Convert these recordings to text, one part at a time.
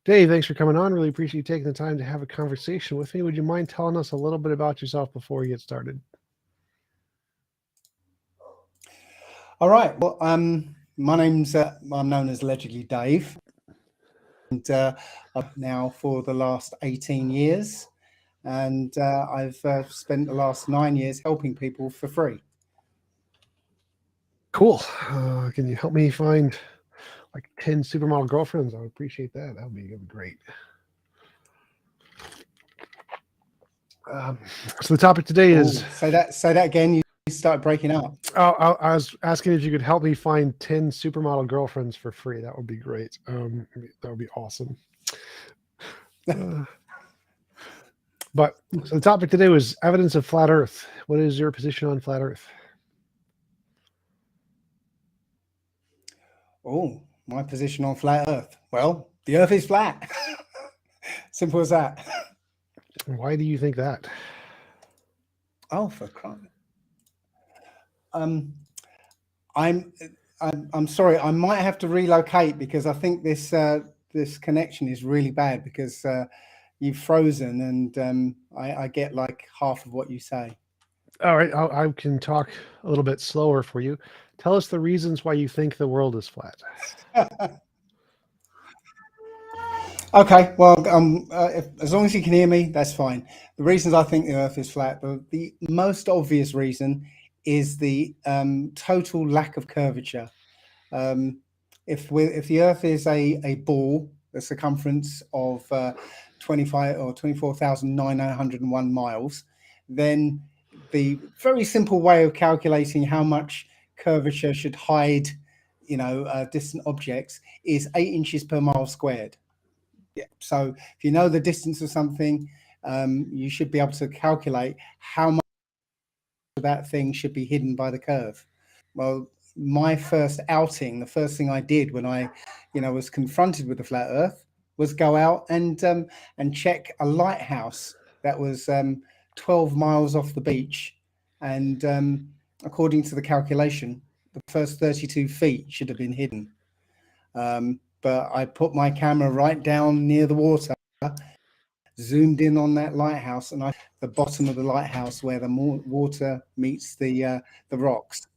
Dave, thanks for coming on. Really appreciate you taking the time to have a conversation with me. Would you mind telling us a little bit about yourself before we get started? All right. Well, my name's I'm known as allegedly Dave, and I've now for the last 18 years, and I've spent the last 9 years helping people for free. Cool. Can you help me find like 10 supermodel girlfriends? I would appreciate that. That'd be great. So the topic today is... Say that again. You started breaking up. I was asking if you could help me find 10 supermodel girlfriends for free. That would be great. That would be awesome. But so the topic today was evidence of flat Earth. What is your position on flat Earth? Oh, my position on flat Earth. Well, the Earth is flat. Simple as that. Why do you think that? Oh, for crying. I'm sorry. I might have to relocate because I think this this connection is really bad because you've frozen and I get like half of what you say. All right, I can talk a little bit slower for you. Tell us the reasons why you think the world is flat. Okay, well, as long as you can hear me, that's fine. The reasons I think the Earth is flat, the most obvious reason is the total lack of curvature. If the Earth is a ball, the circumference of 25 or 24,901 miles, then the very simple way of calculating how much curvature should hide, distant objects is 8 inches per mile squared. Yeah. So if you know the distance of something, you should be able to calculate how much of that thing should be hidden by the curve. Well, my first outing, the first thing I did when I, was confronted with the flat Earth was go out and check a lighthouse that was 12 miles off the beach. And according to the calculation, the first 32 feet should have been hidden. But I put my camera right down near the water, zoomed in on that lighthouse, and the bottom of the lighthouse where the water meets the rocks.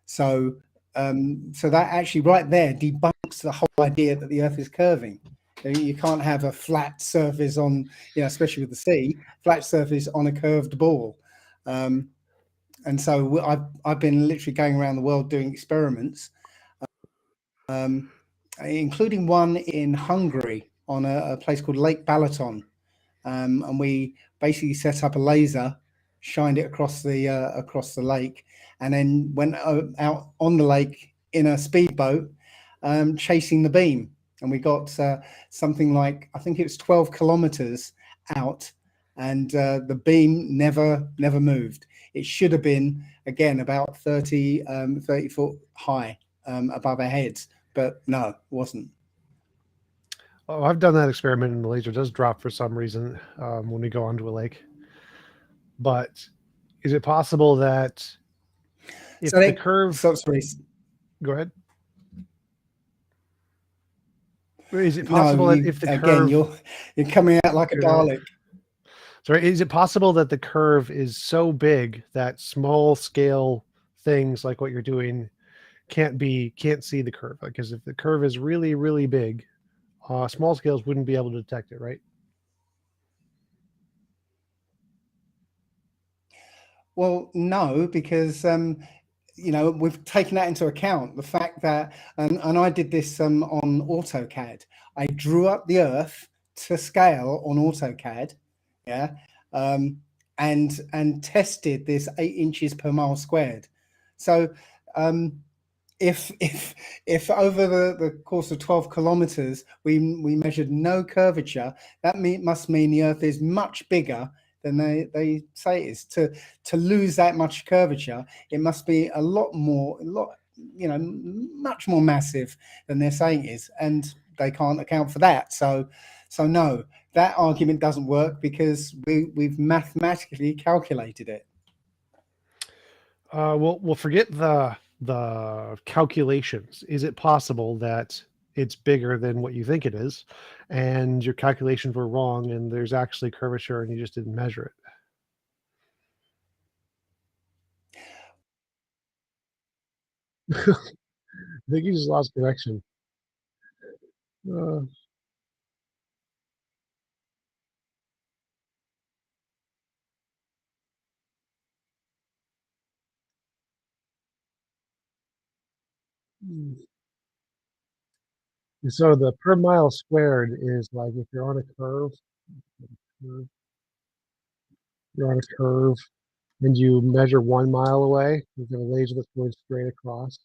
So that actually right there debunks the whole idea that the Earth is curving. You can't have a flat surface on, especially with the sea, flat surface on a curved ball. And so I've been literally going around the world doing experiments, including one in Hungary on a place called Lake Balaton. And we basically set up a laser, shined it across the lake, and then went out on the lake in a speedboat, chasing the beam. And we got something like, I think it was 12 kilometers out, and the beam never moved. It should have been, again, about 30 foot high above our heads, but no, it wasn't. Oh, I've done that experiment, and the laser does drop for some reason when we go onto a lake. But is it possible that if the curve... Sorry. Go ahead. Is it possible that if the curve... Again, you're coming out like a Dalek. Sorry, is it possible that the curve is so big that small scale things like what you're doing can't see the curve? Because if the curve is really, really big, small scales wouldn't be able to detect it, right? Well, no, because we've taken that into account. The fact that, and I did this on AutoCAD. I drew up the Earth to scale on AutoCAD, yeah, and tested this 8 inches per mile squared. So if over the course of 12 kilometers we measured no curvature, that must mean the Earth is much bigger than they say it is. To lose that much curvature, it must be much more massive than they're saying it is, and they can't account for that. So no, that argument doesn't work because we've mathematically calculated it. We'll forget the calculations. Is it possible that it's bigger than what you think it is, and your calculations were wrong, and there's actually curvature, and you just didn't measure it? I think you just lost connection. Uh, so the per mile squared is like if you're on a curve, you're on a curve, and you measure 1 mile away, you've got a laser that's going straight across.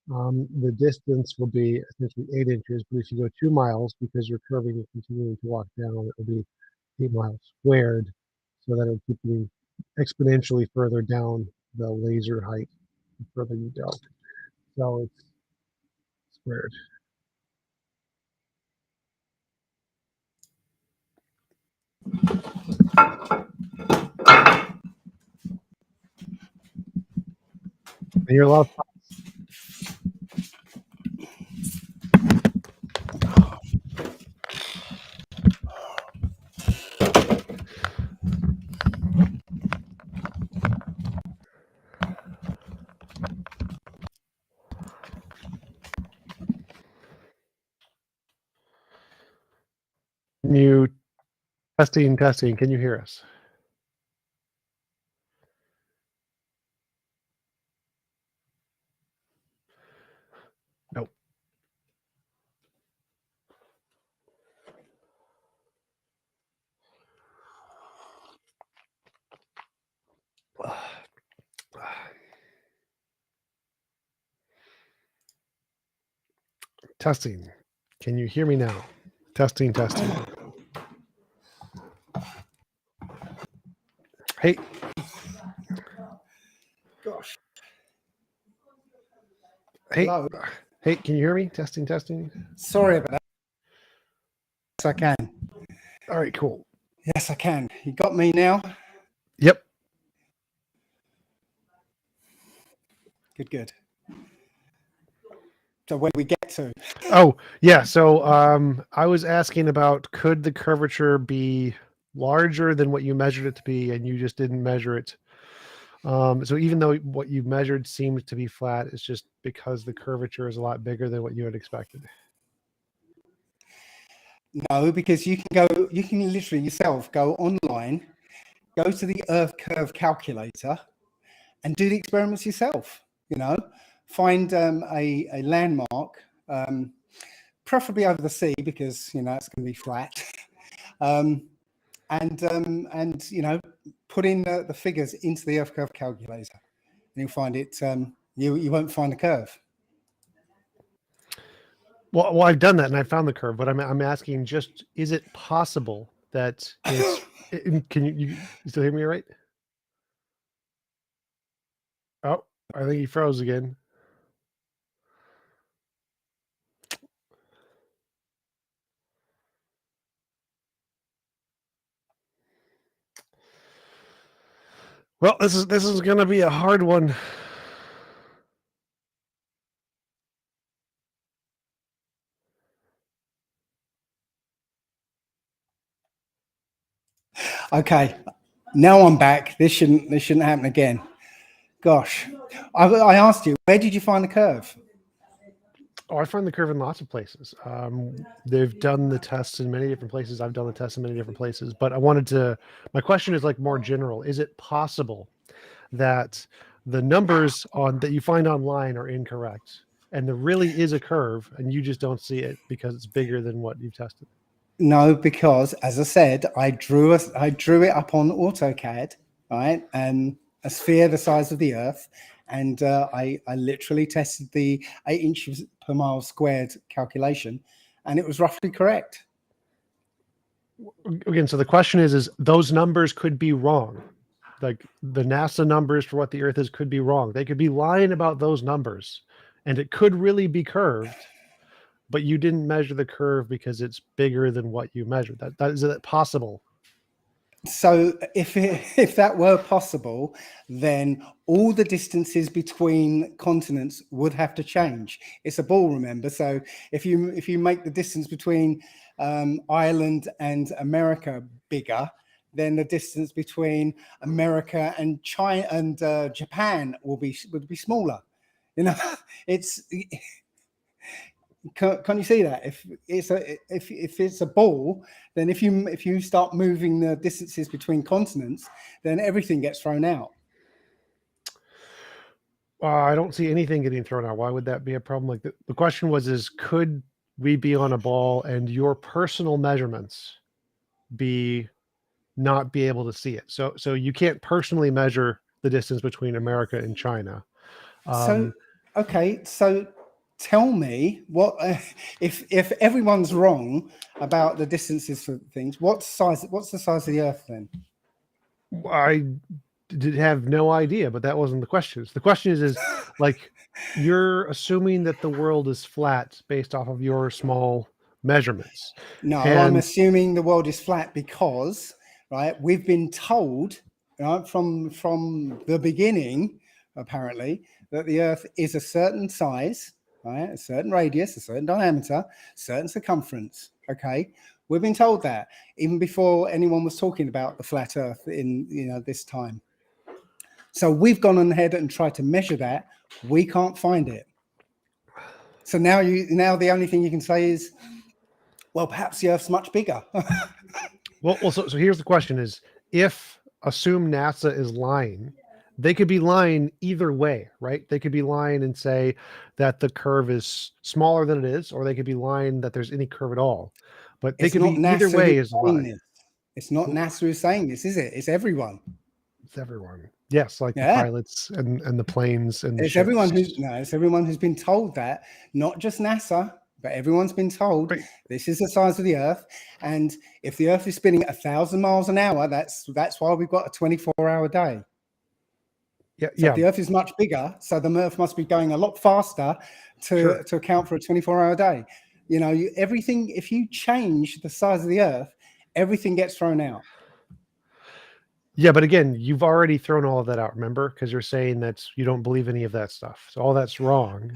The distance will be essentially 8 inches, but if you go 2 miles, because you're curving and continuing to walk down, it will be 8 miles squared, so that it'll keep you exponentially further down the laser height the further you go. So it's squared. And you're allowed. You testing. Can you hear us? Nope. Testing. Can you hear me now? Testing. Hey, Gosh. hey, Hello. hey, can you hear me? Testing. Sorry about that. Yes, I can. All right, cool. Yes, I can. You got me now? Yep. Good. So where do we get to? Oh, yeah. So I was asking about, could the curvature be larger than what you measured it to be, and you just didn't measure it. So even though what you measured seems to be flat, it's just because the curvature is a lot bigger than what you had expected. No, because you can literally yourself go online, go to the Earth curve calculator, and do the experiments yourself. You know, find a landmark, preferably over the sea, because you know it's going to be flat. And you know, put in the figures into the Earth curve calculator, and you'll find it. You won't find the curve. Well, I've done that and I found the curve, but I'm asking, just, is it possible that it's? Can you still hear me right? Oh, I think he froze again. Well, this is going to be a hard one. Okay, now I'm back. This shouldn't happen again. Gosh, I asked you, where did you find the curve? Oh, I find the curve in lots of places. They've done the tests in many different places. I've done the tests in many different places. But I wanted to. My question is like more general. Is it possible that the numbers on that you find online are incorrect, and there really is a curve, and you just don't see it because it's bigger than what you've tested? No, because as I said, I drew it up on AutoCAD, right, and a sphere the size of the Earth, and I literally tested the 8 inches per mile squared calculation, and it was roughly correct. Again, so the question is those numbers could be wrong. Like the NASA numbers for what the Earth is could be wrong. They could be lying about those numbers, and it could really be curved, but you didn't measure the curve because it's bigger than what you measured. That is it possible? So if that were possible, then all the distances between continents would have to change. It's a ball, remember. So if you make the distance between Ireland and America bigger, then the distance between America and China and Japan would be smaller. You know, it's can you see that? If it's a ball, then if you start moving the distances between continents, then everything gets thrown out. I don't see anything getting thrown out. Why would that be a problem? Like the question was, is could we be on a ball and your personal measurements be not be able to see it? So you can't personally measure the distance between America and China. So okay, so tell me what if everyone's wrong about the distances for things, what's the size of the Earth then? I did have no idea, but that wasn't the question. The question is like you're assuming that the world is flat based off of your small measurements. No, I'm And assuming the world is flat because, right, we've been told, right, from the beginning, apparently, that the Earth is a certain size, right, a certain radius, a certain diameter, certain circumference. Okay, we've been told that even before anyone was talking about the flat Earth in this time. So we've gone on ahead and tried to measure that. We can't find it. So now the only thing you can say is, well, perhaps the Earth's much bigger. well, so here's the question: is if assume NASA is lying, they could be lying either way, right? They could be lying and say that the curve is smaller than it is, or they could be lying that there's any curve at all. But they It's could not be either NASA way who's is a saying lie. this. It's not NASA who's saying this, is it? It's everyone. It's everyone. Yes, like the Yeah. pilots and the planes and the It's everyone ships. it's everyone who's been told that, not just NASA, but everyone's been told Right. this is the size of the Earth. And if the Earth is spinning at 1,000 miles an hour, that's why we've got a 24-hour day. Yeah, So if yeah, the Earth is much bigger, so the Earth must be going a lot faster sure. to account for a 24-hour day. Everything, if you change the size of the Earth, everything gets thrown out. Yeah, but again, you've already thrown all of that out, remember? Because you're saying that you don't believe any of that stuff. So all that's wrong.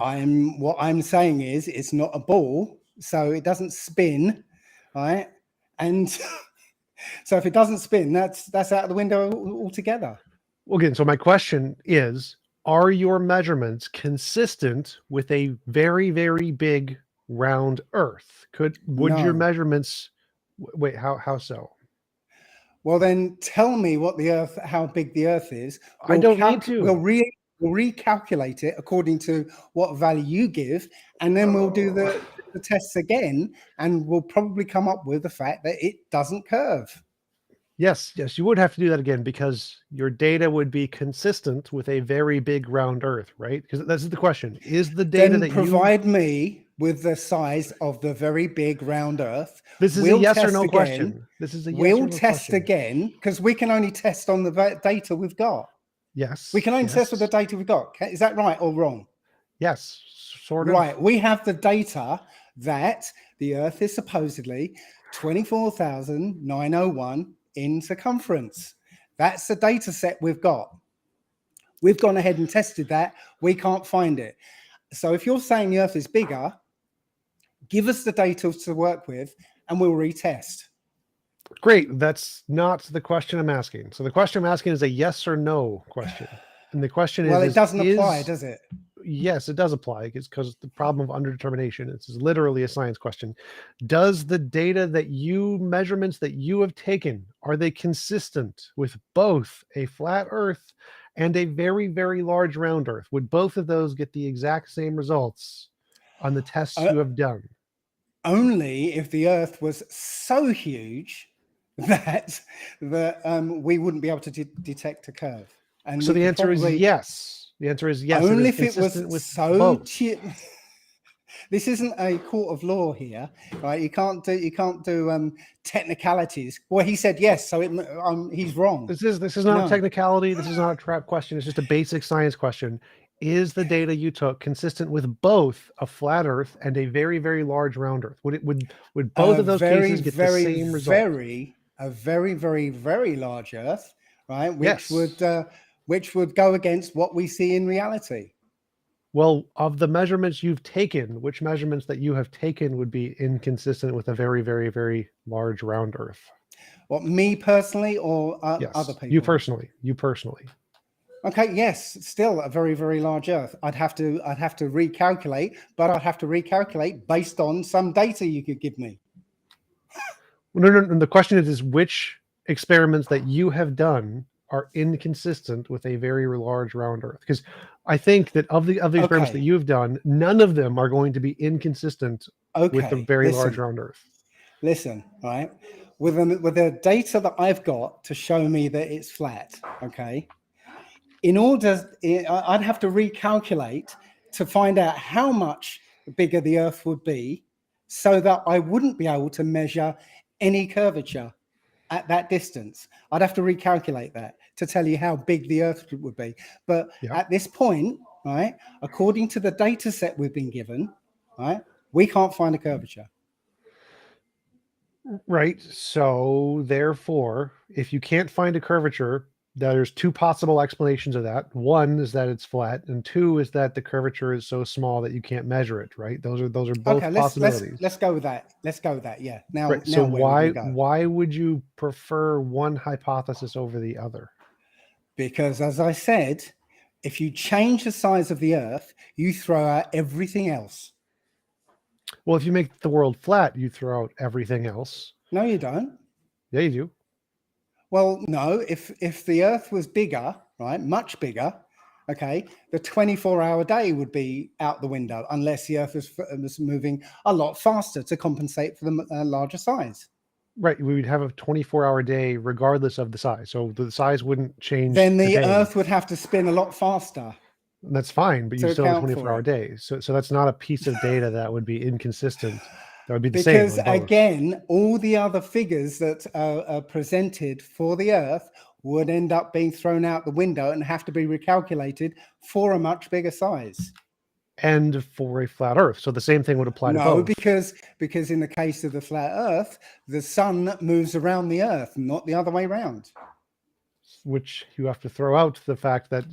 What I'm saying is it's not a ball, so it doesn't spin, right? And so if it doesn't spin, that's out of the window altogether. Well, again, so my question is, are your measurements consistent with a very, very big round Earth? Would your No. measurements wait, how so? Well, then tell me how big the Earth is. I don't need to. We'll recalculate it according to what value you give, and then we'll do the tests again, and we'll probably come up with the fact that it doesn't curve. Yes, you would have to do that again because your data would be consistent with a very big round Earth, right? Because that's the question. Is the data Then that you provide me with the size of the very big round Earth. this is a We'll yes or test no again. question. This is a yes or We'll no test question. again because we can only test on the data we've got. Yes. We can only test with the Yes. data we've got. Is that right or wrong? Yes, sort of. Right. We have the data that the Earth is supposedly 24,901 in circumference. That's the data set we've got. We've gone ahead and tested that. We can't find it. So if you're saying the Earth is bigger, give us the data to work with and we'll retest. Great. That's not the question I'm asking. So the question I'm asking is a yes or no question. And the question Well, is, it doesn't apply, does it? yes, it does apply. It's because the problem of underdetermination. It's literally a science question. Does the data measurements that you have taken, are they consistent with both a flat Earth and a very, very large round Earth? Would both of those get the exact same results on the tests you have done? Only if the Earth was so huge that we wouldn't be able to detect a curve. And So we the could answer is probably yes. The answer is yes. It only is if it consistent was with so both. This isn't a court of law here, right? You can't do technicalities. Well, he said yes, so he's wrong. This is not a No. technicality. This is not a trap question. It's just a basic science question. Is the data you took consistent with both a flat Earth and a very, very large round Earth? Would both A of those very, cases get the very, same result? very a very, very, very large Earth, right? Yes. Which would go against what we see in reality. Well, of the measurements you've taken, which measurements that you have taken would be inconsistent with a very, very, very large round Earth? What, me personally or other Yes, you people? personally. You personally. Okay, yes, still a very, very large Earth. I'd have to recalculate, but I'd have to recalculate based on some data you could give me. No, no, no. The question is which experiments that you have done are inconsistent with a very large round Earth? Because I think that of the experiments that Okay, you've done, none of them are going to be inconsistent with the okay. very large round Earth. Listen, right? With the data that I've got to show me that it's flat, okay? In order, I'd have to recalculate to find out how much bigger the Earth would be so that I wouldn't be able to measure any curvature at that distance. I'd have to recalculate that to tell you how big the Earth would be. But Yeah. at this point, right, according to the data set we've been given, right, we can't find a curvature. Right. So therefore, if you can't find a curvature, there's two possible explanations of that. One is that it's flat, and two is that the curvature is so small that you can't measure it, right? Those are Okay, both possibilities. let's go with that. Let's go with that. Yeah. Right. So Now where are we going to go? why would you prefer one hypothesis over the other? Because as I said, if you change the size of the Earth, you throw out everything else. Well, if you make the world flat, you throw out everything else. No, you don't. Yeah, you do. Well, no, if the Earth was bigger, right, much bigger, okay, the 24-hour day would be out the window unless the Earth was moving a lot faster to compensate for the larger size. Right. We would have a 24-hour day regardless of the size. So the size wouldn't change Then the today. Earth would have to spin a lot faster That's fine, but you to still have a account for 24-hour it. day. So that's not a piece of data that would be inconsistent. That would be the same Because on both. again, all the other figures that are presented for the Earth would end up being thrown out the window and have to be recalculated for a much bigger size. And for a flat Earth. So the same thing would apply to No, both. because in the case of the flat Earth, the sun moves around the Earth, not the other way around. Which you have to throw out the fact that,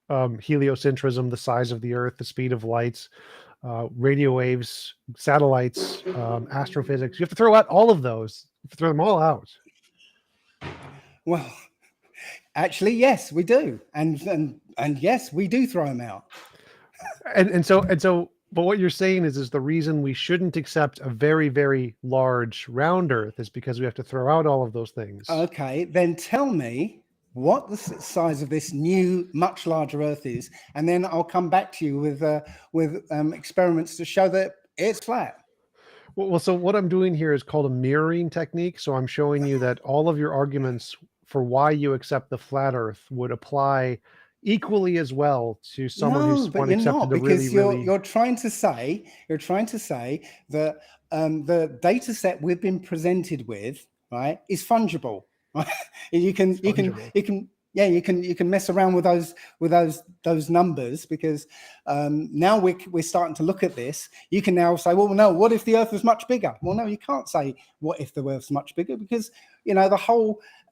heliocentrism, the size of the Earth, the speed of light, radio waves, satellites, astrophysics. You have to throw out all of those. You have to throw them all out. Well, actually, yes, we do, and yes, we do throw them out. But what you're saying is the reason we shouldn't accept a very, very large round Earth is because we have to throw out all of those things. Okay, then tell me what the size of this new, much larger Earth is, and then I'll come back to you with experiments to show that it's flat. Well, so what I'm doing here is called a mirroring technique. So I'm showing you that all of your arguments for why you accept the flat Earth would apply equally as well to someone No, who's but one you're accepted not, the really, because really. you're trying to say that the data set we've been presented with, right, is fungible. Right? You can It's fungible. you can mess around with those numbers, because now we're starting to look at this. You can now say, well, no, what if the Earth was much bigger? Well, no, you can't say what if the Earth's much bigger, because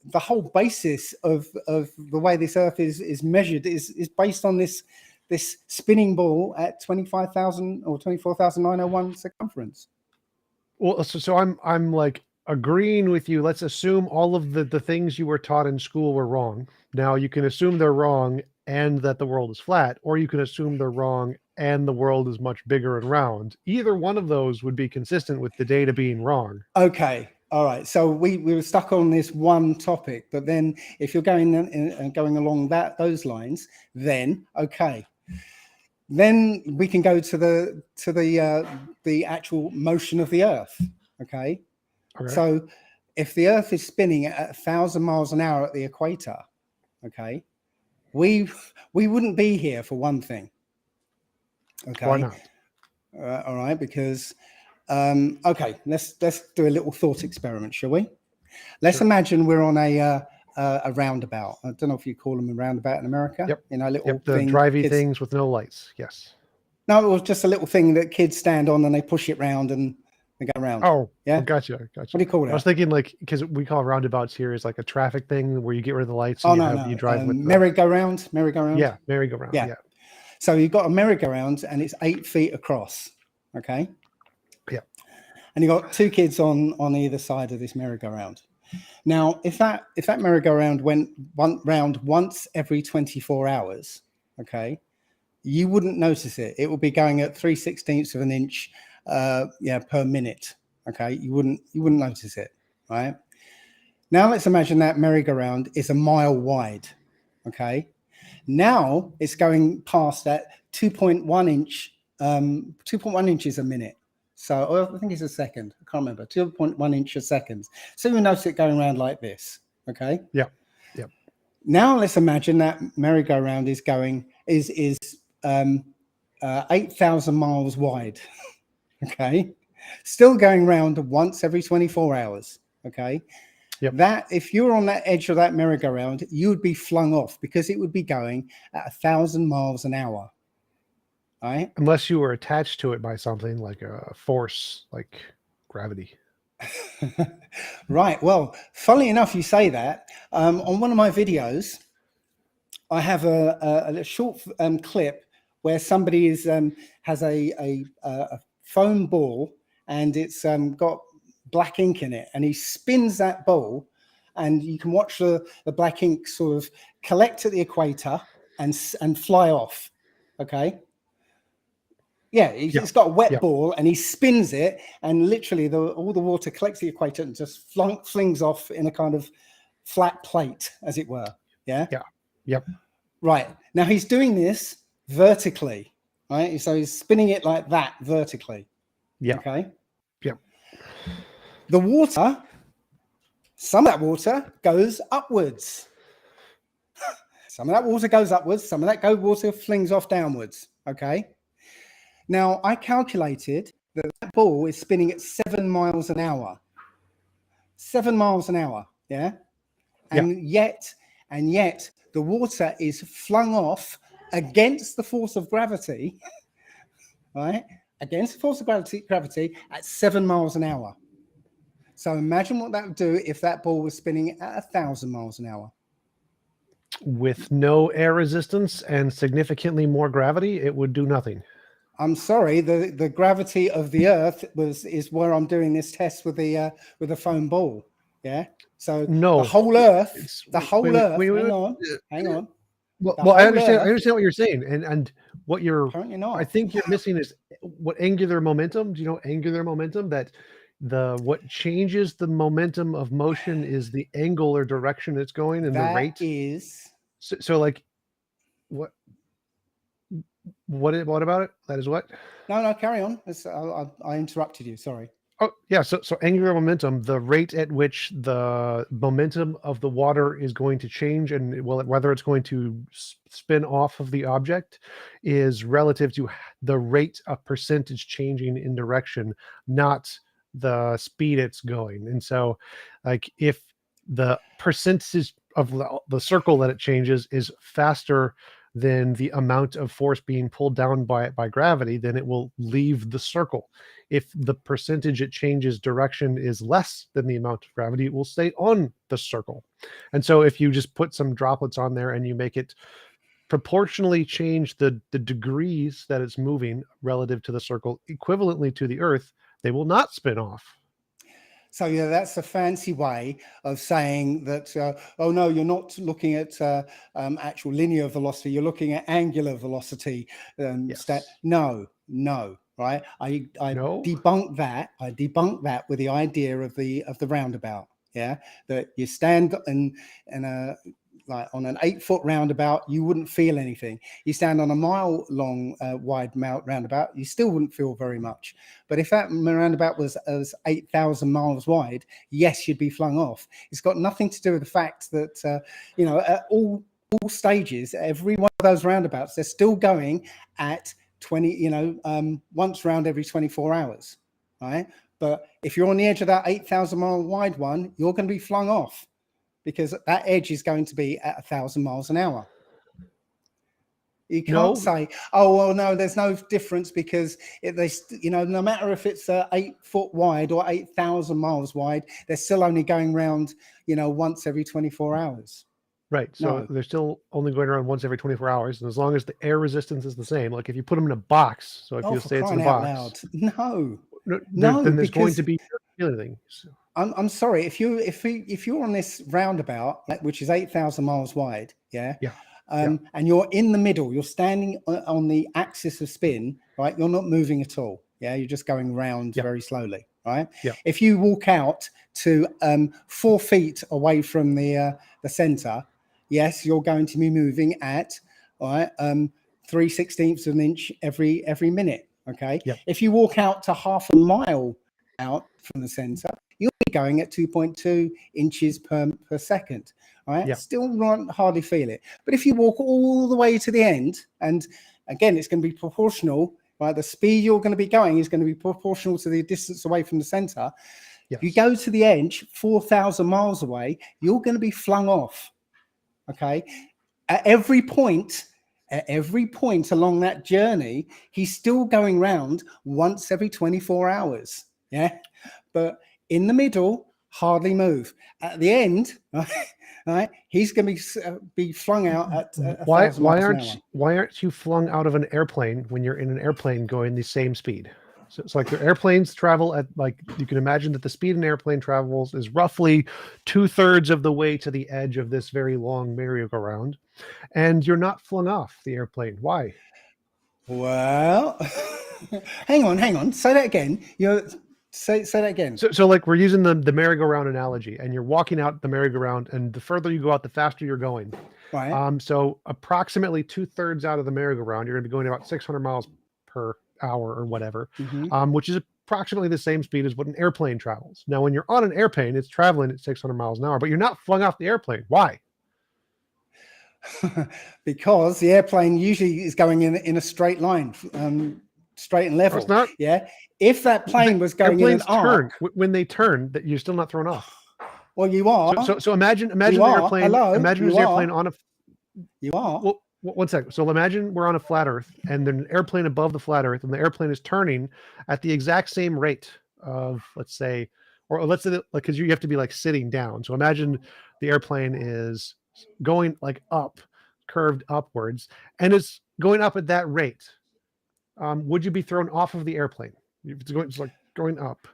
the whole basis of the way this Earth is measured is based on this spinning ball at 25,000 or 24,901 circumference. Well, so I'm like agreeing with you. Let's assume all of the things you were taught in school were wrong. Now you can assume they're wrong and that the world is flat, or you can assume they're wrong and the world is much bigger and round. Either one of those would be consistent with the data being wrong. Okay. All right. So we were stuck on this one topic, but then if you're going along those lines, then okay. Then we can go to the actual motion of the Earth. Okay. So if the Earth is spinning at 1,000 miles an hour at the equator, okay, we wouldn't be here, for one thing. Okay. Why not? All right, because okay, let's do a little thought experiment, shall we? Let's imagine we're on a roundabout. I don't know if you call them a roundabout in America. Yep. Little the thing, drivey things with no lights. Yes. No, it was just a little thing that kids stand on and they push it round, and They go around. Oh, Yeah. oh, gotcha, What gotcha. do you call I was that? thinking like because we call roundabouts here is like a traffic thing where you get rid of the lights Oh and no, you no. drive with the Merry-go-round. Merry-go-round. merry-go-round. Yeah. Yeah, So you've got a merry-go-round and it's 8 feet across. Okay. yeah, And you've got two kids on either side of this merry-go-round. Now, if that merry-go-round went round once every 24 hours, okay, you wouldn't notice it. It would be going at 3/16 of an inch, per minute. Okay, you wouldn't notice it, right? Now let's imagine that merry-go-round is a mile wide. Okay, now it's going past that 2.1 inch, 2.1 inches a minute. So I think it's a second. I can't remember. 2.1 inch a second. So you notice it going around like this. Okay. yeah, yeah, Now let's imagine that merry-go-round is 8,000 miles wide. Okay. Still going round once every 24 hours. Okay. yep. That if you were on that edge of that merry-go-round, you would be flung off because it would be going at 1,000 miles an hour. Right. Unless you were attached to it by something like a force, like gravity. Right. Well, funnily enough, you say that. On one of my videos, I have a short clip where somebody has a foam ball and it's got black ink in it, and he spins that ball, and you can watch the black ink sort of collect at the equator and fly off. Okay. Yeah, Yeah, it's got a wet yeah, ball and he spins it, and literally all the water collects the equator and just flings off in a kind of flat plate, as it were. Yeah. yeah, yep, Right. Now he's doing this vertically, right? So he's spinning it like that vertically. yeah, Okay. yep, The water, some of that water goes upwards. Some of that water goes upwards. Some of that water flings off downwards. Okay. Now I calculated that ball is spinning at 7 miles an hour. 7 miles an hour. Yeah. yeah, And yet the water is flung off against the force of gravity, right? Against the force of gravity at 7 miles an hour. So imagine what that would do if that ball was spinning at 1,000 miles an hour. with no air resistance and significantly more gravity, it would do nothing. I'm sorry, the gravity of the Earth is where I'm doing this test with the foam ball. Yeah. So No, the whole Earth, wait. hang on. Well, I Whole understand. I Earth, understand what you're saying, and what you're. apparently I not. think you're missing is what angular momentum. Do you know angular momentum? That what changes the momentum of motion is the angle or direction it's going and the That rate. is So like, what what about it? That is what? no, carry on. I interrupted you. Sorry. Oh yeah, so angular momentum, the rate at which the momentum of the water is going to change, and whether it's going to spin off of the object, is relative to the rate of percentage changing in direction, not the speed it's going. And so, like if the percentage of the circle that it changes is faster than the amount of force being pulled down by gravity, then it will leave the circle. If the percentage it changes direction is less than the amount of gravity, it will stay on the circle. And so if you just put some droplets on there and you make it proportionally change the degrees that it's moving relative to the circle equivalently to the Earth, they will not spin off. So yeah, that's a fancy way of saying that. Oh no, you're not looking at actual linear velocity. You're looking at angular velocity. Yes. No, right? I No. debunk that. I debunk that with the idea of the roundabout. Yeah, that you stand in a like on an 8-foot roundabout, you wouldn't feel anything. You stand on a mile long wide roundabout, you still wouldn't feel very much. But if that roundabout was 8,000 miles wide, yes, you'd be flung off. It's got nothing to do with the fact that at all stages, every one of those roundabouts, they're still going at 20, once round every 24 hours, right? But if you're on the edge of that 8,000 mile wide one, you're going to be flung off, because that edge is going to be at 1,000 miles an hour. You can't No, say, oh, well, no, there's no difference because no matter if it's 8 foot wide or 8,000 miles wide, they're still only going round, once every 24 hours. right. So No. they're still only going around once every 24 hours. And as long as the air resistance is the same, like if you put them in a box, so if Oh, you for say it's in crying a out box, loud. No, then no, there's going to because be anything. So, I'm sorry, if you're on this roundabout, which is 8,000 miles wide, yeah, yeah, yeah, and you're in the middle, you're standing on the axis of spin, right? You're not moving at all. Yeah, you're just going round yeah, very slowly, right? yeah, If you walk out to 4 feet away from the center, yes, you're going to be moving at, all right, 3/16 of an inch every minute. Okay. yeah, If you walk out to half a mile out from the center, you'll be going at 2.2 inches per second. All right, yeah, still not hardly feel it. But if you walk all the way to the end, and again, it's going to be proportional, right? The speed you're going to be going is going to be proportional to the distance away from the center. If you yes, go to the edge, 4,000 miles away, you're going to be flung off. Okay, at every point. At every point along that journey, he's still going round once every 24 hours. Yeah. But in the middle, hardly move. At the end, right, he's going to be flung out at a Why thousand why miles an aren't hour. why aren't you flung out of an airplane when you're in an airplane going the same speed? So it's like the airplanes travel at, like, you can imagine that the speed an airplane travels is roughly 2/3 of the way to the edge of this very long merry-go-round, and you're not flung off the airplane. Why? Well, hang on. Say that again. Say that again. So like we're using the merry-go-round analogy, and you're walking out the merry-go-round, and the further you go out, the faster you're going. Right. So approximately 2/3 out of the merry-go-round, you're going to be going about 600 miles per hour or whatever, Mm-hmm. which is approximately the same speed as what an airplane travels. Now, when you're on an airplane, it's traveling at 600 miles an hour, but you're not flung off the airplane. Why? Because the airplane usually is going in a straight line, straight and No, it's level. not. Yeah. If that The plane was going in an airplanes turn. arc, When they turn, that you're still not thrown off. well, you are. So imagine You the are. airplane. Hello. Imagine You this airplane are. on a. You are. Well, one second. So imagine we're on a flat Earth, and there's an airplane above the flat Earth, and the airplane is turning at the exact same rate of, let's say, or let's say, like, because you have to be like sitting down. So imagine the airplane is going like up, curved upwards, and it's going up at that rate. Would you be thrown off of the airplane? If it's going, it's like going up.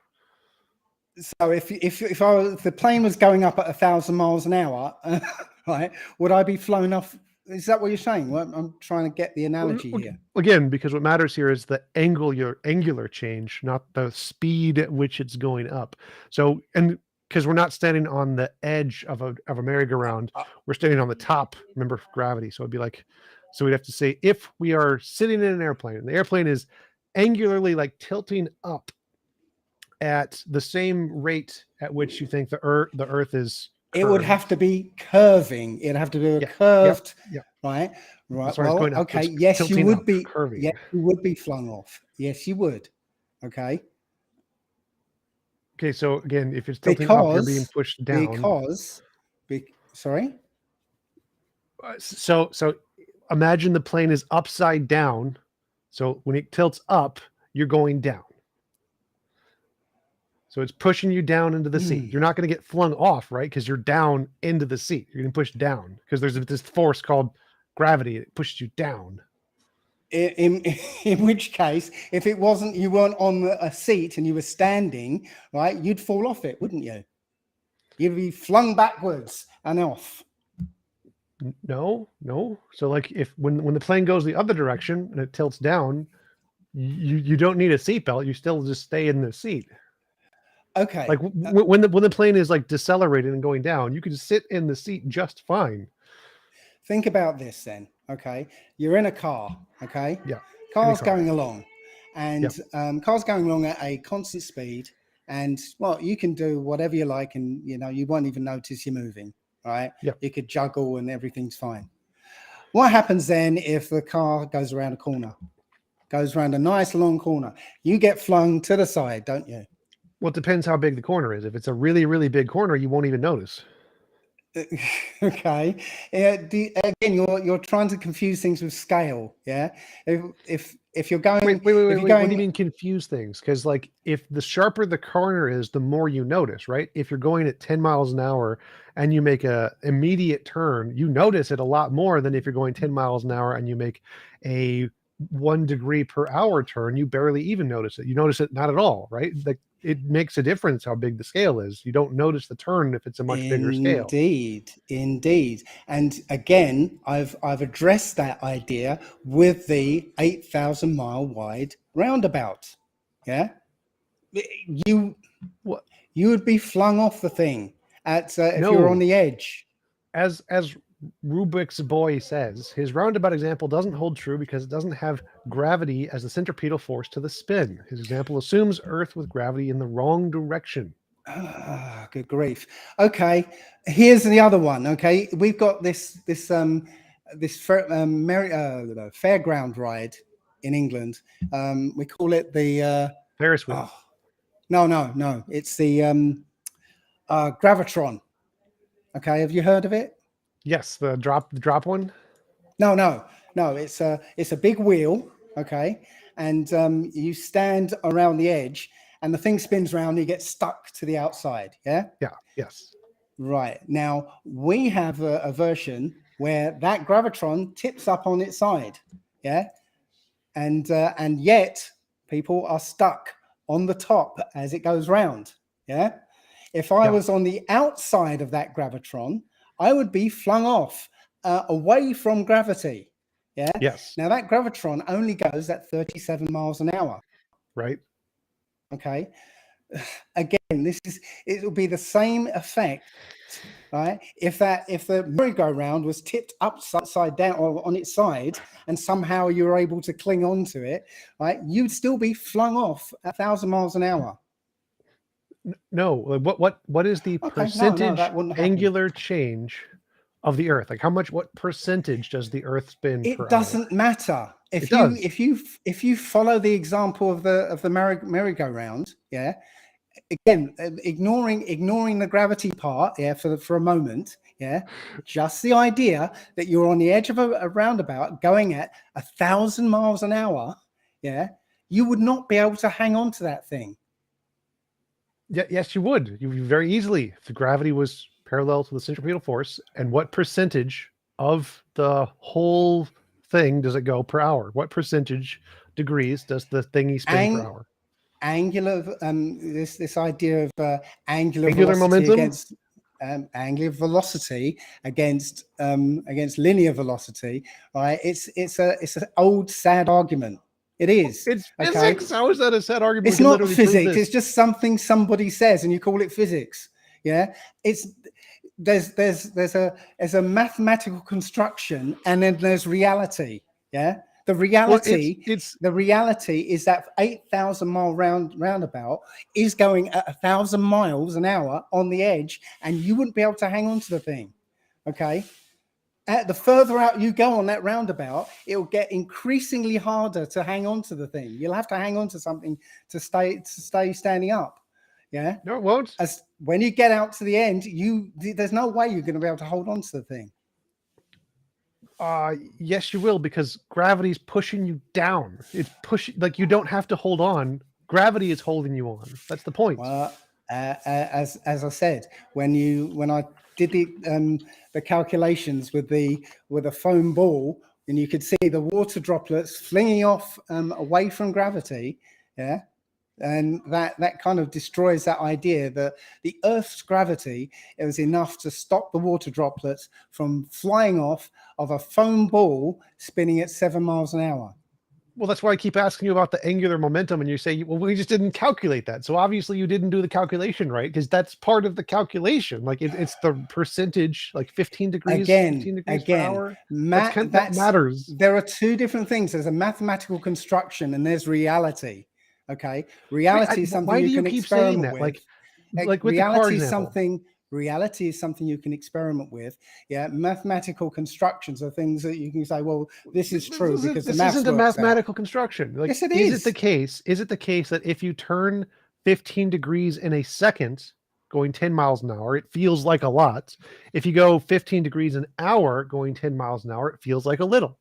So if the plane was going up at 1,000 miles an hour, right, would I be flown off? Is that what you're saying? Well, I'm trying to get the analogy here. Again, because what matters here is the angular change, not the speed at which it's going up. So, and because we're not standing on the edge of a merry-go-round, we're standing on the top. Remember gravity, so it'd be like, so we'd have to say if we are sitting in an airplane, and the airplane is angularly like tilting up at the same rate at which you think the Earth is It would curved. have to be curving. It'd have to be a Yeah, curved, yeah. right? That's Right. why it's Well, going up. okay. It's Yes, you tilting would up, be. curving. Yes, you would be flung off. Yes, you would. Okay. Okay, so again, if it's tilting up, you're being pushed down. Sorry. So imagine the plane is upside down. So when it tilts up, you're going down. So it's pushing you down into the seat. You're not going to get flung off, right? Because you're down into the seat. You're getting pushed down because there's this force called gravity. It pushes you down. In which case, if it wasn't, you weren't on a seat and you were standing, right, you'd fall off it, wouldn't you? You'd be flung backwards and off. No. So like if when the plane goes the other direction and it tilts down, you don't need a seatbelt. You still just stay in the seat. Okay. Like when the plane is like decelerating and going down, you can sit in the seat just fine. Think about this then. Okay. You're in a car. Okay. Yeah. Car's going along, and Yep. car's going along at a constant speed. And well, you can do whatever you like, and you won't even notice you're moving. Right. Yeah. You could juggle, and everything's fine. What happens then if the car goes around a corner? Goes around a nice long corner. You get flung to the side, don't you? Well, it depends how big the corner is. If it's a really, really big corner, you won't even notice. Okay. Yeah, again, you're trying to confuse things with scale. Yeah. If you're Wait, going wait, wait, if wait, you're wait. What do you going mean confuse things? Because like if the sharper the corner is, the more you notice, right? If you're going at 10 miles an hour and you make a immediate turn, you notice it a lot more than if you're going 10 miles an hour and you make a 1 degree per hour turn. You barely even notice it. You notice it not at all, right? Like it makes a difference how big the scale is. You don't notice the turn if it's a much bigger scale. Indeed, indeed. And again, I've addressed that idea with the 8,000 mile wide roundabout. Yeah. You What? you would be flung off the thing at if you were on No. the edge. As Rubik's boy says, his roundabout example doesn't hold true because it doesn't have gravity as the centripetal force to the spin. His example assumes Earth with gravity in the wrong direction. Ah, good grief. Okay, here's the other one. Okay, we've got this fairground ride in England. We call it the Ferris wheel. oh no, it's the Gravitron. Okay, have you heard of it? Yes, the drop one. No. It's a big wheel. Okay, and you stand around the edge, and the thing spins around. And you get stuck to the outside. Yeah. Yeah, yes. Right. Now, we have a version where that gravitron tips up on its side. Yeah. And yet people are stuck on the top as it goes round. Yeah. If I Yeah. was on the outside of that gravitron, I would be flung off away from gravity. Yeah. Yes. Now, that gravitron only goes at 37 miles an hour. Right. Okay. Again, it will be the same effect, right? If the merry-go-round was tipped upside down or on its side, and somehow you were able to cling on to it, right, you'd still be flung off 1,000 miles an hour. No. What is the Okay, no, percentage that wouldn't happen. angular change of the Earth? Like what percentage does the Earth spin It per hour? doesn't matter It if you does. if you if you follow the example of the merry-go-round, yeah. Again, ignoring the gravity part, yeah, for a moment, yeah, just the idea that you're on the edge of a roundabout going at 1,000 miles an hour, yeah, you would not be able to hang on to that thing. Yeah, yes, you would. You very easily if the gravity was parallel to the centripetal force. And what percentage of the whole thing does it go per hour? What percentage degrees does the thingy spin per Ang- hour? Angular, this idea of angular Angular velocity momentum? against angular velocity against linear velocity, right? It's an old sad argument. It is. It's Okay. physics. How is that a sad argument? We It's can not literally prove physics. this. It's just something somebody says, and you call it physics. Yeah, it's there's a mathematical construction, and then there's reality. Yeah, the Well, reality it's the reality is that 8,000 mile roundabout is going at 1,000 miles an hour on the edge, and you wouldn't be able to hang on to the thing. Okay. The further out you go on that roundabout, it will get increasingly harder to hang on to the thing. You'll have to hang on to something to stay standing up. Yeah. no, it won't. As when you get out to the end, there's no way you're going to be able to hold on to the thing. Yes, you will because gravity's pushing you down. It's pushing like you don't have to hold on. Gravity is holding you on. That's the point. Well, as I said, when I did the calculations with a foam ball, and you could see the water droplets flinging off away from gravity, yeah, and that kind of destroys that idea that the Earth's gravity is enough to stop the water droplets from flying off of a foam ball spinning at 7 miles an hour. Well, that's why I keep asking you about the angular momentum, and you say, "Well, we just didn't calculate that." So obviously, you didn't do the calculation right because that's part of the calculation. Like it's the percentage, like 15 degrees, 15 degrees per hour. That matters. There are two different things. There's a mathematical construction and there's reality. Okay, Wait, reality is something why do you you can keep saying experiment that? with. Like with the car example. Reality is something you can experiment with. Yeah, mathematical constructions are things that you can say, well, this is true because the math isn't a works mathematical out. construction. Like, Yes, it is is. it the case? Is it the case that if you turn 15 degrees in a second, going 10 miles an hour, it feels like a lot. If you go 15 degrees an hour going 10 miles an hour, it feels like a little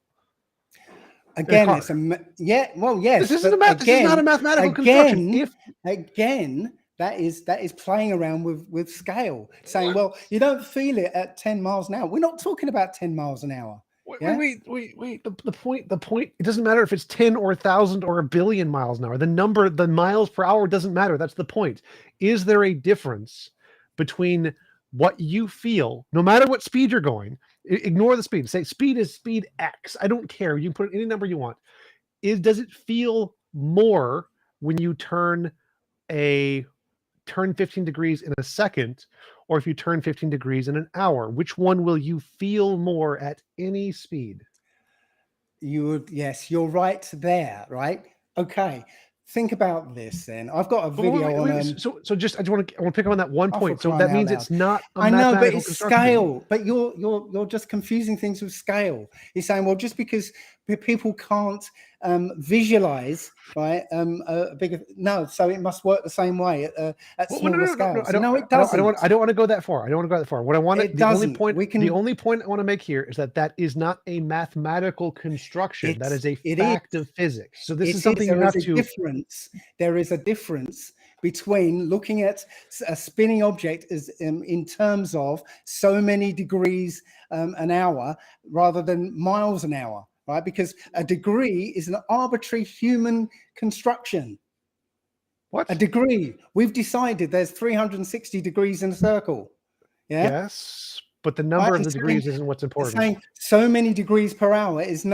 in a Again, car. it's well, This yes, isn't a but math. This is not a mathematical construction. again, If again, that is playing around with scale, saying, well, you don't feel it at 10 miles an hour. We're not talking about 10 miles an hour. Yeah? wait. The point. It doesn't matter if it's 10 or 1,000 or a billion miles an hour. The miles per hour doesn't matter. That's the point. Is there a difference between what you feel, no matter what speed you're going? Ignore the speed. Say speed is speed X. I don't care. You can put any number you want. Does it feel more when you turn 15 degrees in a second, or if you turn 15 degrees in an hour? Which one will you feel more at any speed? You would, yes, you're right there, right? Okay. Think about this then. I've got a But wait, video wait, on wait, so just I want to pick up on that one oh, for point. So crying that out means loud. it's not a I know, but mathematical it's construction. scale. But you're just confusing things with scale. You're saying, well, just because people can't visualize, right? A bigger no, so it must work the same way at Well, smaller no. scales. No, it doesn't. I don't want to go that far. I don't want to go that far. What I want It the only doesn't. point, We can. the only point I want to make here is that is not a mathematical construction. That is a It is. fact of physics. So this It is something you there have is a to. difference. There is a difference between looking at a spinning object as in terms of so many degrees an hour rather than miles an hour, right? Because a degree is an arbitrary human construction. What? A degree. We've decided there's 360 degrees in a circle. Yeah. Yes, but the number of the degrees isn't what's important. Saying so many degrees per hour is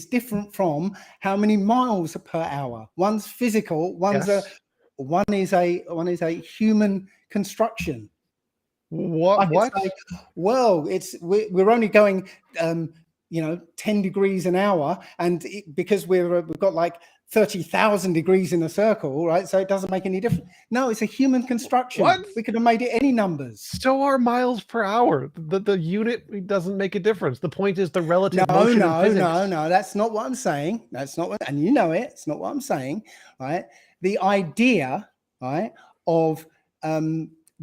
different from how many miles per hour. One's physical, one is a human construction. I could say, well, we're only going 10 degrees an hour, and because we've got like 30,000 degrees in a circle, right? So it doesn't make any difference. No, it's a human construction. What? We could have made it any numbers. So are miles per hour. The unit doesn't make a difference. The point is the relative motion in physics. No. That's not what I'm saying. That's not what, and you know it. It's not what I'm saying, right? The idea, right, of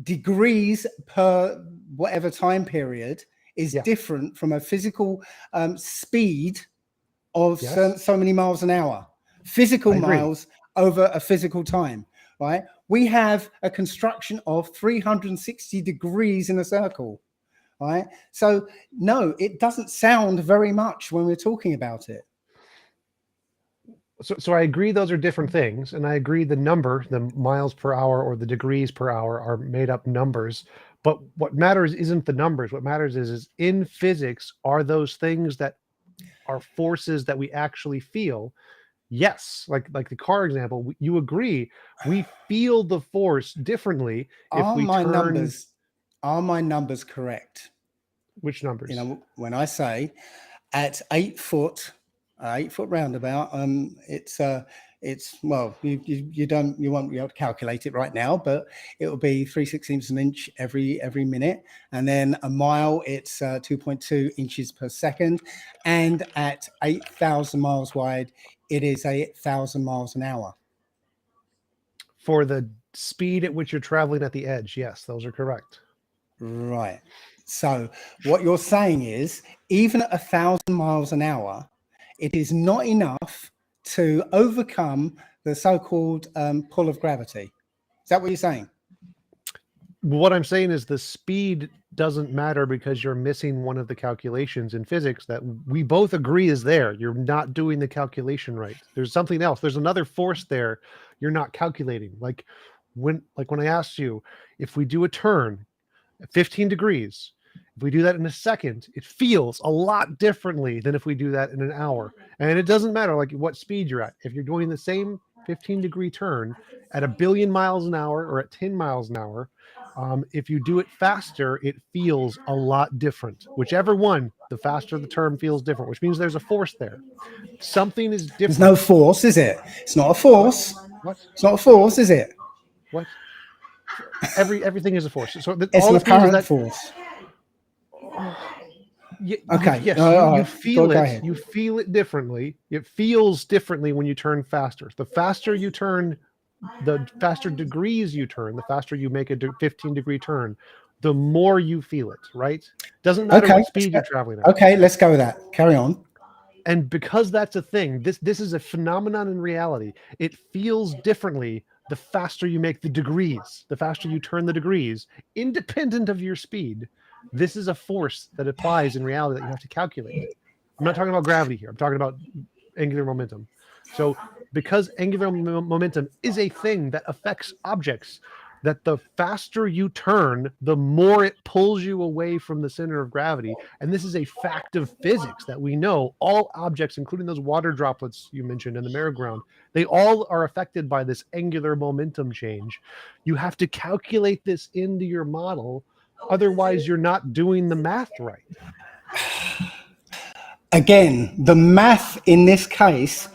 degrees per whatever time period is different from a physical speed of so many miles an hour. Physical miles over a physical time, right? We have a construction of 360 degrees in a circle, right? So no, it doesn't sound very much when we're talking about it. So I agree those are different things, and I agree the number, the miles per hour or the degrees per hour, are made up numbers. But what matters isn't the numbers. What matters is in physics, are those things that are forces that we actually feel? Yes, like the car example, you agree. We feel the force differently if we turn. Are my numbers correct? Which numbers? You know, when I say at 8 foot roundabout, it's well, you won't be able to calculate it right now, but it will be 3/16 of an inch every minute, and then a mile it's 2.2 inches per second, and at 8,000 miles wide, it is 8,000 miles an hour. For the speed at which you're traveling at the edge, yes, those are correct. Right. So what you're saying is, even at 1,000 miles an hour, it is not enough to overcome the so-called pull of gravity. Is that what you're saying? What I'm saying is the speed doesn't matter because you're missing one of the calculations in physics that we both agree is there. You're not doing the calculation right. There's something else. There's another force there you're not calculating. Like when I asked you, if we do a turn at 15 degrees, if we do that in a second, it feels a lot differently than if we do that in an hour. And it doesn't matter like what speed you're at. If you're doing the same 15-degree turn at 1 billion miles an hour or at 10 miles an hour, if you do it faster, it feels a lot different. Whichever one, the faster the turn feels different, which means there's a force there. Something is different. There's no force, is it? It's not a force. What? It's not a force, is it? What? Everything is a force. So it's all an this means is apparent that force. Okay. Yes, you feel it. You feel it differently. It feels differently when you turn faster. The faster you turn the faster degrees you turn, the faster you make a 15-degree turn, the more you feel it, right? Doesn't matter Okay. what speed you're traveling at. Okay, let's go with that. Carry on. And because that's a thing, this is a phenomenon in reality. It feels differently the faster you make the degrees, the faster you turn the degrees, independent of your speed. This is a force that applies in reality that you have to calculate. I'm not talking about gravity here. I'm talking about angular momentum. So because angular momentum is a thing that affects objects, that the faster you turn, the more it pulls you away from the center of gravity. And this is a fact of physics that we know. All objects, including those water droplets you mentioned in the merry-go-round, they all are affected by this angular momentum change. You have to calculate this into your model. Otherwise, you're not doing the math right. Again, the math in this case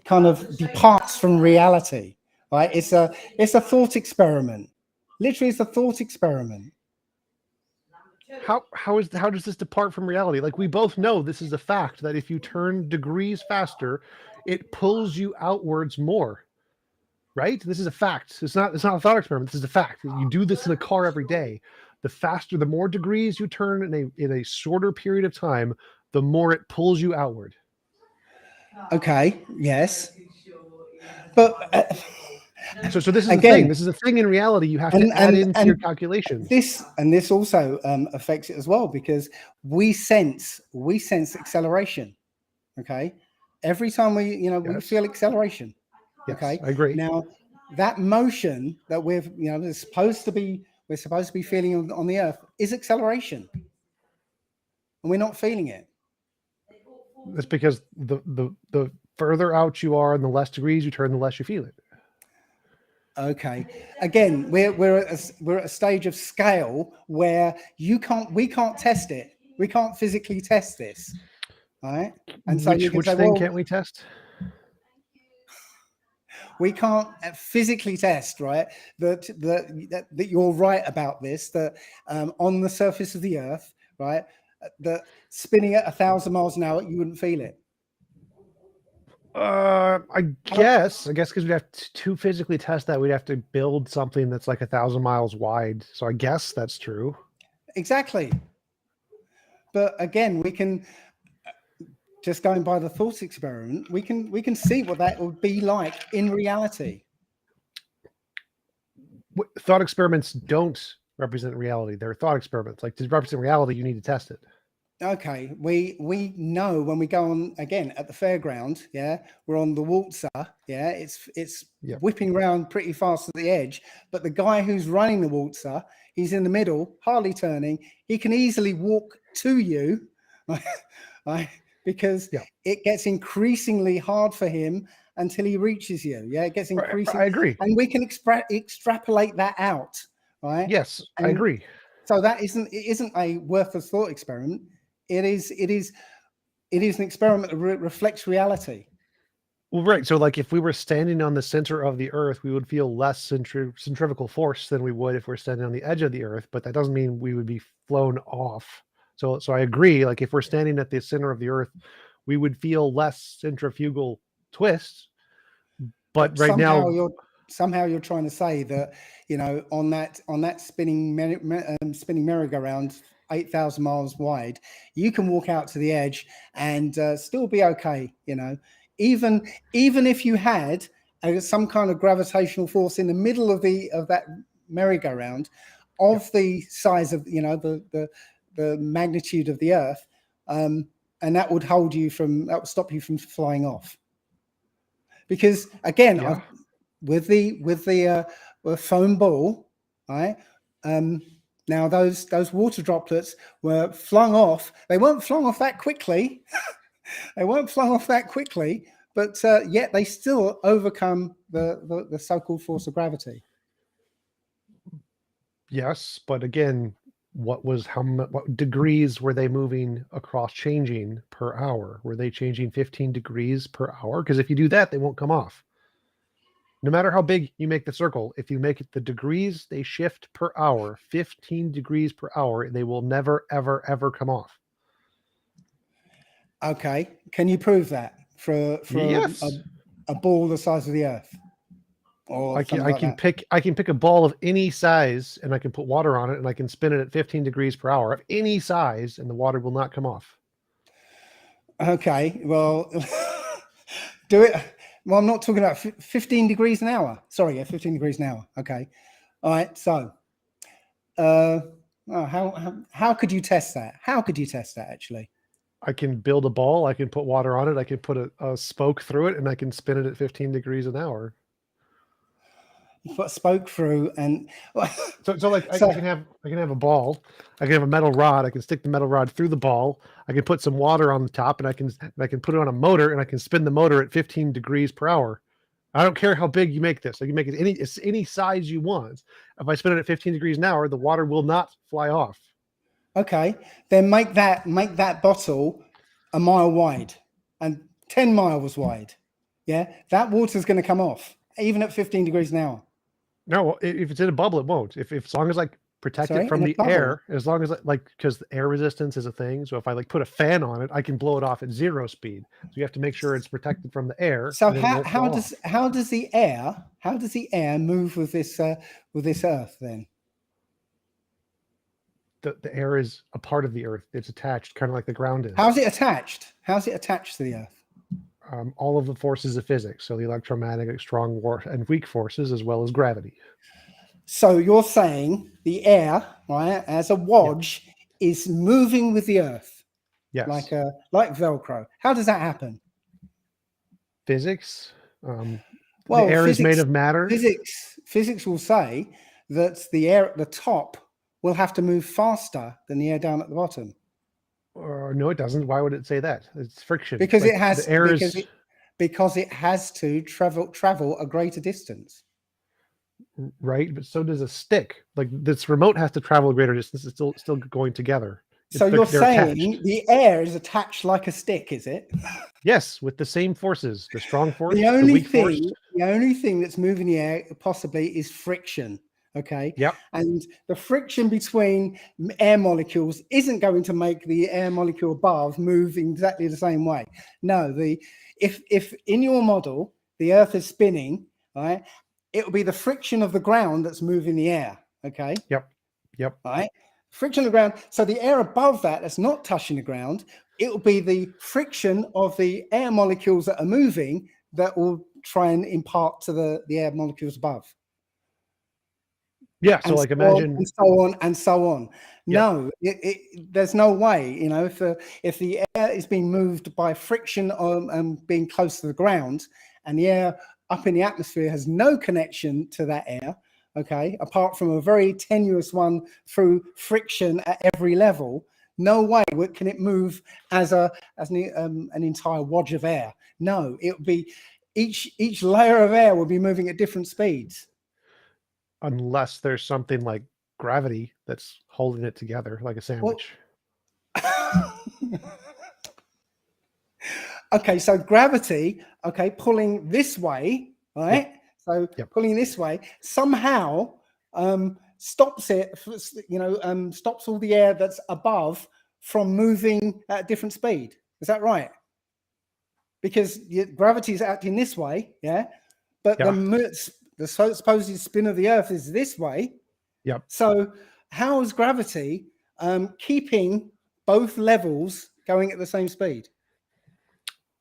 kind of departs from reality, right? It's a thought experiment. Literally, it's a thought experiment. How does this depart from reality? Like, we both know this is a fact that if you turn degrees faster, it pulls you outwards more. Right? This is a fact. It's not a thought experiment. This is a fact. You do this in a car every day. The more degrees you turn in a shorter period of time, the more it pulls you outward. Okay, yes. But So this is the again, thing. This is a thing in reality you have to add into your calculations. This also affects it as well, because we sense acceleration. Okay, every time we we feel acceleration. Yes, okay, I agree. Now that motion that we're supposed to be feeling on the Earth is acceleration, and we're not feeling it. That's because the further out you are and the less degrees you turn, the less you feel it. Okay. Again, we're at a stage of scale where we can't test it. We can't physically test this, right? And so you can Which say, thing well, can't we test? we can't physically test, right? That you're right about this. That on the surface of the Earth, right, that spinning at 1,000 miles an hour, you wouldn't feel it. I guess because we'd have to physically test that, we'd have to build something that's like 1,000 miles wide. So I guess that's true. Exactly. But again, we can just going by the thought experiment, we can see what that would be like in reality. Thought experiments don't represent reality. They're thought experiments. Like, to represent reality, you need to test it. Okay, we know when we go on again at the fairground, yeah, we're on the waltzer, yeah, it's whipping around pretty fast at the edge, but the guy who's running the waltzer, he's in the middle, hardly turning. He can easily walk to you, right? Because it gets increasingly hard for him until he reaches you. Yeah, it gets increasing. I agree, and we can extrapolate that out, right? Yes, and I agree. So that isn't a worthless thought experiment. It is an experiment that reflects reality. Well, right. So, like, if we were standing on the center of the Earth, we would feel less centrifugal force than we would if we're standing on the edge of the Earth. But that doesn't mean we would be flown off. So I agree. Like, if we're standing at the center of the Earth, we would feel less centrifugal twist. But right now, somehow you're trying to say that on that spinning merry-go-round 8,000 miles wide, you can walk out to the edge and still be okay. Even if you had some kind of gravitational force in the middle of that merry-go-round of the size of the magnitude of the Earth, and that would stop you from flying off. Because again, with the foam ball, right? Now those water droplets were flung off. They weren't flung off that quickly. But yet they still overcome the so-called force of gravity. Yes, but again, what degrees were they moving across, changing per hour? Were they changing 15 degrees per hour? Because if you do that, they won't come off. No matter how big you make the circle, if you make it the degrees they shift per hour, 15 degrees per hour, they will never, ever, ever come off. Okay. Can you prove that for yes. a ball the size of the Earth? or I can something I like can that. pick I can pick a ball of any size and I can put water on it and I can spin it at 15 degrees per hour of any size and the water will not come off. Okay, well, do it. Well, I'm not talking about 15 degrees an hour. Sorry, yeah, 15 degrees an hour. Okay. All right. So, uh, oh, how could you test that? How could you test that actually? I can build a ball, I can put water on it, I can put a spoke through it, and I can spin it at 15 degrees an hour. You put a spoke through, and So like so I can have a ball, I can have a metal rod, I can stick the metal rod through the ball, I can put some water on the top, and I can put it on a motor, and I can spin the motor at 15 degrees per hour. I don't care how big you make this. I can make it any size you want. If I spin it at 15 degrees an hour, the water will not fly off. okay, then make that bottle a mile wide and 10 miles wide. Yeah, that water's going to come off even at 15 degrees an hour. No, if it's in a bubble, it won't. If as long as I protect it Sorry, from in a the bubble. air, as long as like because the air resistance is a thing. So if I like put a fan on it, I can blow it off at 0 speed. So you have to make sure it's protected from the air, So and then it won't fall off. how does the air move with this Earth then? The air is a part of the earth. It's attached, kind of like the ground is. How's it attached? How's it attached to the Earth? All of the forces of physics, so the electromagnetic, strong, and weak forces, as well as gravity. So you're saying the air, right, as a Yeah. wodge, is moving with the Earth Yes. like Velcro. How does that happen? Physics. The Well, air is made of matter. physics will say that the air at the top will have to move faster than the air down at the bottom. Or no, it doesn't. Why would it say that? It's friction. Because Like it has the air is because it has to travel a greater distance. right, but so does a stick. Like this remote has to travel a greater distance. It's still going together. So you're They're attached. saying the air is attached like a stick, is it? Yes, with the same forces, the strong force, The the only weak force. thing that's moving the air possibly is friction. Okay. Yep. And the friction between air molecules isn't going to make the air molecule above move exactly the same way. No, if in your model the Earth is spinning, right, it will be the friction of the ground that's moving the air. Okay. Yep. All right. Friction of the ground. So the air above that's not touching the ground, it will be the friction of the air molecules that are moving that will try and impart to the air molecules above. Yeah. So And like so on, imagine. and so on, and so on. Yep. No, there's no way. You know, if the air is being moved by friction and being close to the ground, and the air up in the atmosphere has no connection to that air, okay, apart from a very tenuous one through friction at every level, no way can it move as an entire wodge of air. No, it would be each layer of air will be moving at different speeds. Unless there's something like gravity that's holding it together, like a sandwich. Okay, so gravity, okay, pulling this way, right? Yep. So Yep. pulling this way somehow stops it, stops all the air that's above from moving at a different speed. Is that right? Because gravity is acting this way, yeah, but Yeah. the supposed spin of the Earth is this way. Yep. So how is gravity keeping both levels going at the same speed?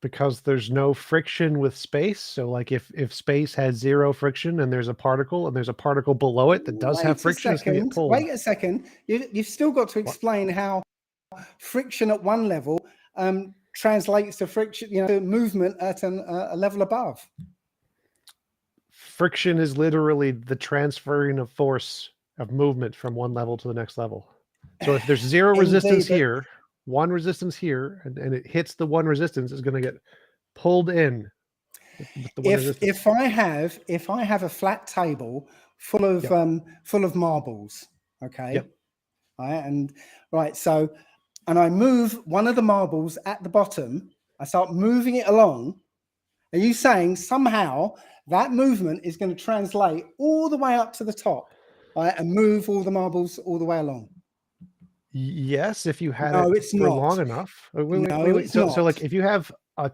Because there's no friction with space. So like if space has zero friction and there's a particle below it that does have friction, it's gonna get pulled. Wait a second. You've still got to explain how friction at one level translates to friction, movement at a level above. Friction is literally the transferring of force of movement from one level to the next level. So if there's zero resistance here, one resistance here, and it hits the one resistance, is going to get pulled in with the one resistance. If I have a flat table full of marbles, okay, yep. And I move one of the marbles at the bottom, I start moving it along. Are you saying somehow that movement is going to translate all the way up to the top, right, and move all the marbles all the way along? Yes, if you had No, it it's for not. long enough. Wait. It's not. So like if you have a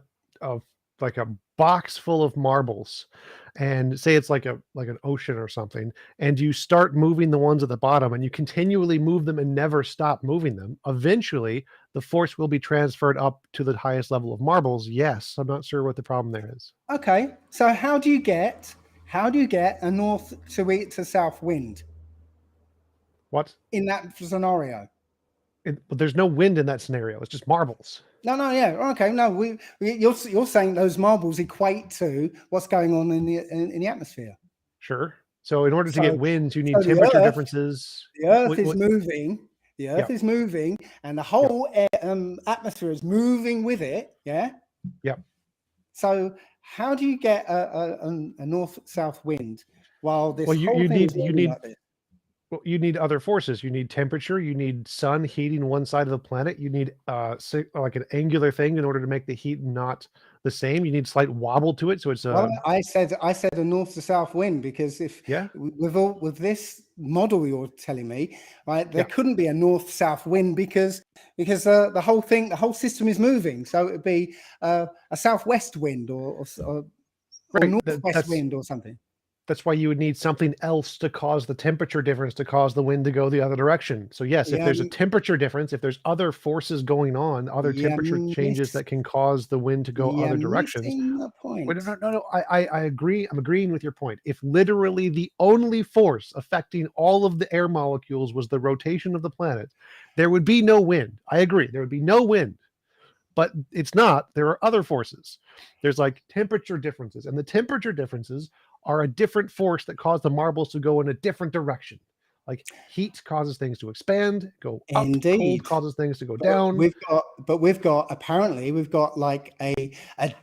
like a box full of marbles, and say it's like an ocean or something, and you start moving the ones at the bottom, and you continually move them and never stop moving them, eventually the force will be transferred up to the highest level of marbles. Yes, I'm not sure what the problem there is. Okay, so how do you get a north to south wind What? in that scenario? But there's no wind in that scenario. It's just marbles. No, yeah, okay, no, you're saying those marbles equate to what's going on in the atmosphere. Sure. So in order to get So, winds, you need so temperature differences. the Earth is What? moving. The Yeah. Earth is moving, and the Yeah. whole atmosphere is moving with it. Yeah. Yeah. So how do you get a north-south wind while this Well, whole you thing need is moving like this? well, you need other forces. You need temperature. You need sun heating one side of the planet. You need like an angular thing in order to make the heat not the same. You need slight wobble to it, so it's Well, I said a north to south wind because if yeah, with this model you're telling me, right, there yeah, couldn't be a north south wind because the whole system is moving. So it'd be a southwest wind or right. northwest wind or something. That's why you would need something else to cause the temperature difference to cause the wind to go the other direction. So yes, if Yeah, there's a temperature difference, if there's other forces going on, other you're temperature changes that can cause the wind to go other directions. missing the Wait, point. no. I agree. I'm agreeing with your point. If literally the only force affecting all of the air molecules was the rotation of the planet, there would be no wind. I agree. There would be no wind. But it's not. There are other forces. There's like temperature differences, and the temperature differences are a different force that cause the marbles to go in a different direction. Like heat causes things to expand, go up. Indeed. Cold causes things to go down. Apparently we've got like a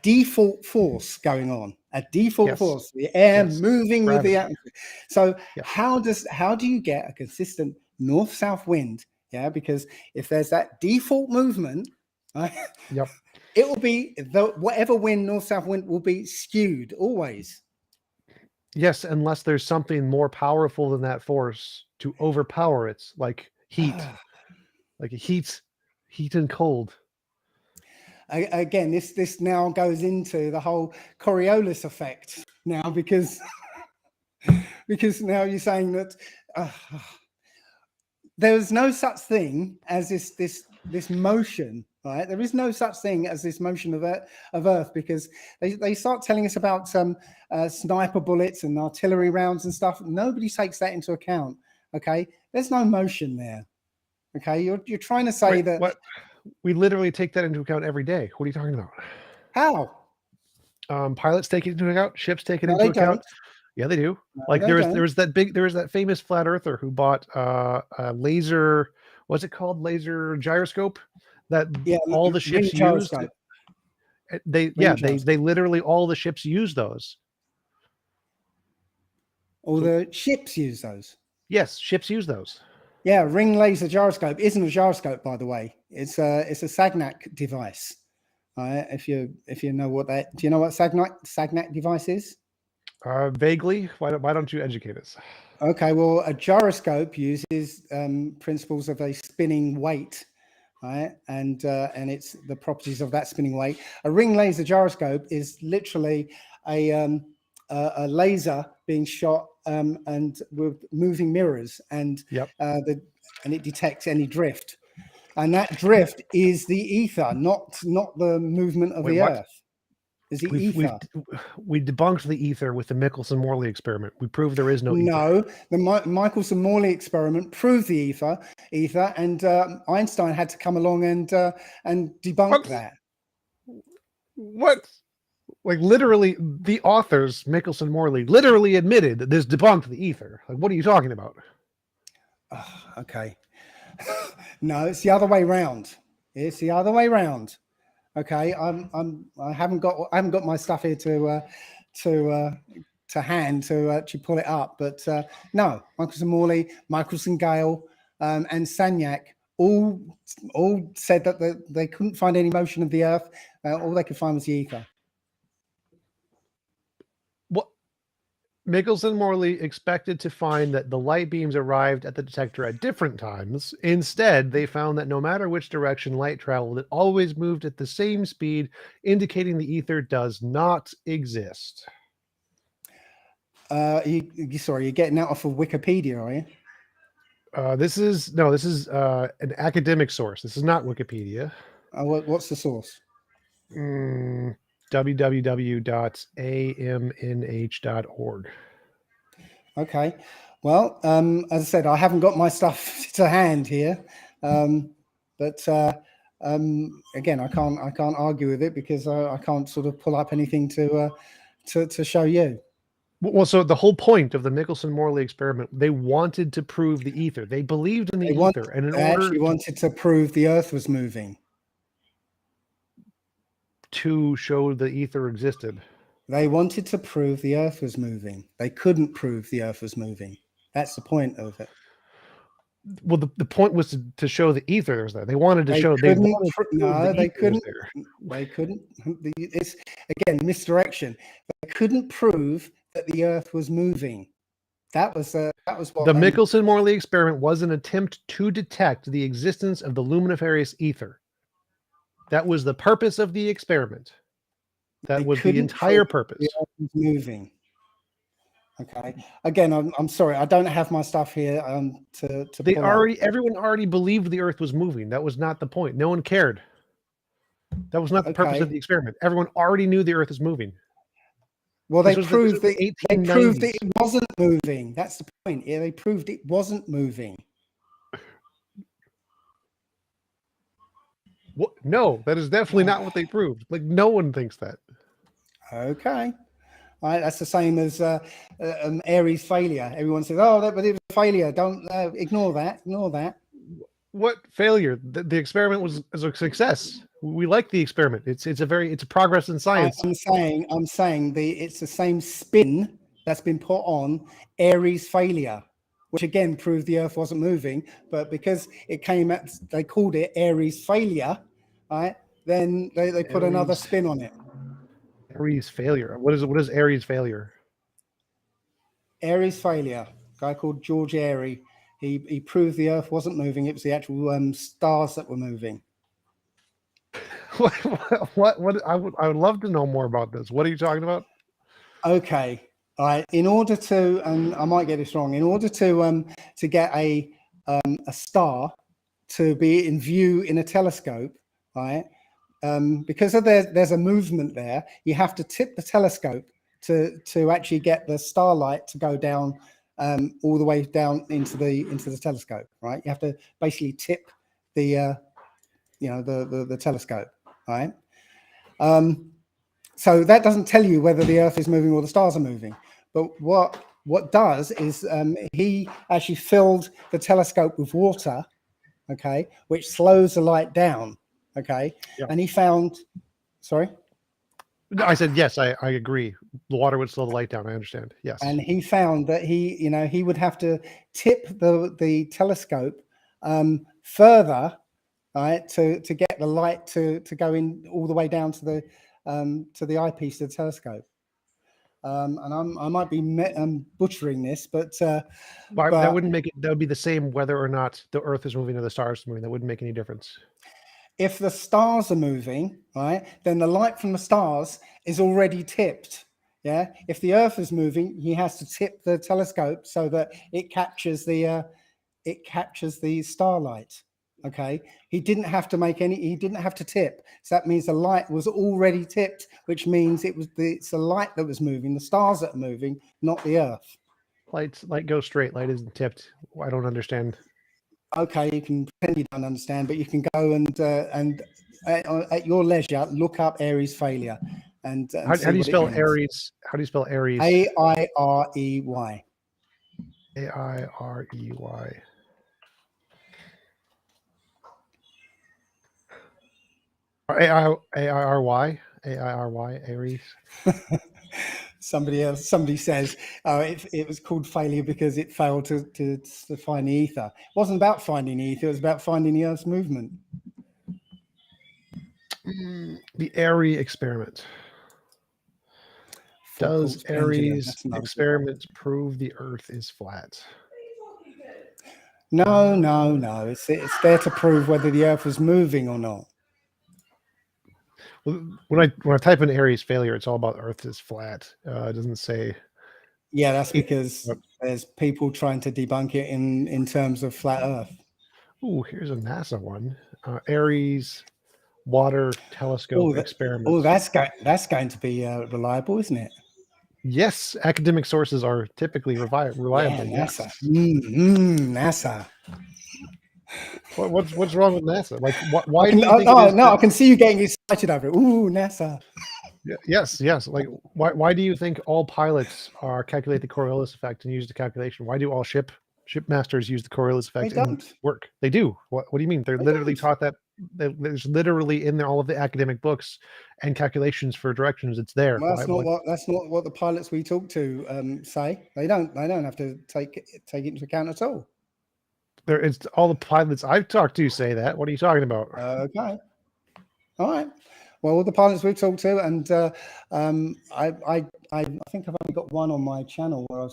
default force going on, a default Yes. force, the air Yes. moving with the Gravity. atmosphere. So Yeah. how do you get a consistent north-south wind? Yeah, because if there's that default movement, right, Yep. it will be whatever wind, north-south wind, will be skewed always. Yes, unless there's something more powerful than that force to overpower it, like heat, like heat and cold. Again, this now goes into the whole Coriolis effect now because now you're saying that there's no such thing as this motion, right? There is no such thing as this motion of Earth because they start telling us about some sniper bullets and artillery rounds and stuff. Nobody takes that into account. Okay, there's no motion there. Okay, you're trying to say that. What? We literally take that into account every day. What are you talking about? How? Pilots take it into account. Ships take it No, into they account. don't. Yeah, they do. No, Like they there don't. was that famous flat earther who bought a laser. What's it called? Laser gyroscope that Yeah, all the ring ships used. gyroscope. They literally all the ships use those. All So the ships use those. yes, ships use those. Yeah, ring laser gyroscope isn't a gyroscope, by the way. It's a Sagnac device. If you know what that, do you know what Sagnac device is? Vaguely. Why don't you educate us? Okay, well, a gyroscope uses principles of a spinning weight, right? And it's the properties of that spinning weight. A ring laser gyroscope is literally a laser being shot and with moving mirrors, and Yep. and it detects any drift, and that drift is the ether, not the movement of Wait, the what? Earth. Is the We've ether? we debunked the ether with the Michelson-Morley experiment. We proved there is no ether. No, the Michelson-Morley experiment proved the ether, and Einstein had to come along and debunk that. What? Like literally, the authors Michelson-Morley literally admitted that this debunked the ether. Like, what are you talking about? Oh, okay, no, it's the other way round. It's the other way round. Okay, I haven't got my stuff here to hand to actually pull it up, but no, Michelson-Morley, Michelson-Gale, and Sagnac all said that they couldn't find any motion of the Earth. All they could find was the ether. What? Michelson Morley expected to find that the light beams arrived at the detector at different times. Instead, they found that no matter which direction light traveled, it always moved at the same speed, indicating the ether does not exist. Sorry, you're getting that off of Wikipedia, are you? This is an academic source. This is not Wikipedia. What's the source? www.amnh.org. Okay. Well, as I said, I haven't got my stuff to hand here, but again, I can't argue with it because I can't sort of pull up anything to show you. Well, so the whole point of the Michelson-Morley experiment, they wanted to prove the ether. They believed in the ether, and in They order actually wanted to prove the Earth was moving. to show the ether existed. They wanted to prove the Earth was moving. They couldn't prove the Earth was moving. That's the point of it. Well, the point was to show the ether was there. They wanted to show. They couldn't. They couldn't. They couldn't. It's again misdirection. They couldn't prove that the Earth was moving. That was what the Michelson-Morley experiment was an attempt to detect the existence of the luminiferous ether. That was the purpose of the experiment. That was the entire purpose. The Earth was moving. Okay. Again, I'm sorry, I don't have my stuff here to everyone already believed the Earth was moving. That was not the point. No one cared. That was not the purpose of the experiment. Everyone already knew the Earth was moving. Well, they proved it wasn't moving. That's the point. Yeah, they proved it wasn't moving. What? No, that is definitely not what they proved. Like, no one thinks that. Okay. All right, that's the same as Aries failure. Everyone says, "Oh, but it was a failure." Don't ignore that. Ignore that. What failure? The experiment was a success. We like the experiment. It's a progress in science. I'm saying it's the same spin that's been put on Aries failure, which again proved the Earth wasn't moving. But because it came at, they called it Aries failure, right? Then they put another spin on it. Aries failure. What is Aries failure? Aries failure. A guy called George Airy. He proved the Earth wasn't moving. It was the actual stars that were moving. What? I would love to know more about this. What are you talking about? Okay. All right. In order to, and I might get this wrong, in order to get a star to be in view in a telescope, right? Because there's a movement there, you have to tip the telescope to actually get the starlight to go down all the way down into the telescope, right? You have to basically tip the the telescope, right? So that doesn't tell you whether the Earth is moving or the stars are moving. But what does is he actually filled the telescope with water, okay, which slows the light down, okay, yeah. And he found, sorry? I said, yes, I agree. The water would slow the light down. I understand. Yes. And he found that he would have to tip the telescope further, right, to get the light to go in all the way down to the eyepiece of the telescope. And I might be butchering this, but that wouldn't make it. That would be the same whether or not the Earth is moving or the stars are moving. That wouldn't make any difference. If the stars are moving, right, then the light from the stars is already tipped. Yeah. If the Earth is moving, he has to tip the telescope so that it captures the starlight. Okay. He didn't have to he didn't have to tip. So that means the light was already tipped, which means it's the light that was moving, the stars that are moving, not the Earth. Light goes straight. Light isn't tipped. I don't understand. Okay, you can pretend you don't understand, but you can go and at your leisure look up Aries failure. And how do you spell Aries? How do you spell Aries? A-I-R-E-Y. A-I-R-E-Y. A-I-R-Y? A-I-R-Y, Aries? Somebody says it was called failure because it failed to find the ether. It wasn't about finding the ether, it was about finding the Earth's movement. The Airy experiment. Does course, pendulum. Aries That's another good one. experiments prove the Earth is flat? No, no, no. It's there to prove whether the Earth was moving or not. Well, when I type in Aries failure, it's all about Earth is flat. It doesn't say. Yeah, that's because there's people trying to debunk it in terms of flat Earth. Oh, here's a NASA one. Aries water telescope experiments. That's going to be reliable, isn't it? Yes, academic sources are typically reliable. Yeah, Yes. NASA. NASA. What's wrong with NASA? Like, I why can do you think it is? I can see you getting excited over it. Ooh, NASA. Yes. Like, why do you think all pilots calculate the Coriolis effect and use the calculation? Why do all shipmasters use the Coriolis effect They and don't. work? They do. What do you mean? They're They literally don't. taught that. There's literally in there all of the academic books and calculations for directions. It's there. Well, that's not what the pilots we talk to say. They don't have to take it into account at all. It's all the pilots I've talked to say that. What are you talking about? Okay. All right. Well, all the pilots we've talked to, and I think I've only got one on my channel where I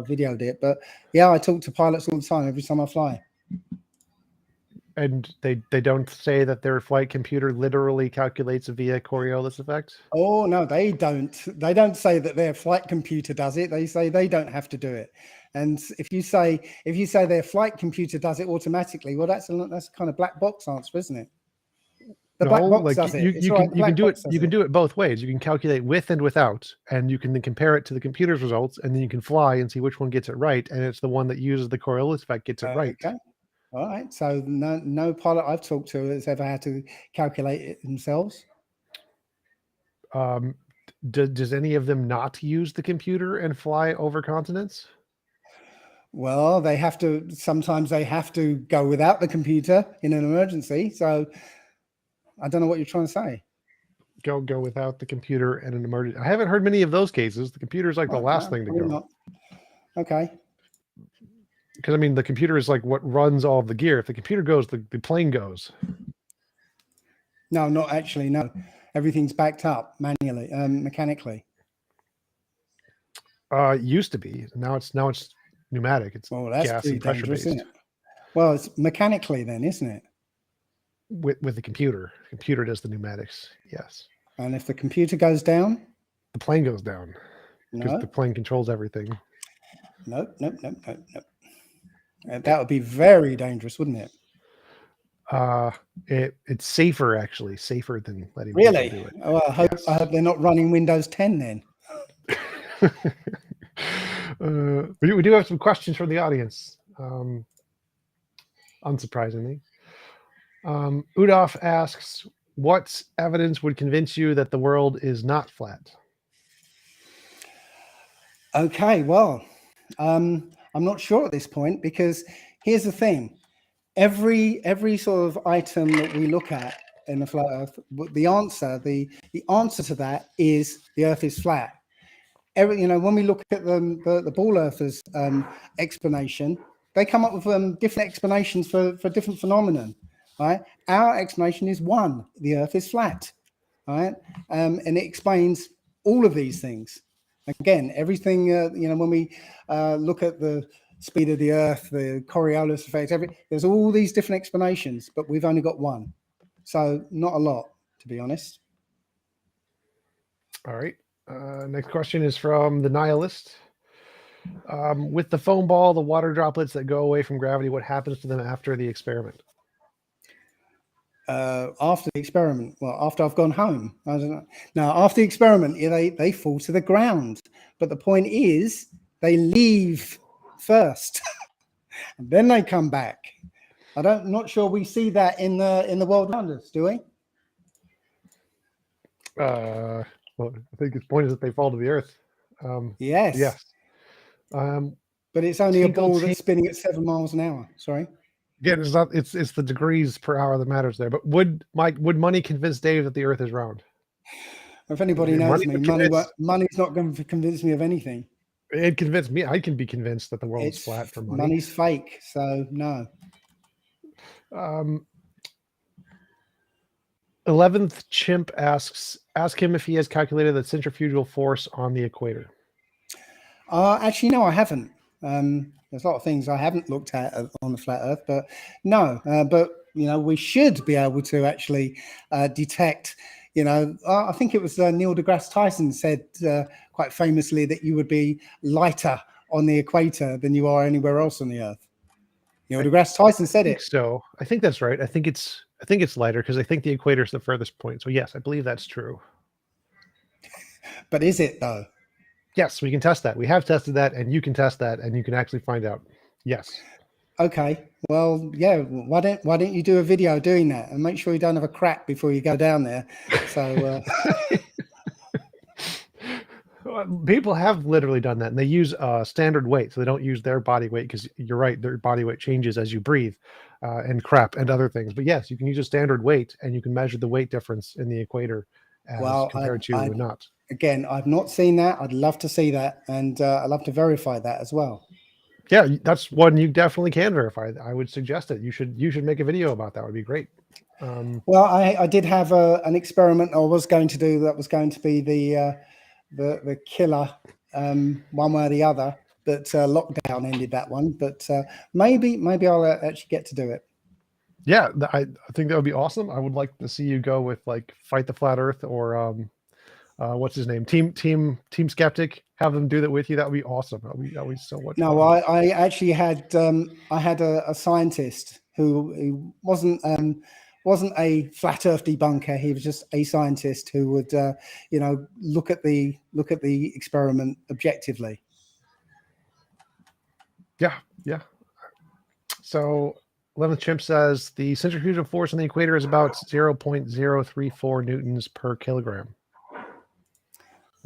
videoed it. But yeah, I talk to pilots all the time, every time I fly. And they don't say that their flight computer literally calculates via Coriolis effect? Oh no, they don't. They don't say that their flight computer does it. They say they don't have to do it. And if you say their flight computer does it automatically, well, that's kind of black box answer, isn't it? The black box does it. You can do it both ways. You can calculate with and without, and you can then compare it to the computer's results, and then you can fly and see which one gets it right. And it's the one that uses the Coriolis effect gets it right. Okay. All right. So no pilot I've talked to has ever had to calculate it themselves. Does any of them not use the computer and fly over continents? Well, sometimes they have to go without the computer in an emergency. So I don't know what you're trying to say. Go without the computer and an emergency. I haven't heard many of those cases. The computer is like the last thing to go. Not. Okay. Because I mean, the computer is like what runs all of the gear. If the computer goes, the plane goes. No, not actually. No, everything's backed up manually, mechanically. Used to be. Now it's pneumatic. It's that's gas and pressure based. Isn't it? Well, it's mechanically then, isn't it? With the computer. The computer does the pneumatics. Yes. And if the computer goes down, the plane goes down. Because the plane controls everything. Nope. That would be very dangerous, wouldn't it? It's safer, actually. Safer than letting people do it. Oh, I hope they're not running Windows 10 then. We do have some questions from the audience. Unsurprisingly. Udolf asks, what evidence would convince you that the world is not flat? Okay, well, I'm not sure at this point, because here's the thing. Every sort of item that we look at in the flat Earth, the answer to that is the Earth is flat. When we look at the ball earthers explanation, they come up with different explanations for different phenomenon. Right? Our explanation is one: the Earth is flat. Right? And it explains all of these things. Again, everything. When we look at the speed of the Earth, the Coriolis effect, there's all these different explanations, but we've only got one. So not a lot, to be honest. All right. Next question is from the nihilist. With the foam ball, the water droplets that go away from gravity, what happens to them after the experiment? After the experiment, well, after I've gone home, I don't know. Now, after the experiment, they fall to the ground. But the point is, they leave first, and then they come back. I'm not sure we see that in the world around us, do we? Well, I think its point is that they fall to the earth. Yes. But it's only a ball that's spinning at 7 miles an hour. Sorry. Again, it's the degrees per hour that matters there. But would money convince Dave that the earth is round? If anybody knows me, money's not going to convince me of anything. It convinced me. I can be convinced that the world is flat for money. Money's fake, so no. 11th Chimp asks, Ask him if he has calculated the centrifugal force on the equator. Actually, no, I haven't. There's a lot of things I haven't looked at on the flat Earth, but no. But we should be able to actually detect. I think it was Neil deGrasse Tyson said quite famously that you would be lighter on the equator than you are anywhere else on the Earth. Neil deGrasse Tyson said it. So I think that's right. I think it's lighter because I think the equator is the furthest point. So yes, I believe that's true. But is it though? Yes, we can test that. We have tested that, and you can test that, and you can actually find out. Yes. Okay. Well, yeah. Why don't you do a video doing that and make sure you don't have a crack before you go down there? So people have literally done that, and they use standard weight, so they don't use their body weight because you're right, their body weight changes as you breathe, and crap and other things. But yes, you can use a standard weight, and you can measure the weight difference in the equator as compared to not. Again, I've not seen that. I'd love to see that, and I'd love to verify that as well. Yeah, that's one you definitely can verify. I would suggest it. You should make a video about that. Would be great. Well, I did have an experiment I was going to do that was going to be the killer, one way or the other, but lockdown ended that one. But maybe I'll actually get to do it. Yeah, I think that would be awesome. I would like to see you go with like Fight the Flat Earth or what's his name? Team Skeptic. Have them do that with you. That would be awesome. That would be so much No, fun. I actually had a scientist who wasn't a flat Earth debunker. He was just a scientist who would look at the experiment objectively. Yeah. So 11th Chimp says the centrifugal force on the equator is about 0.034 newtons per kilogram.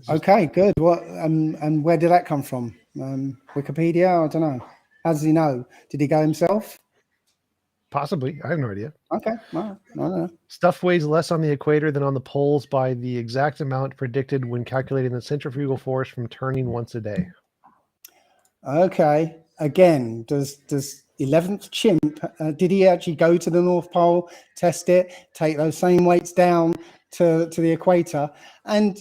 Okay, good. What and where did that come from? Wikipedia? I don't know. How does he know? Did he go himself? Possibly. I have no idea. Okay. No. Stuff weighs less on the equator than on the poles by the exact amount predicted when calculating the centrifugal force from turning once a day. Okay. Again, does 11th Chimp, did he actually go to the North Pole, test it, take those same weights down to the equator, and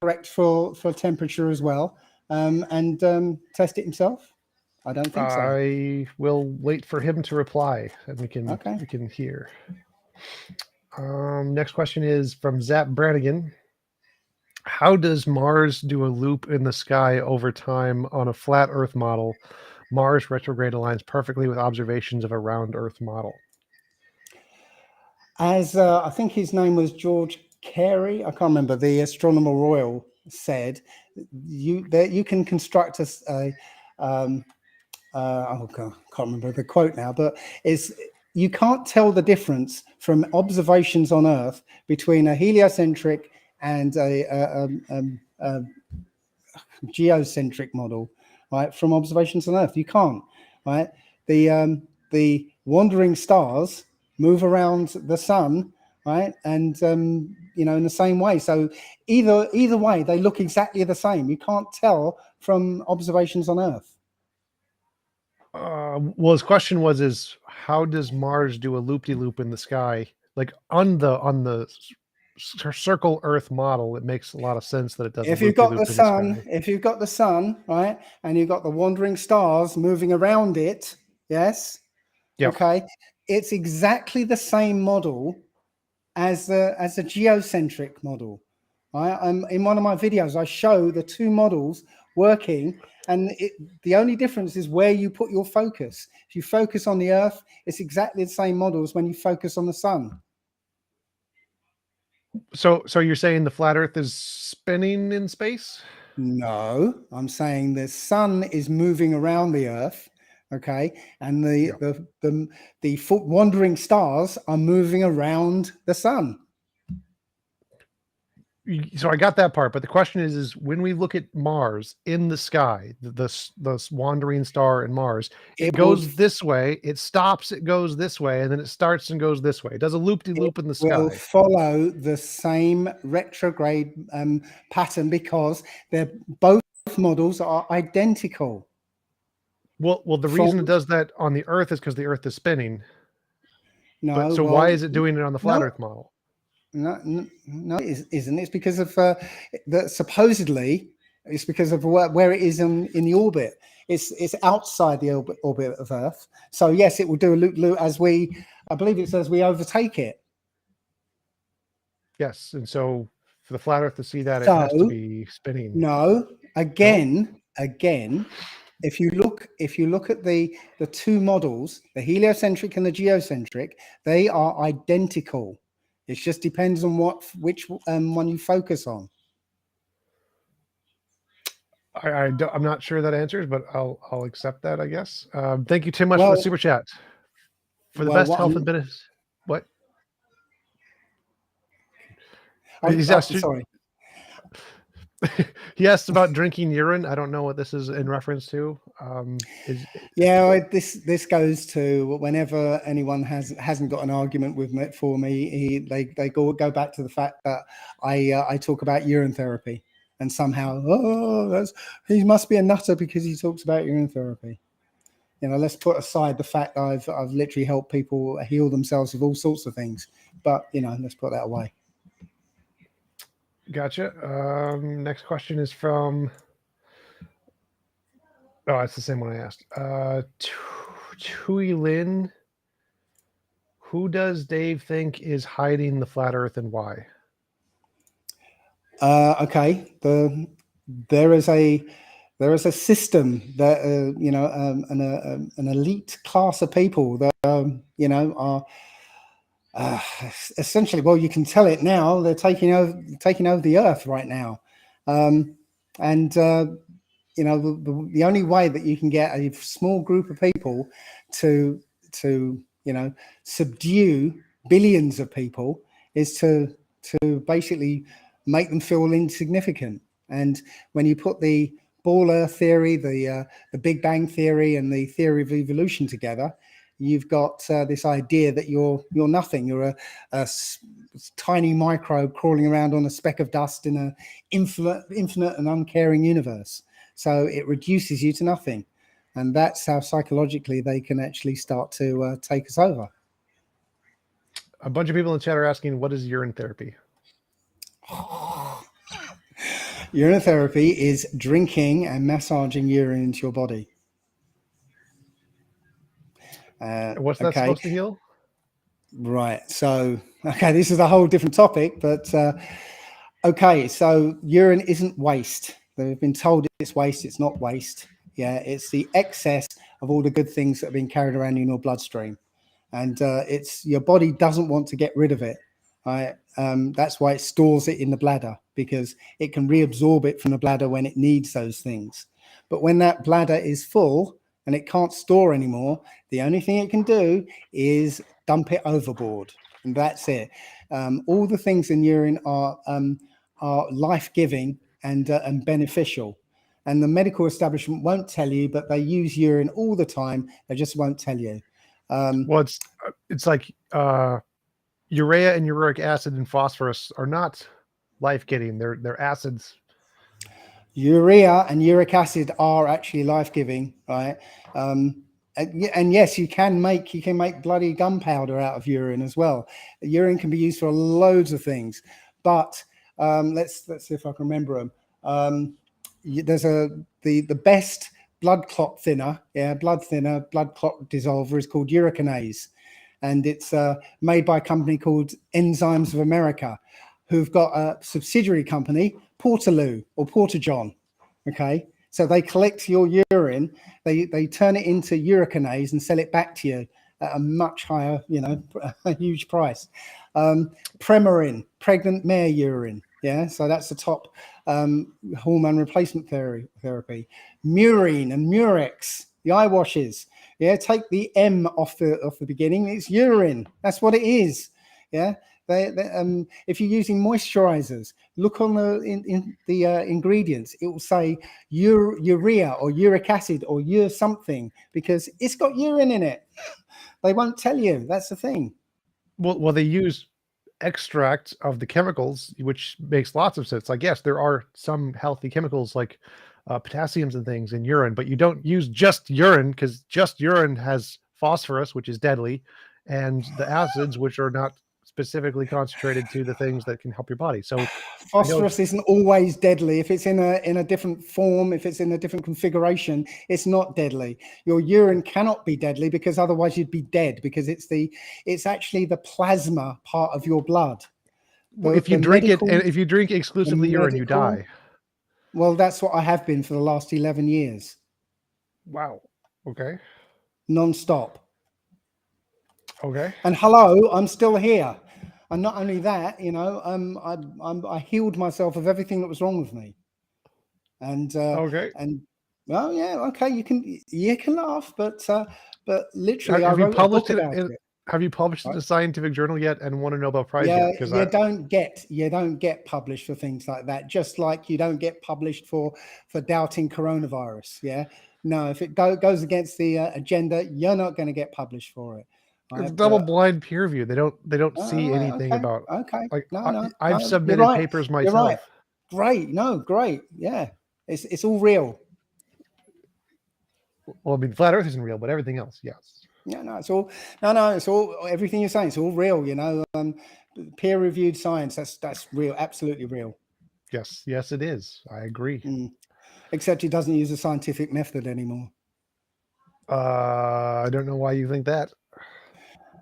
correct for temperature as well, and test it himself? I don't think so. I will wait for him to reply, and we can hear. Next question is from Zap Brannigan. How does Mars do a loop in the sky over time on a flat Earth model? Mars retrograde aligns perfectly with observations of a round Earth model. As I think his name was George Carey, I can't remember, the Astronomer Royal said, you can construct I can't remember the quote now, but you can't tell the difference from observations on Earth between a heliocentric and a geocentric model, right? From observations on Earth, you can't, right? The wandering stars move around the sun, right? And in the same way. So either way, they look exactly the same. You can't tell from observations on Earth. Well, his question is how does Mars do a loop-de-loop in the sky? Like on the circle Earth model, it makes a lot of sense that it does. If you've got the sun, right, and you've got the wandering stars moving around it, yes, yep. Okay, it's exactly the same model as a geocentric model. Right? In one of my videos, I show the two models working, and the only difference is where you put your focus. If you focus on the Earth, it's exactly the same model as when you focus on the sun. So you're saying the flat Earth is spinning in space? No, I'm saying the sun is moving around the Earth, okay, and the wandering stars are moving around the sun. So I got that part, but the question is when we look at Mars in the sky, the wandering star in Mars, it goes this way, it stops, it goes this way, and then it starts and goes this way. It does a loop-de-loop in the sky. It will follow the same retrograde pattern because both models are identical. Well, the reason it does that on the Earth is because the Earth is spinning. No. So why is it doing it on the flat Earth model? No, it isn't. It's because of supposedly it's because of where it is in the orbit. It's outside the orbit of Earth. So yes, it will do a loop as I believe it says we overtake it. Yes, and so for the flat Earth to see that, it has to So be spinning. no, No, again, if you look at the two models, the heliocentric and the geocentric, they are identical. It just depends on which one you focus on. I'm not sure that answers, but I'll accept that, I guess. Thank you, Tim, much for the Well, super chat. For the well, best what health and I'm, business, what? I'm He's asked, sorry. he asked about drinking urine. I don't know what this is in reference to. Yeah, this goes to whenever anyone hasn't got an argument with me for me, they go back to the fact that I talk about urine therapy, and somehow he must be a nutter because he talks about urine therapy. You know, let's put aside the fact that I've literally helped people heal themselves with all sorts of things, but you know, let's put that away. Gotcha. Next question is from. Oh, it's the same one I asked. Tui Lin. Who does Dave think is hiding the flat Earth and why? Okay, there is a system that an elite class of people that are essentially, well, you can tell it now. They're taking over the Earth right now, and the only way that you can get a small group of people to subdue billions of people is to basically make them feel insignificant. And when you put the ball Earth theory, the Big Bang theory, and the theory of evolution together, you've got this idea that you're nothing. You're a tiny microbe crawling around on a speck of dust in an infinite and uncaring universe. So it reduces you to nothing. And that's how psychologically they can actually start to take us over. A bunch of people in the chat are asking, what is urine therapy? Urinotherapy is drinking and massaging urine into your body. What's that supposed to heal? Right. So, okay, this is a whole different topic, but okay, so urine isn't waste. They've been told it's waste. It's not waste. Yeah, it's the excess of all the good things that have been carried around in your bloodstream. And it's your body doesn't want to get rid of it. Right? That's why it stores it in the bladder, because it can reabsorb it from the bladder when it needs those things. But when that bladder is full and it can't store anymore, the only thing it can do is dump it overboard. And that's it. All the things in urine are life-giving and beneficial. And the medical establishment won't tell you, but they use urine all the time. They just won't tell you. Well, it's like urea and uric acid and phosphorus are not life-giving. They're acids. Urea and uric acid are actually life-giving, right? And yes, you can make bloody gunpowder out of urine as well. Urine can be used for loads of things, but let's see if I can remember them. There's the best blood clot thinner, blood clot dissolver is called urokinase, and it's made by a company called Enzymes of America, who've got a subsidiary company, Portaloo or Portajohn. Okay, so they collect your urine, they turn it into urokinase and sell it back to you at a much higher, a huge price. Premarin, pregnant mare urine. Yeah, so that's the top hormone replacement therapy. Murine and Murex, the eye washes. Yeah, take the M off the beginning. It's urine. That's what it is. Yeah. If you're using moisturizers, look on the ingredients. It will say urea or uric acid or something, because it's got urine in it. They won't tell you. That's the thing. Well, they use extract of the chemicals, which makes lots of sense. Like, yes, there are some healthy chemicals like potassiums and things in urine, but you don't use just urine, because just urine has phosphorus, which is deadly, and the acids, which are not specifically concentrated to the things that can help your body. So I know Phosphorus isn't always deadly. If it's in a different form, if it's in a different configuration, it's not deadly. Your urine cannot be deadly because otherwise you'd be dead, because it's actually the plasma part of your blood. if you drink it, and if you drink exclusively urine, you die. Well, that's what I have been for the last 11 years. Wow. Okay. Non-stop. Okay. And hello, I'm still here. And not only that, you know, I healed myself of everything that was wrong with me. And Okay. and well, yeah, okay, you can laugh, but literally, I Have you wrote a published book it about it. have you published it in Right? a scientific journal yet and won a Nobel Prize Yeah, yet? Because you don't get published for things like that. Just like you don't get published for doubting coronavirus. Yeah, no, if it goes against the agenda, you're not going to get published for it. it's Right? double But blind peer review. They don't see right, anything okay, about, okay, like, no, I've you're submitted right. papers You're right. myself. Great, no, great, yeah, it's all real. Well, I mean, flat Earth isn't real, but everything else, yes. Yeah, no, it's all everything you're saying. It's all real, you know. Peer-reviewed science. That's real, absolutely real. Yes, yes, it is. I agree. Except it doesn't use a scientific method anymore. I don't know why you think that.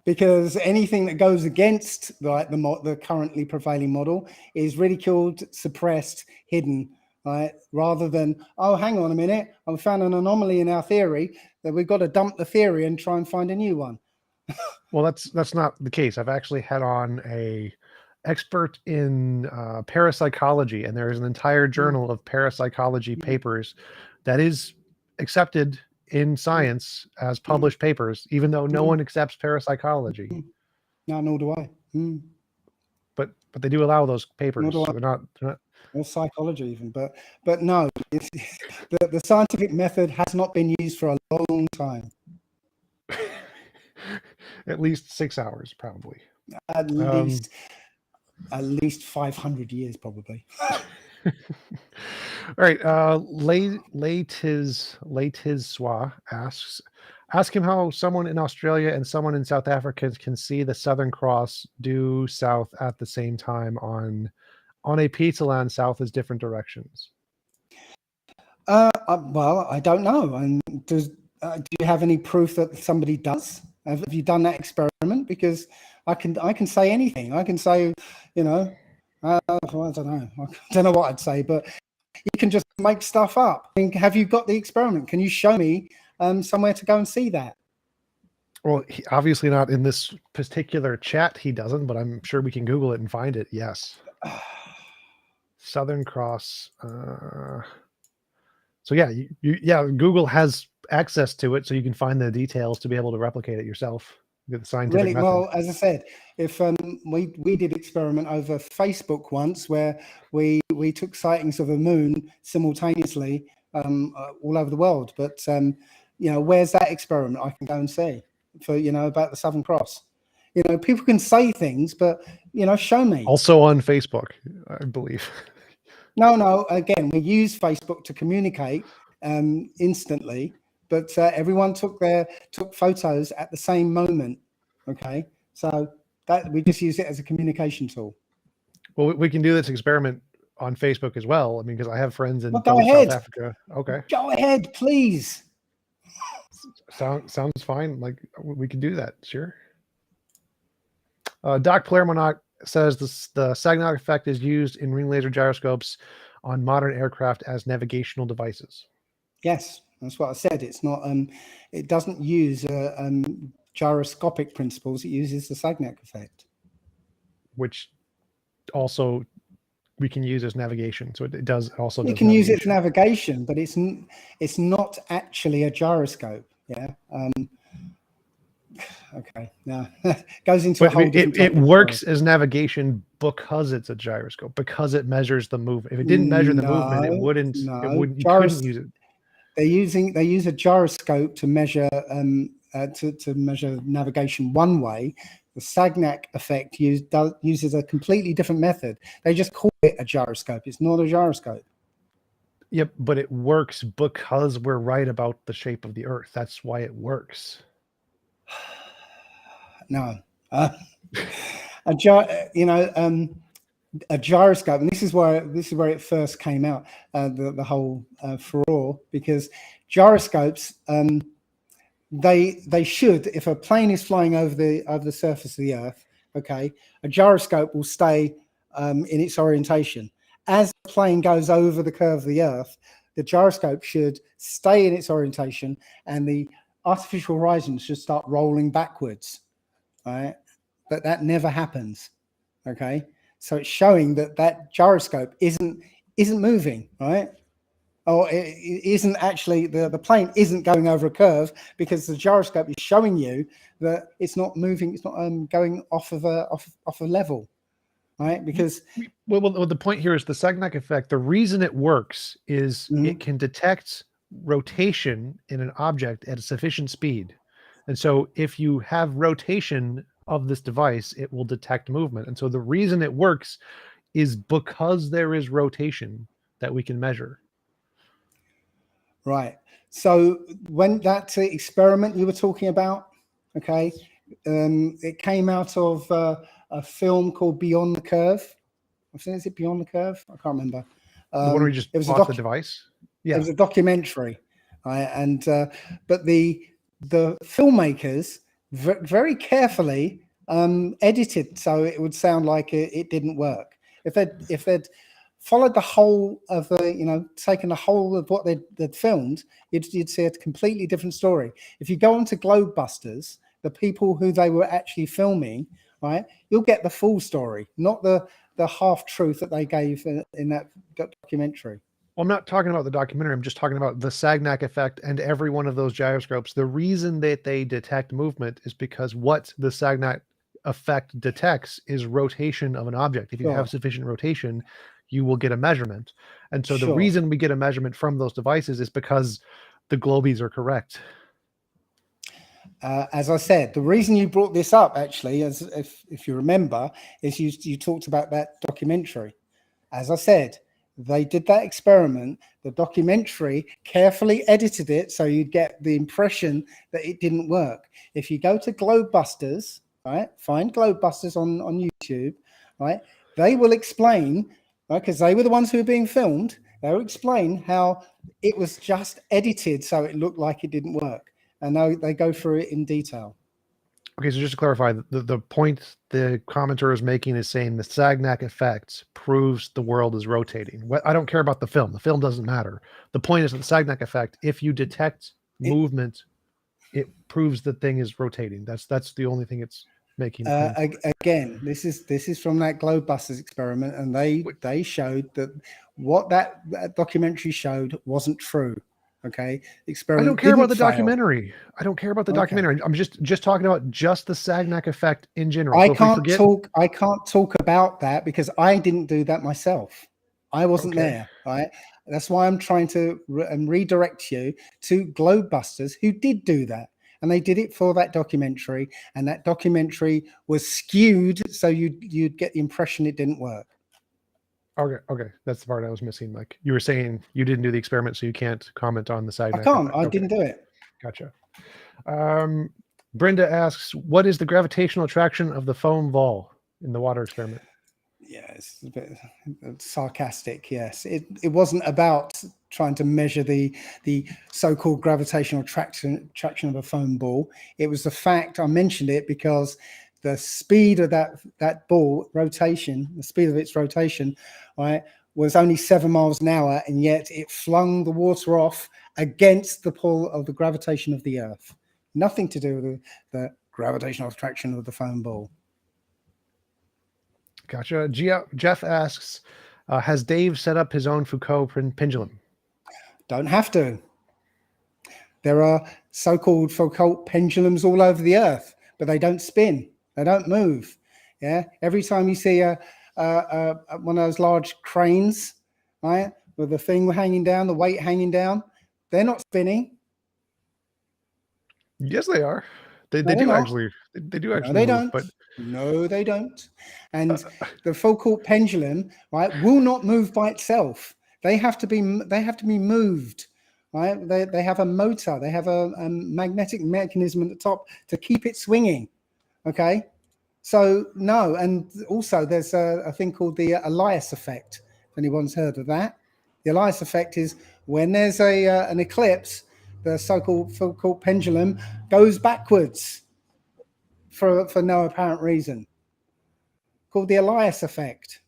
Because anything that goes against like the currently prevailing model is ridiculed, suppressed, hidden. Right? Rather than, oh, hang on a minute, I found an anomaly in our theory, that we've got to dump the theory and try and find a new one. Well, that's not the case. I've actually had on a expert in parapsychology, and there is an entire journal of parapsychology papers that is accepted in science as published papers, even though no one accepts parapsychology. No, nor do I. But they do allow those papers. Nor do So I. they're not Or psychology even, but no, the scientific method has not been used for a long time. at least 6 hours, probably. At least 500 years, probably. All right. Latiz Swa asks, ask him how someone in Australia and someone in South Africa can see the Southern Cross due south at the same time on a pizza land south as different directions. Well, I don't know. And do you have any proof that somebody does? Have you done that experiment? Because I can say anything. I can say, you know, I don't know. I don't know what I'd say, but you can just make stuff up. I mean, have you got the experiment? Can you show me somewhere to go and see that? Well, obviously not in this particular chat. He doesn't, but I'm sure we can Google it and find it. Yes. Southern Cross. So yeah, Google has access to it, so you can find the details to be able to replicate it yourself. Get the scientific method. Well, as I said, if we did experiment over Facebook once where we took sightings of the moon simultaneously all over the world, but you know, where's that experiment I can go and see for, you know, about the Southern Cross? You know, people can say things, but, you know, show me. Also on Facebook, I believe. No. Again, we use Facebook to communicate instantly, but everyone took photos at the same moment. Okay, so that we just use it as a communication tool. Well, we can do this experiment on Facebook as well. I mean, because I have friends in Go ahead. South Africa. Okay, go ahead, please. Sounds fine. Like, we can do that. Sure. Doc Plermonot says the Sagnac effect is used in ring laser gyroscopes on modern aircraft as navigational devices. Yes, that's what I said. It's not. It doesn't use gyroscopic principles. It uses the Sagnac effect, which also we can use as navigation. So it does also. You can use it for navigation, but it's not actually a gyroscope. Yeah. Okay. No, goes into a whole different topic. It works as navigation because it's a gyroscope, because it measures the movement. If it didn't measure the movement, it wouldn't. You couldn't use it. They use a gyroscope to measure to measure navigation one way. The Sagnac effect uses a completely different method. They just call it a gyroscope. It's not a gyroscope. Yep, but it works because we're right about the shape of the Earth. That's why it works. No. A gyroscope, and this is where it first came out, the whole furore, because gyroscopes, they should, if a plane is flying over the surface of the Earth, okay, a gyroscope will stay in its orientation. As the plane goes over the curve of the Earth, the gyroscope should stay in its orientation, and the artificial horizon should start rolling backwards, right? But that never happens, okay? So it's showing that gyroscope isn't moving, right? Or it isn't actually, the plane isn't going over a curve, because the gyroscope is showing you that it's not moving, it's not going off of a level, right? Because well, the point here is the Sagnac effect. The reason it works is it can detect rotation in an object at a sufficient speed. And so if you have rotation of this device, it will detect movement. And so the reason it works is because there is rotation that we can measure. Right. So when that experiment you were talking about, okay, it came out of a film called Beyond the Curve. Is it Beyond the Curve? I can't remember. The one where we just bought the device? Yeah. It was a documentary. Right? And but the filmmakers very carefully edited so it would sound like it didn't work. If they'd followed the whole of the, taken the whole of what they'd filmed, you'd see a completely different story. If you go onto Globebusters, the people who they were actually filming, right, you'll get the full story, not the half truth that they gave in that documentary. Well, I'm not talking about the documentary. I'm just talking about the Sagnac effect and every one of those gyroscopes. The reason that they detect movement is because what the Sagnac effect detects is rotation of an object. If you have sufficient rotation, you will get a measurement. And so the reason we get a measurement from those devices is because the globies are correct. As I said, the reason you brought this up, actually, as if you remember, is you talked about that documentary. As I said, they did that experiment. The documentary carefully edited it so you'd get the impression that it didn't work. If you go to Globebusters, right, find Globebusters on YouTube, right, they will explain, right, because they were the ones who were being filmed, they will explain how it was just edited so it looked like it didn't work. And now they go through it in detail. Okay, so just to clarify, the point the commenter is making is saying the Sagnac effect proves the world is rotating. I don't care about the film. The film doesn't matter. The point is that the Sagnac effect, if you detect movement, it proves the thing is rotating. That's the only thing it's making. Again, this is from that Globebusters experiment, and they showed that what that documentary showed wasn't true. Okay, experiment. I don't care about the documentary. I don't care about the documentary. I'm just talking about just the Sagnac effect in general. I can't talk about that because I didn't do that myself. I wasn't there. Right. That's why I'm trying to redirect you to Globebusters who did do that, and they did it for that documentary, and that documentary was skewed so you'd get the impression it didn't work. Okay, that's the part I was missing, Mike. You were saying you didn't do the experiment, so you can't comment on the Sagnac effect. I can't. I didn't do it. Gotcha. Brenda asks, what is the gravitational attraction of the foam ball in the water experiment? Yeah, it's a bit sarcastic. Yes, it wasn't about trying to measure the so-called gravitational traction of a foam ball. It was the fact I mentioned it because the speed of that ball rotation, the speed of its rotation, right, was only 7 miles an hour, and yet it flung the water off against the pull of the gravitation of the Earth. Nothing to do with the gravitational attraction of the foam ball. Gotcha. Jeff asks, has Dave set up his own Foucault pendulum? Don't have to. There are so-called Foucault pendulums all over the Earth, but they don't spin. They don't move. Yeah. Every time you see one of those large cranes, right, with the thing hanging down, the weight hanging down, they're not spinning. Yes, they are. They do actually. They do actually. No, they move, don't. But no, they don't. And the Foucault pendulum, right, will not move by itself. They have to be moved. Right. They have a motor. They have a magnetic mechanism at the top to keep it swinging. Okay. So no, and also there's a thing called the Elias effect. If anyone's heard of that, the Elias effect is when there's a an eclipse, the so-called pendulum goes backwards for no apparent reason, called the Elias effect.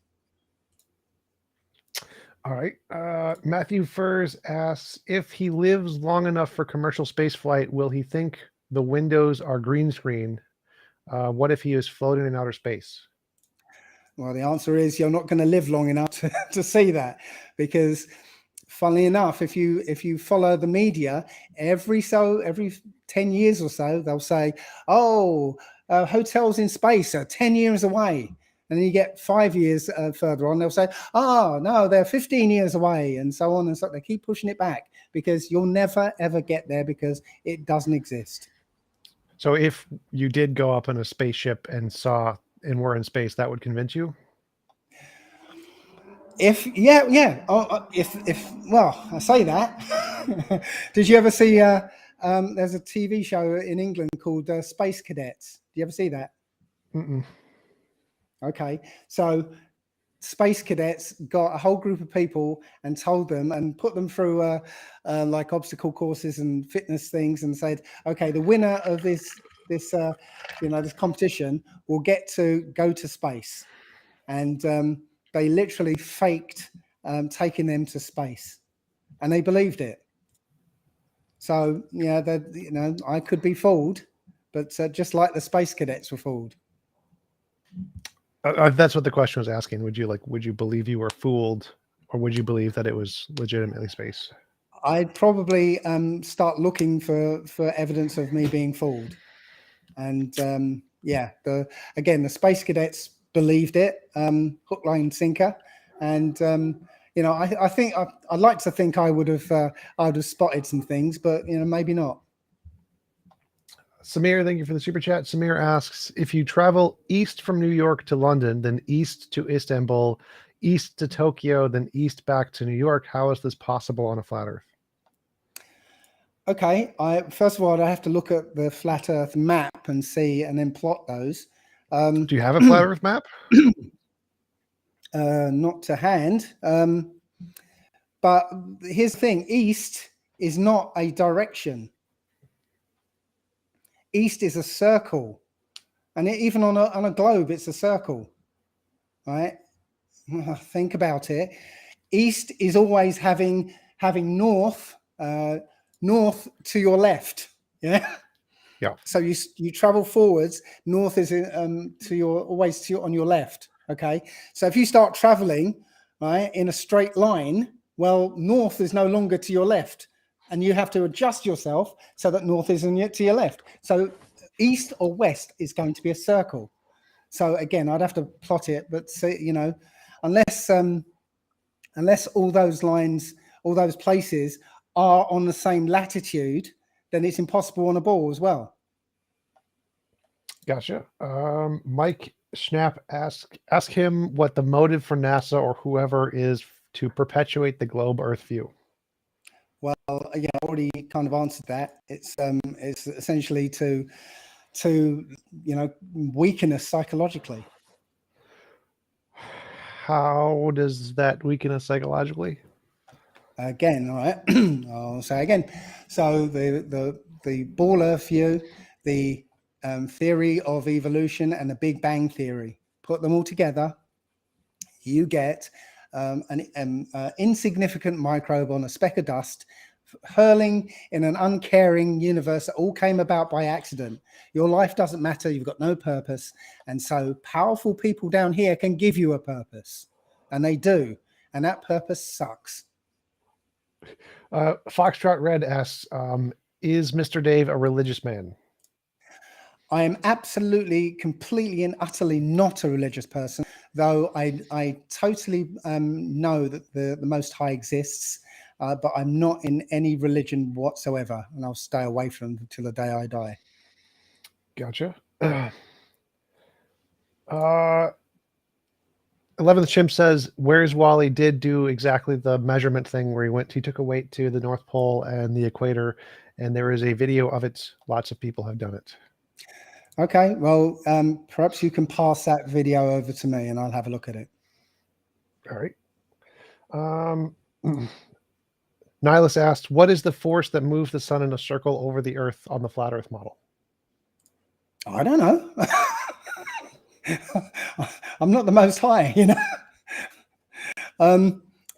All right. Matthew Furs asks if he lives long enough for commercial spaceflight, will he think the windows are green screen? What if he is floating in outer space? Well, the answer is you're not going to live long enough to see that, because funnily enough, if you follow the media, every 10 years or so, they'll say, oh, hotels in space are 10 years away. And then you get 5 years further on, they'll say, oh, no, they're 15 years away, and so on and so on. They keep pushing it back because you'll never, ever get there because it doesn't exist. So if you did go up in a spaceship and were in space, that would convince you? If if well, I say that. Did you ever see? There's a TV show in England called Space Cadets. Do you ever see that? Mm-mm. Okay, so Space Cadets got a whole group of people and told them and put them through like obstacle courses and fitness things, and said, okay, the winner of this this competition will get to go to space, and they literally faked taking them to space, and they believed it. So yeah, that I could be fooled, but just like the Space Cadets were fooled. That's what the question was asking. Would you believe you were fooled, or would you believe that it was legitimately space? I'd probably start looking for evidence of me being fooled, and yeah, the Space Cadets believed it, hook, line, sinker, and I think I'd like to think I would have spotted some things, but maybe not. Samir, thank you for the super chat. Samir asks, if you travel east from New York to London, then east to Istanbul, east to Tokyo, then east back to New York, how is this possible on a flat Earth? Okay, first of all, I have to look at the flat Earth map and see, and then plot those. Do you have a flat Earth map? Not to hand, but here's the thing: east is not a direction. East is a circle, and even on a globe, it's a circle, right? Think about it. East is always having north north to your left. Yeah. Yeah. So you travel forwards. North is always on your left. Okay. So if you start traveling right in a straight line, well, north is no longer to your left, and you have to adjust yourself so that north is to your left. So east or west is going to be a circle. So again, I'd have to plot it, but unless all those lines, all those places are on the same latitude, then it's impossible on a ball as well. Gotcha. Mike Schnapp ask him what the motive for NASA or whoever is to perpetuate the globe Earth view. Well, yeah, I already kind of answered that. It's essentially to weaken us psychologically. How does that weaken us psychologically? Again, all right. I'll say again. So the ball Earth view, the theory of evolution, and the Big Bang theory. Put them all together, you get an insignificant microbe on a speck of dust hurling in an uncaring universe that all came about by accident. Your life doesn't matter. You've got no purpose. And so powerful people down here can give you a purpose. And they do. And that purpose sucks. Foxtrot Red asks, is Mr. Dave a religious man? I am absolutely, completely and utterly not a religious person, though I totally know that the Most High exists, but I'm not in any religion whatsoever, and I'll stay away from them until the day I die. Gotcha. 11th Chimp says, Where's Wally did do exactly the measurement thing where he took a weight to the North Pole and the equator, and there is a video of it. Lots of people have done it. Okay, well, perhaps you can pass that video over to me and I'll have a look at it. All right. Nihilus asked, what is the force that moves the sun in a circle over the Earth on the flat Earth model? I don't know. I'm not the most high, you know.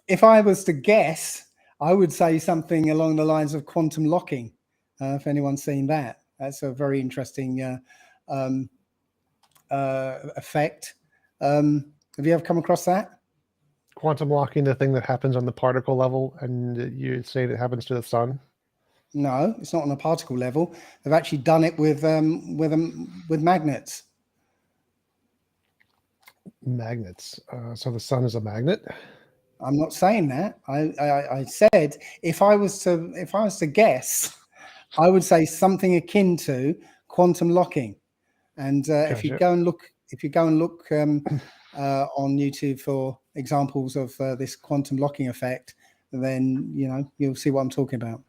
If I was to guess, I would say something along the lines of quantum locking. If anyone's seen that, that's a very interesting effect. Have you ever come across that? Quantum locking, the thing that happens on the particle level, and you say it happens to the sun? No, it's not on a particle level. They've actually done it with magnets. Magnets. So the sun is a magnet? I'm not saying that. I said if I was to guess, I would say something akin to quantum locking. And if you Gotcha. go and look on YouTube for examples of this quantum locking effect, then you'll see what I'm talking about.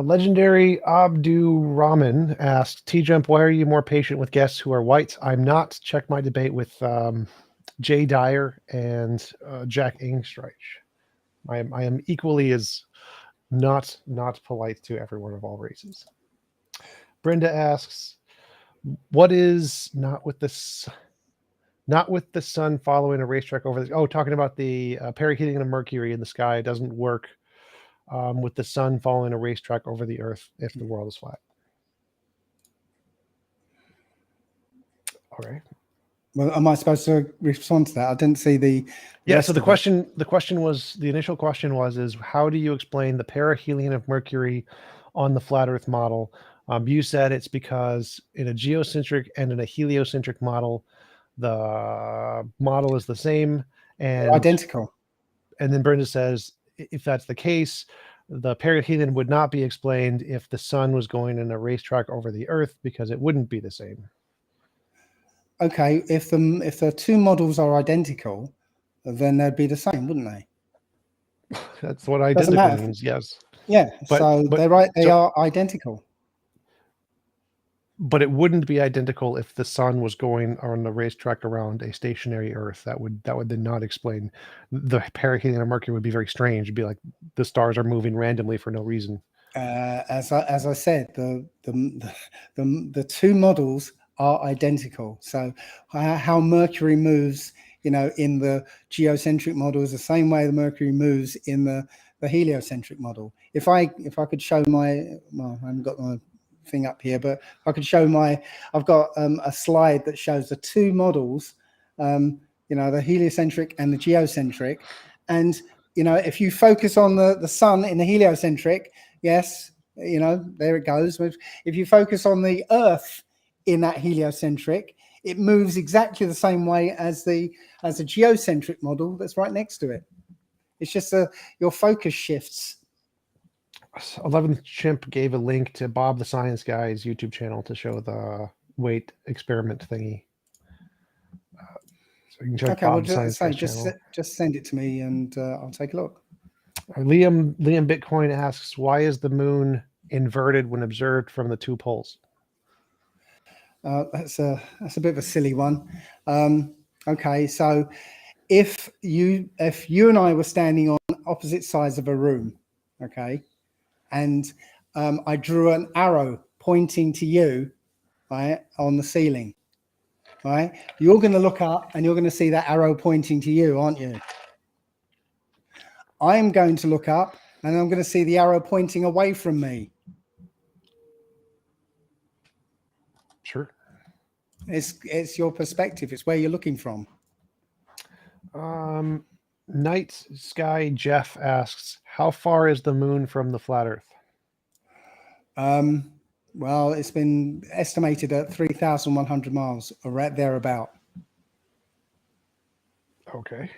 Legendary Abdurrahman asked, TJump, why are you more patient with guests who are white? I'm not. Check my debate with Jay Dyer and Jack Ingstreich. I am equally as not polite to everyone of all races. Brenda asks, what is not with the sun following a racetrack over the... Oh, talking about the perihelion of Mercury in the sky doesn't work with the sun following a racetrack over the Earth if the world is flat. All right. Well, am I supposed to respond to that? I didn't see the... Yeah, so the initial question was how do you explain the perihelion of Mercury on the flat Earth model? You said it's because in a geocentric and in a heliocentric model, the model is the same and they're identical. And then Brenda says, if that's the case, the perihelion would not be explained if the sun was going in a racetrack over the Earth because it wouldn't be the same. Okay, if the two models are identical, then they'd be the same, wouldn't they? That's what identical means, yes. Yeah, but they're right. They are identical. But it wouldn't be identical if the sun was going on the racetrack around a stationary Earth. That would then not explain. The perihelion of Mercury would be very strange. It'd be like the stars are moving randomly for no reason. As I said, the two models are identical. So how Mercury moves, in the geocentric model is the same way the Mercury moves in the heliocentric model. If I could show I haven't got my thing up here, but I could show I've got a slide that shows the two models, the heliocentric and the geocentric. And, if you focus on the sun in the heliocentric, yes, there it goes. If you focus on the Earth in that heliocentric, it moves exactly the same way as the geocentric model that's right next to it. It's just your focus shifts. 11th Chimp gave a link to Bob the Science Guy's YouTube channel to show the weight experiment thingy. So you can check Bob the Science Guy's channel. Just send it to me and I'll take a look. Liam Bitcoin asks, why is the moon inverted when observed from the two poles? That's a bit of a silly one. Okay, so if you and I were standing on opposite sides of a room, okay, and I drew an arrow pointing to you, right, on the ceiling, right, you're going to look up and you're going to see that arrow pointing to you, aren't you? I'm going to look up and I'm going to see the arrow pointing away from me. Sure. It's your perspective. It's where you're looking from. Night Sky Jeff asks, how far is the moon from the flat Earth? Well, it's been estimated at 3,100 miles, or right thereabout. Okay.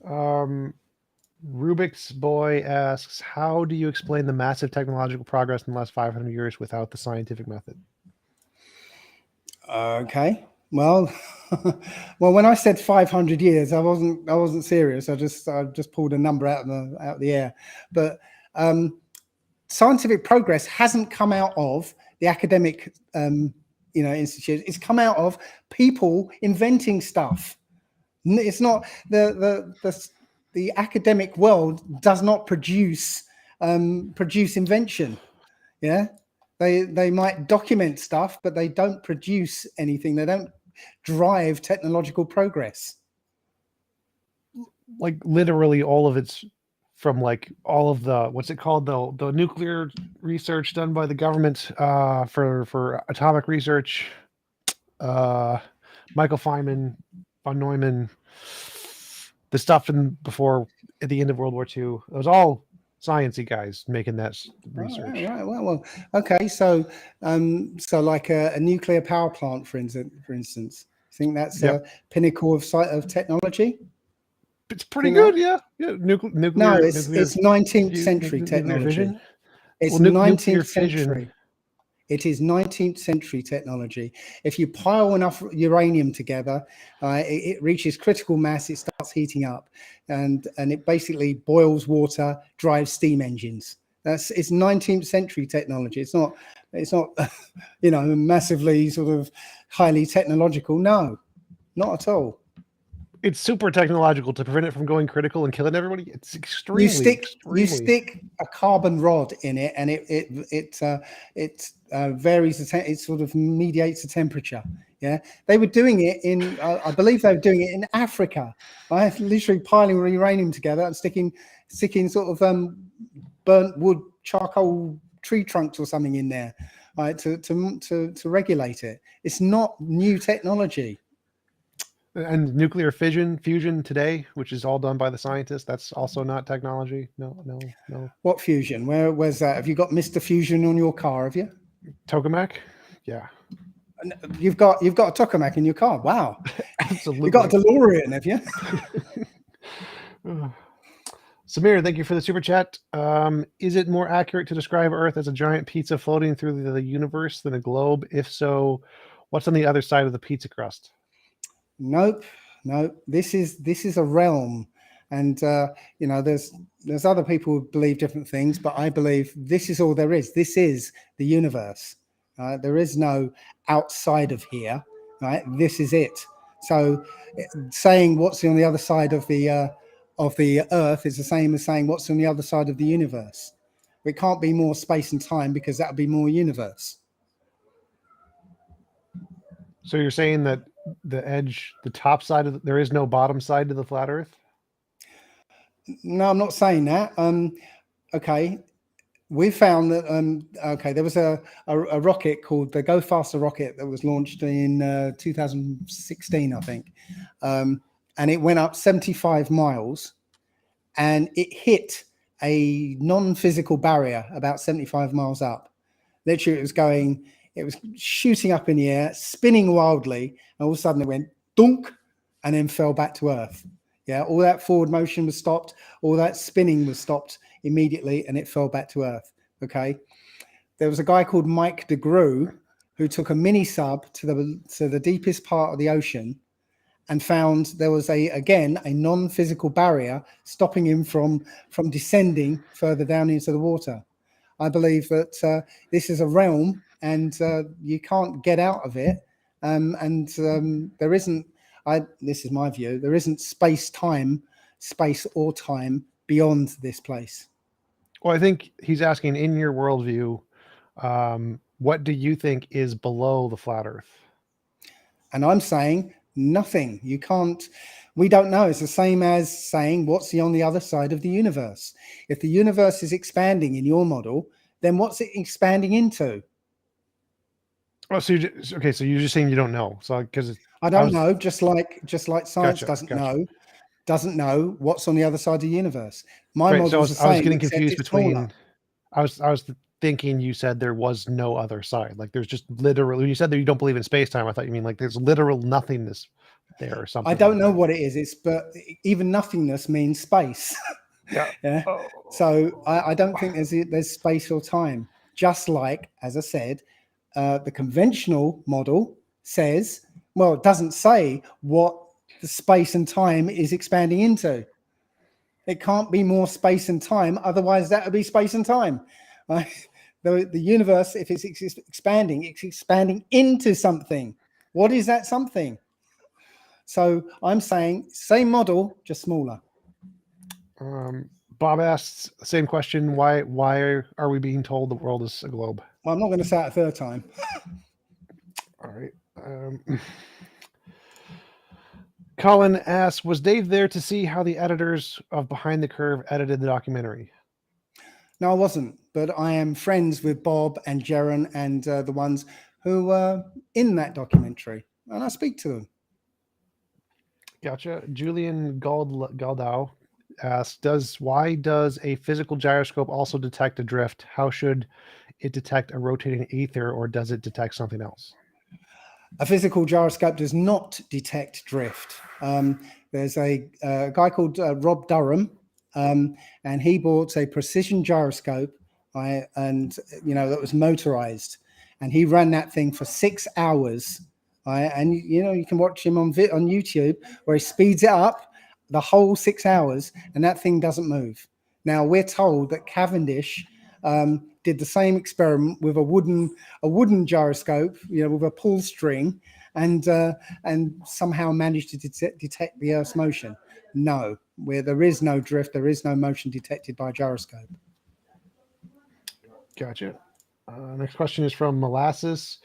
Rubik's Boy asks, how do you explain the massive technological progress in the last 500 years without the scientific method? Okay. Well, when I said 500 years, I wasn't serious. I just pulled a number out of the air. But scientific progress hasn't come out of the academic institute. It's come out of people inventing stuff. It's not the academic world does not produce invention. Yeah, they might document stuff, but they don't produce anything. They don't drive technological progress. Like literally all of it's from like all of the what's it called, the nuclear research done by the government for atomic research, Michael Feynman, von Neumann, the stuff in before at the end of World War II. It was all sciencey guys making that research. Right. Well. Okay. So like a nuclear power plant, for instance, you think that's a pinnacle of technology? It's pretty good, yeah. Nuclear. No, it's 19th century nuclear technology. fission. It's Well, 19th nuclear century. fission. It is 19th century technology. If you pile enough uranium together, it reaches critical mass. It starts heating up, and it basically boils water, drives steam engines. It's 19th century technology. It's not massively sort of highly technological. No, not at all. It's super technological to prevent it from going critical and killing everybody. It's extremely. You stick a carbon rod in it, and it varies. It sort of mediates the temperature. Yeah, they were doing it in. I believe they were doing it in Africa. Right? Literally piling uranium together and sticking sort of burnt wood, charcoal, tree trunks or something in there, right? To regulate it. It's not new technology. And nuclear fusion today, which is all done by the scientists, that's also not technology. No. What fusion? Where's that? Have you got Mr. Fusion on your car? Have you? Tokamak? Yeah. You've got a tokamak in your car. Wow. Absolutely. You've got a DeLorean, have you? Samir, thank you for the super chat. Is it more accurate to describe Earth as a giant pizza floating through the universe than a globe? If so, what's on the other side of the pizza crust? Nope. This is a realm, and there's other people who believe different things, but I believe this is all there is. This is the universe. There is no outside of here. Right? This is it. So, saying what's on the other side of the Earth is the same as saying what's on the other side of the universe. It can't be more space and time because that would be more universe. So you're saying that the top side of there is no bottom side to the flat Earth? No, I'm not saying that. Okay, we found that there was a rocket called the Go Faster rocket that was launched in 2016, I think, and it went up 75 miles, and it hit a non-physical barrier about 75 miles up. Literally, it was shooting up in the air, spinning wildly, and all of a sudden it went dunk and then fell back to Earth. Yeah, all that forward motion was stopped, all that spinning was stopped immediately, and it fell back to Earth. Okay. There was a guy called Mike DeGruy who took a mini sub to the deepest part of the ocean and found there was a non-physical barrier stopping him from descending further down into the water. I believe that this is a realm, and you can't get out of it. There isn't. This is my view. There isn't space or time beyond this place. Well, I think he's asking, in your worldview, what do you think is below the flat Earth? And I'm saying nothing. You can't. We don't know. It's the same as saying what's on the other side of the universe. If the universe is expanding in your model, then what's it expanding into? Oh, so you're just saying you don't know. So because I don't know. Just like science Gotcha. doesn't know what's on the other side of the universe. My model is the same. I was getting confused between. I was thinking you said there was no other side. Like there's just literally. When you said that you don't believe in space time, I thought you mean like there's literal nothingness there or something. I don't know what it is. But even nothingness means space. Yeah. Yeah. Oh. So I don't think there's space or time. Just like, as I said, the conventional model says, well, it doesn't say what the space and time is expanding into. It can't be more space and time. Otherwise, that would be space and time. The universe, if it's expanding, it's expanding into something. What is that something? So I'm saying same model, just smaller. Bob asks the same question. Why are we being told the world is a globe? Well, I'm not going to say it a third time. All right. Colin asks, was Dave there to see how the editors of Behind the Curve edited the documentary? No, I wasn't, but I am friends with Bob and Jaron and the ones who were in that documentary, and I speak to them. Gotcha. Julian Galdau asks, why does a physical gyroscope also detect a drift? How should it detect a rotating ether, or does it detect something else? A physical gyroscope does not detect drift. There's a guy called Rob Durham, and he bought a precision gyroscope, and that was motorized, and he ran that thing for 6 hours. And you can watch him on YouTube where he speeds it up the whole 6 hours, and that thing doesn't move. Now we're told that Cavendish did the same experiment with a wooden gyroscope, with a pull string, and somehow managed to detect the Earth's motion. No, where there is no drift, there is no motion detected by a gyroscope. Gotcha. Next question is from Molasses.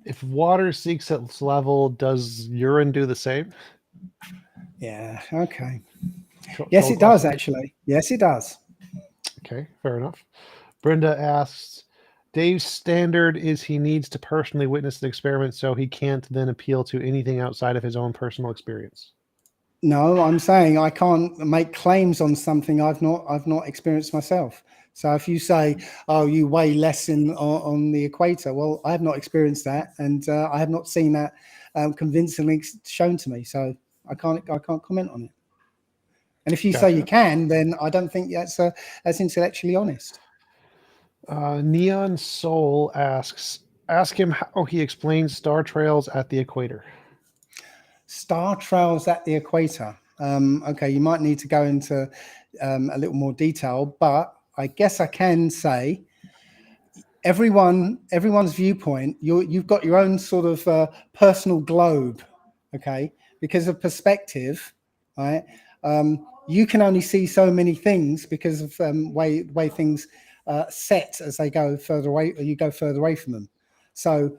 If water seeks its level, does urine do the same? Yeah. Okay. Troll Yes, it does question. actually. Yes, it does. Okay, fair enough. Brenda asks, Dave's standard is he needs to personally witness the experiment, so he can't then appeal to anything outside of his own personal experience. No, I'm saying I can't make claims on something I've not experienced myself. So if you say, "Oh, you weigh less on the equator," well, I have not experienced that, and I have not seen that convincingly shown to me. So I can't comment on it. And if you say you Gotcha. can, then I don't think that's intellectually honest. Neon Soul asks, ask him how he explains star trails at the equator. Star trails at the equator. Okay, you might need to go into a little more detail, but I guess I can say everyone's viewpoint. You've got your own sort of personal globe, okay? Because of perspective, right? You can only see so many things because of way things set as they go further away. Or you go further away from them. So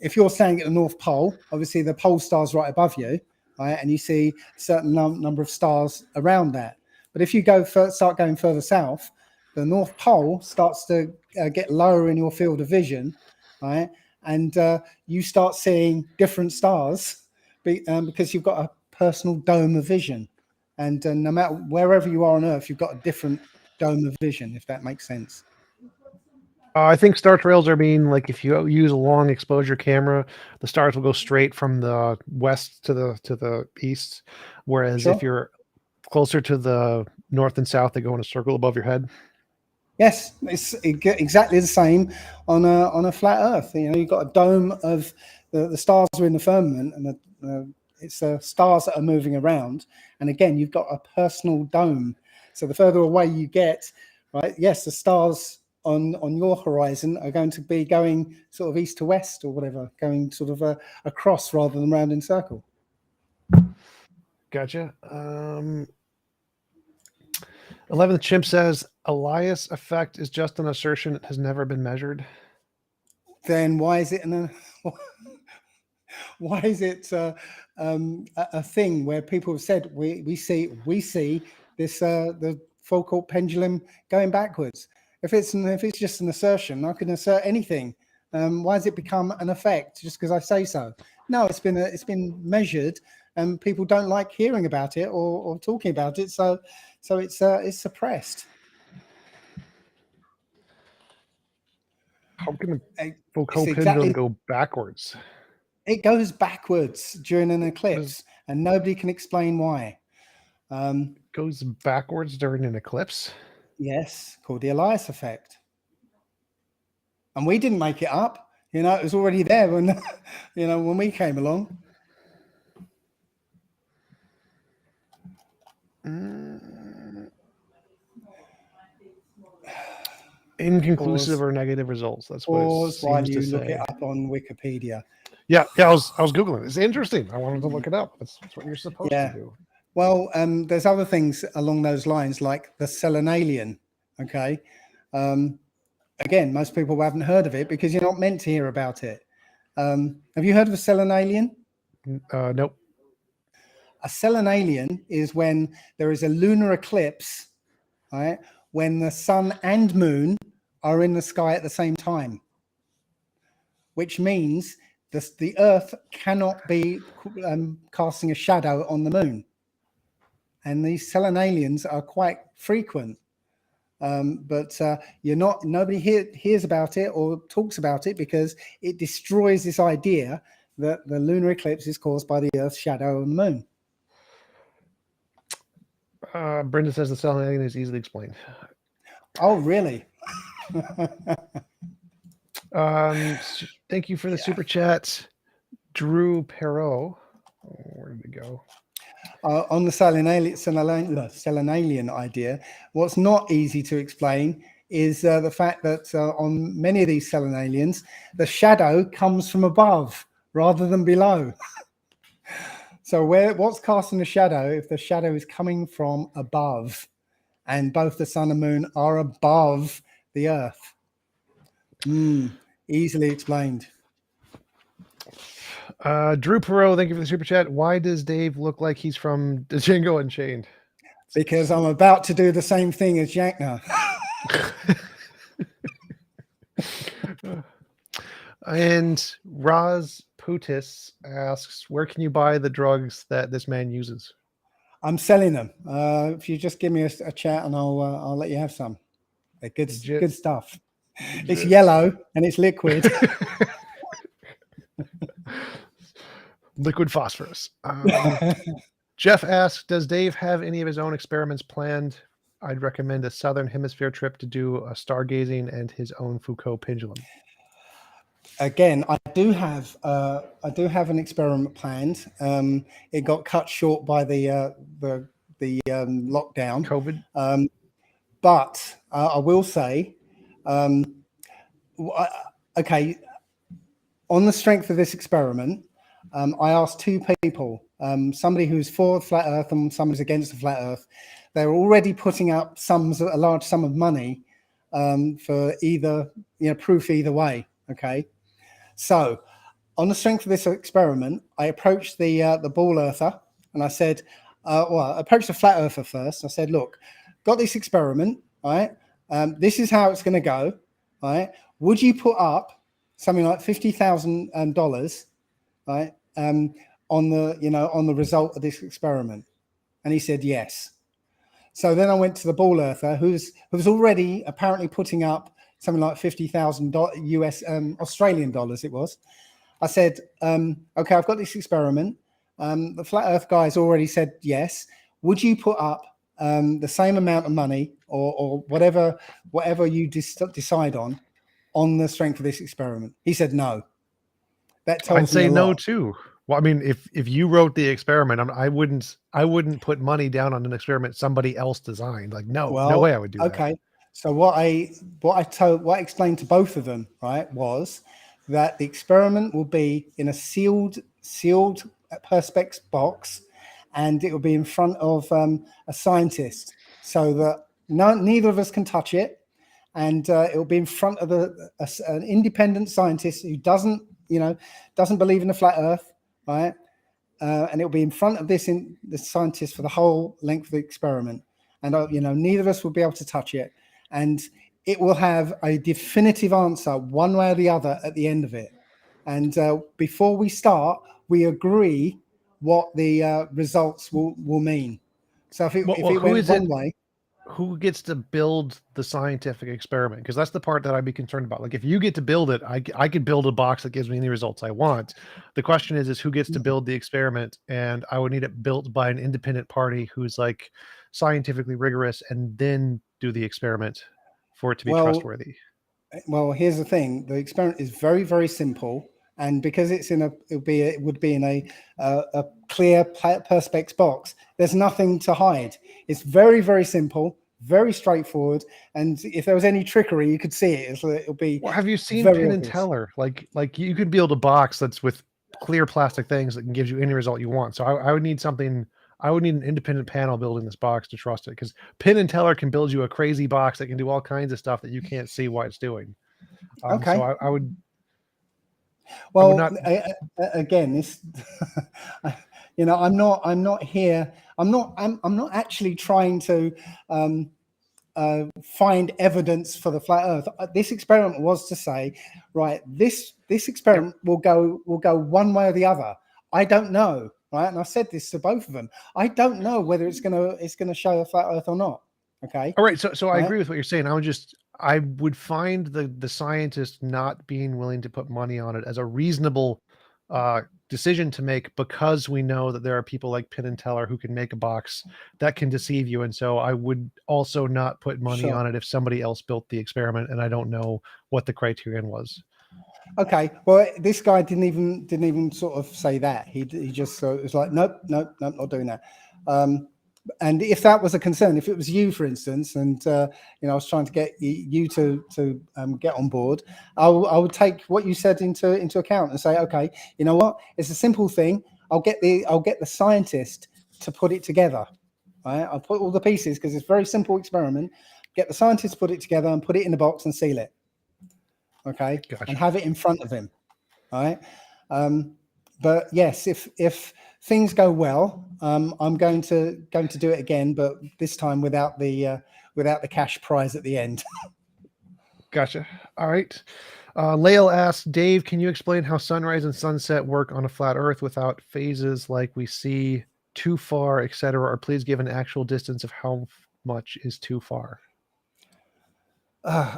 if you're standing at the North Pole, obviously the pole star's right above you, right? And you see a certain number of stars around that. But if you start going further south, the North Pole starts to get lower in your field of vision, right? And you start seeing different stars because you've got a personal dome of vision. And no matter wherever you are on Earth, you've got a different dome of vision, if that makes sense. I think star trails are mean like if you use a long exposure camera, the stars will go straight from the west to the east, whereas if Sure. you're closer to the north and south, they go in a circle above your head. Yes, it's exactly the same on a flat Earth. You've got a dome of the stars are in the firmament, and it's the stars that are moving around. And again, you've got a personal dome. So the further away you get, right? Yes, the stars on your horizon are going to be going sort of east to west or whatever, going sort of across rather than round in circle. Gotcha. 11th Chimp says Elias effect is just an assertion. It has never been measured. Then why is it why is it a thing where people have said we see this the Foucault pendulum going backwards? If it's just an assertion, I can assert anything. Why has it become an effect just because I say so? No, it's been measured, and people don't like hearing about it or talking about it, so it's suppressed. How can a It's Foucault pendulum exactly go backwards? it goes backwards during an What is eclipse, and nobody can explain why. goes backwards during an eclipse? Yes, called the Elias effect. And we didn't make it up. It was already there when when we came along. Mm, Inconclusive Pause. or negative results. That's what it Pause while seems to you look it say. up on Wikipedia. Yeah, I was Googling. It's interesting. I wanted to look it up. That's what you're supposed to Yeah. do. Well, there's other things along those lines, like the selenalian. Okay. Again, most people haven't heard of it because you're not meant to hear about it. Have you heard of a selenalian? Nope. A selenalian is when there is a lunar eclipse, right? When the sun and moon are in the sky at the same time, which means the Earth cannot be casting a shadow on the moon. And these selenalians are quite frequent. But nobody hears about it or talks about it because it destroys this idea that the lunar eclipse is caused by the Earth's shadow on the moon. Brenda says the cell alien is easily explained. Oh, really? Thank you for the super chat, Drew Perot. Where did it go? On the selenalian idea, what's not easy to explain is the fact that on many of these selenalians, the shadow comes from above rather than below. So what's casting the shadow if the shadow is coming from above and both the sun and moon are above the Earth? Easily explained. Drew Perot, thank you for the super chat. Why does Dave look like he's from Django Unchained? Because I'm about to do the same thing as Jackner. And Raz Putis asks, where can you buy the drugs that this man uses? I'm selling them. If you just give me a chat and I'll let you have some. They're good stuff. It's yellow and it's liquid. Liquid phosphorus. Jeff asks, does Dave have any of his own experiments planned? I'd recommend a Southern Hemisphere trip to do a stargazing and his own Foucault pendulum. Again, I do have an experiment planned. It got cut short by the lockdown, COVID. But I will say, okay, on the strength of this experiment, I asked two people, somebody who's for flat Earth and somebody's against the flat Earth. They're already putting up a large sum of money for either, proof either way. Okay, so on the strength of this experiment, I approached the ball earther and I said, I approached the flat earther first. I said, look, got this experiment, right? This is how it's going to go, right? Would you put up something like $50,000, right, on the result of this experiment? And he said yes. So then I went to the ball earther, who's already apparently putting up something like $50,000 US Australian dollars. It was. I said, okay, I've got this experiment. The flat Earth guy's already said yes. Would you put up the same amount of money or whatever you decide on the strength of this experiment? He said no. That tells I'd say me a no lot. too. Well, I mean, if you wrote the experiment, I wouldn't put money down on an experiment somebody else designed. Like, no way I would do that. Okay. So what I explained to both of them, right, was that the experiment will be in a sealed perspex box, and it will be in front of a scientist, so that neither of us can touch it, and it will be in front of an independent scientist who doesn't believe in the flat Earth, right? And it will be in front of the scientist for the whole length of the experiment, and neither of us will be able to touch it, and it will have a definitive answer one way or the other at the end of it. And before we start, we agree what the results will mean. So if it went one way, who gets to build the scientific experiment? Because that's the part that I'd be concerned about. Like, if you get to build it, I could build a box that gives me any results I want. The question is who gets to build the experiment, and I would need it built by an independent party who's like scientifically rigorous, and then do the experiment for it to be trustworthy. Well, here's the thing: the experiment is very, very simple, and because it would be in a clear perspex box. There's nothing to hide. It's very, very simple, very straightforward. And if there was any trickery, you could see it. It'll be Well, have you seen very Penn and obvious. Teller? Like you could build a box that's with clear plastic things that can give you any result you want. So I would need something. I would need an independent panel building this box to trust it, because Penn and Teller can build you a crazy box that can do all kinds of stuff that you can't see what it's doing. So Okay. I would Well, not. again, this, you know, I'm not here. I'm not actually trying to find evidence for the flat Earth. This experiment was to say, right, this experiment will go one way or the other. I don't know, right? And I said this to both of them. I don't know whether it's gonna show a flat Earth or not. Okay, All right, so I right? agree with what you're saying. I would find the scientists not being willing to put money on it as a reasonable decision to make, because we know that there are people like Penn and Teller who can make a box that can deceive you. And so I would also not put money Sure. on it if somebody else built the experiment and I don't know what the criterion was. Okay. Well, this guy didn't even sort of say that. He just was like, nope, nope, nope, not doing that. And if that was a concern, if it was you, for instance, and you know, I was trying to get you to get on board, I would take what you said into account and say, okay, you know what? It's a simple thing. I'll get the scientist to put it together. Right? I'll put all the pieces, because it's a very simple experiment. Get the scientist to put it together and put it in the box and seal it. Okay, Gotcha. and have it in front of him. All right. But yes, if things go well, I'm going to do it again, but this time without the cash prize at the end. Gotcha. All right. Lael asks, Dave, can you explain how sunrise and sunset work on a flat Earth without phases like we see too far, etc.? Or please give an actual distance of how much is too far.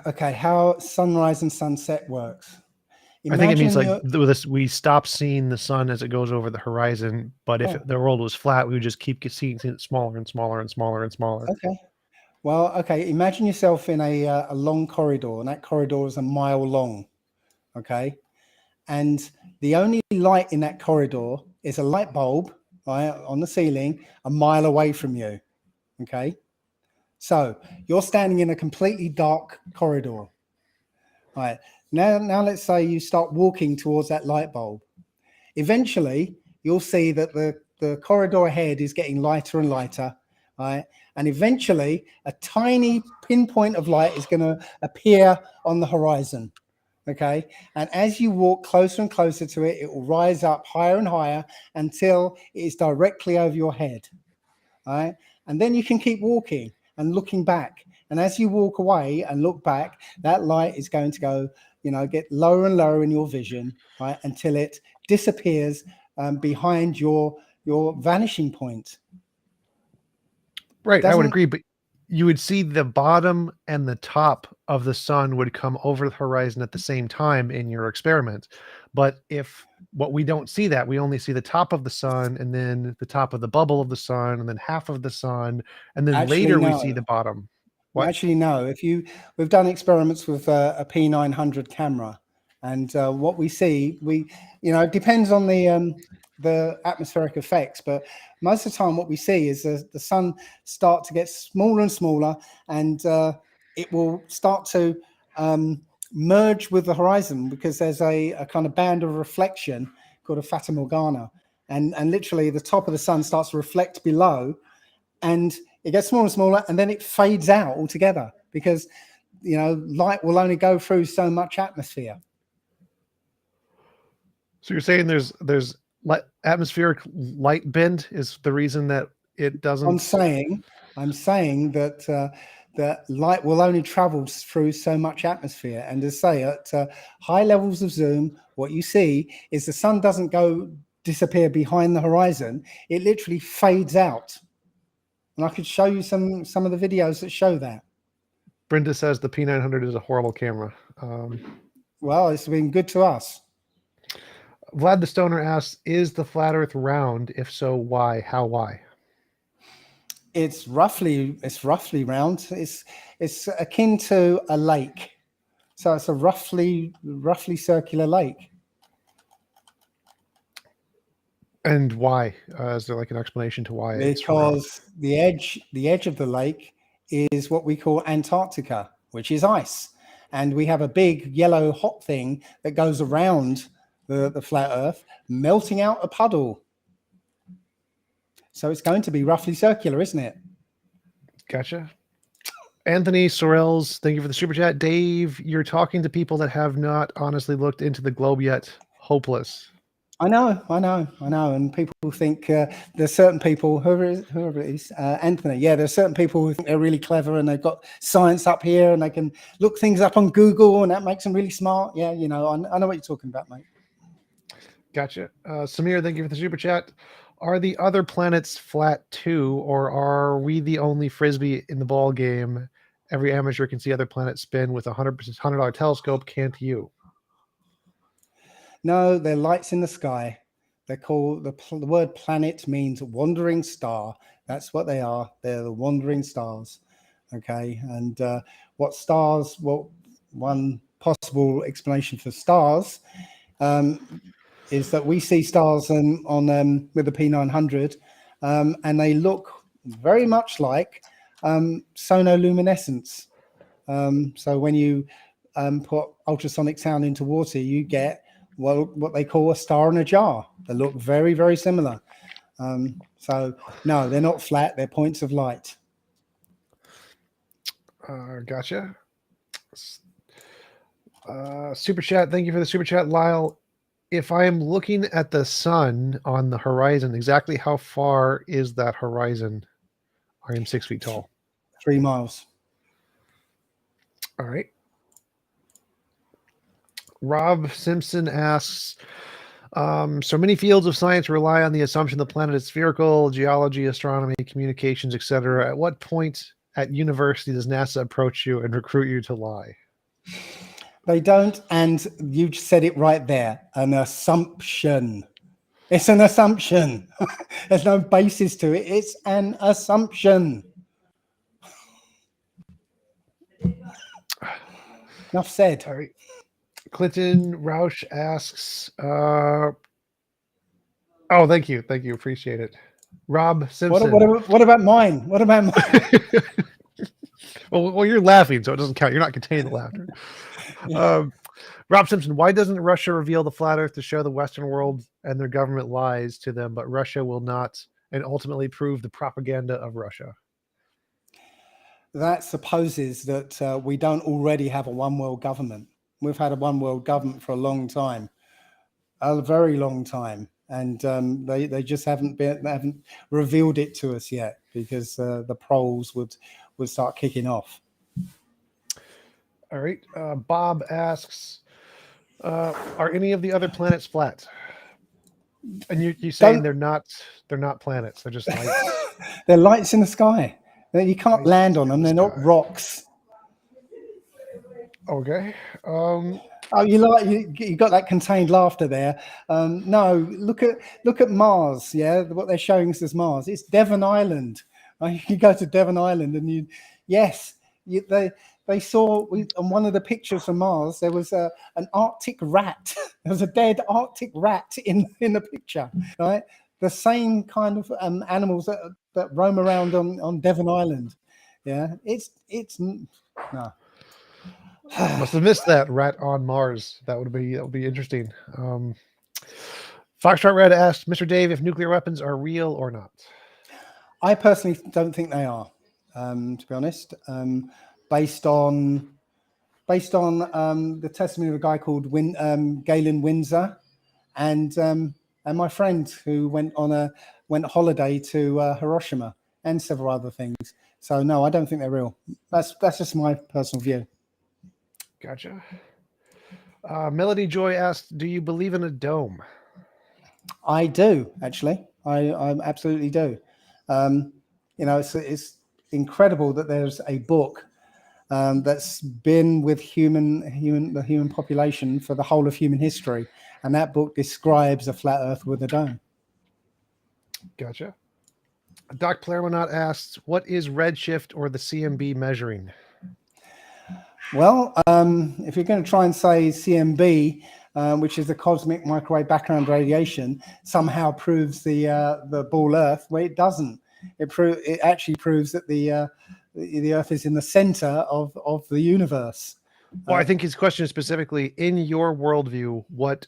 Okay, how sunrise and sunset works. I think it means Imagine like you're this: we stop seeing the sun as it goes over the horizon. But if the world was flat, we would just keep seeing it smaller and smaller and smaller and smaller. okay. Well, okay. Imagine yourself in a long corridor, and that corridor is a mile long. Okay, and the only light in that corridor is a light bulb, right, on the ceiling a mile away from you. Okay, so you're standing in a completely dark corridor. Right, now let's say you start walking towards that light bulb. Eventually you'll see that the corridor ahead is getting lighter and lighter, right? And eventually a tiny pinpoint of light is going to appear on the horizon. Okay, and as you walk closer and closer to it, it will rise up higher and higher until it is directly over your head. All right, and then you can keep walking and looking back. And as you walk away and look back, that light is going to go, you know, get lower and lower in your vision, right, until it disappears behind your vanishing point. Right, I would Doesn't agree, but you would see the bottom and the top of the sun would come over the horizon at the same time in your experiment. But if we don't see that, we only see the top of the sun and then the top of the bubble of the sun and then half of the sun, and then actually later we see know. the bottom. What? Actually, no. We've done experiments with a P900 camera, and what we see, it depends on the atmospheric effects, but most of the time, what we see is the sun start to get smaller and smaller, and it will start to merge with the horizon, because there's a kind of band of reflection called a Fata Morgana, and literally the top of the sun starts to reflect below, and it gets smaller and smaller, and then it fades out altogether, because light will only go through so much atmosphere. So you're saying there's atmospheric light bend is the reason that it doesn't. I'm saying that that light will only travel through so much atmosphere, and to say at high levels of zoom, what you see is the sun doesn't disappear behind the horizon; it literally fades out. And I could show you some of the videos that show that. Brenda says the P900 is a horrible camera. Well, it's been good to us. Vlad the Stoner asks, is the flat Earth round? If so, why? How? Why? It's roughly round. It's akin to a lake, so it's a roughly circular lake. And why? Is there like an explanation to why it's round? Because the edge of the lake is what we call Antarctica, which is ice. And we have a big yellow hot thing that goes around the flat Earth, melting out a puddle. So it's going to be roughly circular, isn't it? Gotcha. Anthony Sorrells, thank you for the super chat. Dave, you're talking to people that have not honestly looked into the globe yet. Hopeless. I know. And people think there's certain people, whoever it is, Anthony, yeah, there's certain people who think they're really clever and they've got science up here and they can look things up on Google and that makes them really smart. Yeah, I know what you're talking about, mate. Gotcha. Samir, thank you for the super chat. Are the other planets flat too, or are we the only frisbee in the ball game? Every amateur can see other planets spin with a $100 telescope, can't you? No, they're lights in the sky. They're called, the word planet means wandering star. That's what they are. They're the wandering stars. Okay. And what stars, well, one possible explanation for stars is that we see stars on with the P900 and they look very much like sonoluminescence. So when you put ultrasonic sound into water, you get what they call a star in a jar. They look very, very similar. So no, they're not flat. They're points of light. Gotcha. Super chat. Thank you for the super chat, Lyle. If I am looking at the sun on the horizon, exactly how far is that horizon? I am 6 feet tall. 3 miles. All right. Rob Simpson asks, so many fields of science rely on the assumption the planet is spherical, geology, astronomy, communications, etc. At what point at university does NASA approach you and recruit you to lie? They don't, and you said it right there, an assumption. It's an assumption. There's no basis to it. It's an assumption. Enough said. All right. Clinton Roush asks, oh, thank you. Appreciate it. Rob Simpson. What about mine? What about mine? well, you're laughing, so it doesn't count. You're not containing the laughter. Yeah. Rob Simpson, why doesn't Russia reveal the flat Earth to show the Western world and their government lies to them, but Russia will not, and ultimately prove the propaganda of Russia? That supposes that we don't already have a one world government. We've had a one world government for a long time, a very long time. And they just haven't revealed it to us yet because the proles would start kicking off. All right. Bob asks, are any of the other planets flat? And you're saying they're not planets. They're just lights. They're lights in the sky. You can't land on them. They're not rocks. Okay. You got that contained laughter there. No, look at Mars. Yeah, what they're showing us as Mars. It's Devon Island. You go to Devon Island and they saw on one of the pictures from Mars there was an Arctic rat. There was a dead Arctic rat in the picture. Right, the same kind of animals that roam around on Devon Island. Yeah, it's no. Must have missed that rat on Mars. That would be interesting. Foxtrot Red asked Mr. Dave if nuclear weapons are real or not. I personally don't think they are, to be honest. Based on the testimony of a guy called Galen Windsor, and my friend who went holiday to Hiroshima and several other things. So no, I don't think they're real. That's just my personal view. Gotcha. Melody Joy asked, do you believe in a dome? I do, actually. I absolutely do. It's incredible that there's a book that's been with the human population for the whole of human history. And that book describes a flat Earth with a dome. Gotcha. Doc Claremont asks, what is redshift or the CMB measuring? Well, if you're going to try and say CMB, which is the cosmic microwave background radiation, somehow proves the ball Earth, well, it doesn't. It actually proves that the the Earth is in the center of the universe. Well, I think his question is specifically, in your worldview, what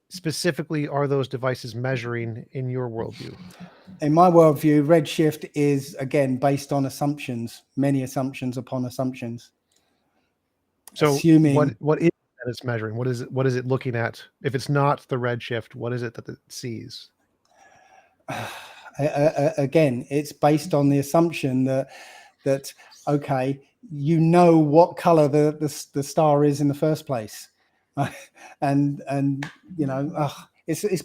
specifically are those devices measuring in your worldview? In my worldview, redshift is, again, based on assumptions, many assumptions upon assumptions. So Assuming, what is it that it's measuring? What is it looking at? If it's not the redshift, what is it that it sees? again, it's based on the assumption that okay, you know what color the star is in the first place, and you know, it's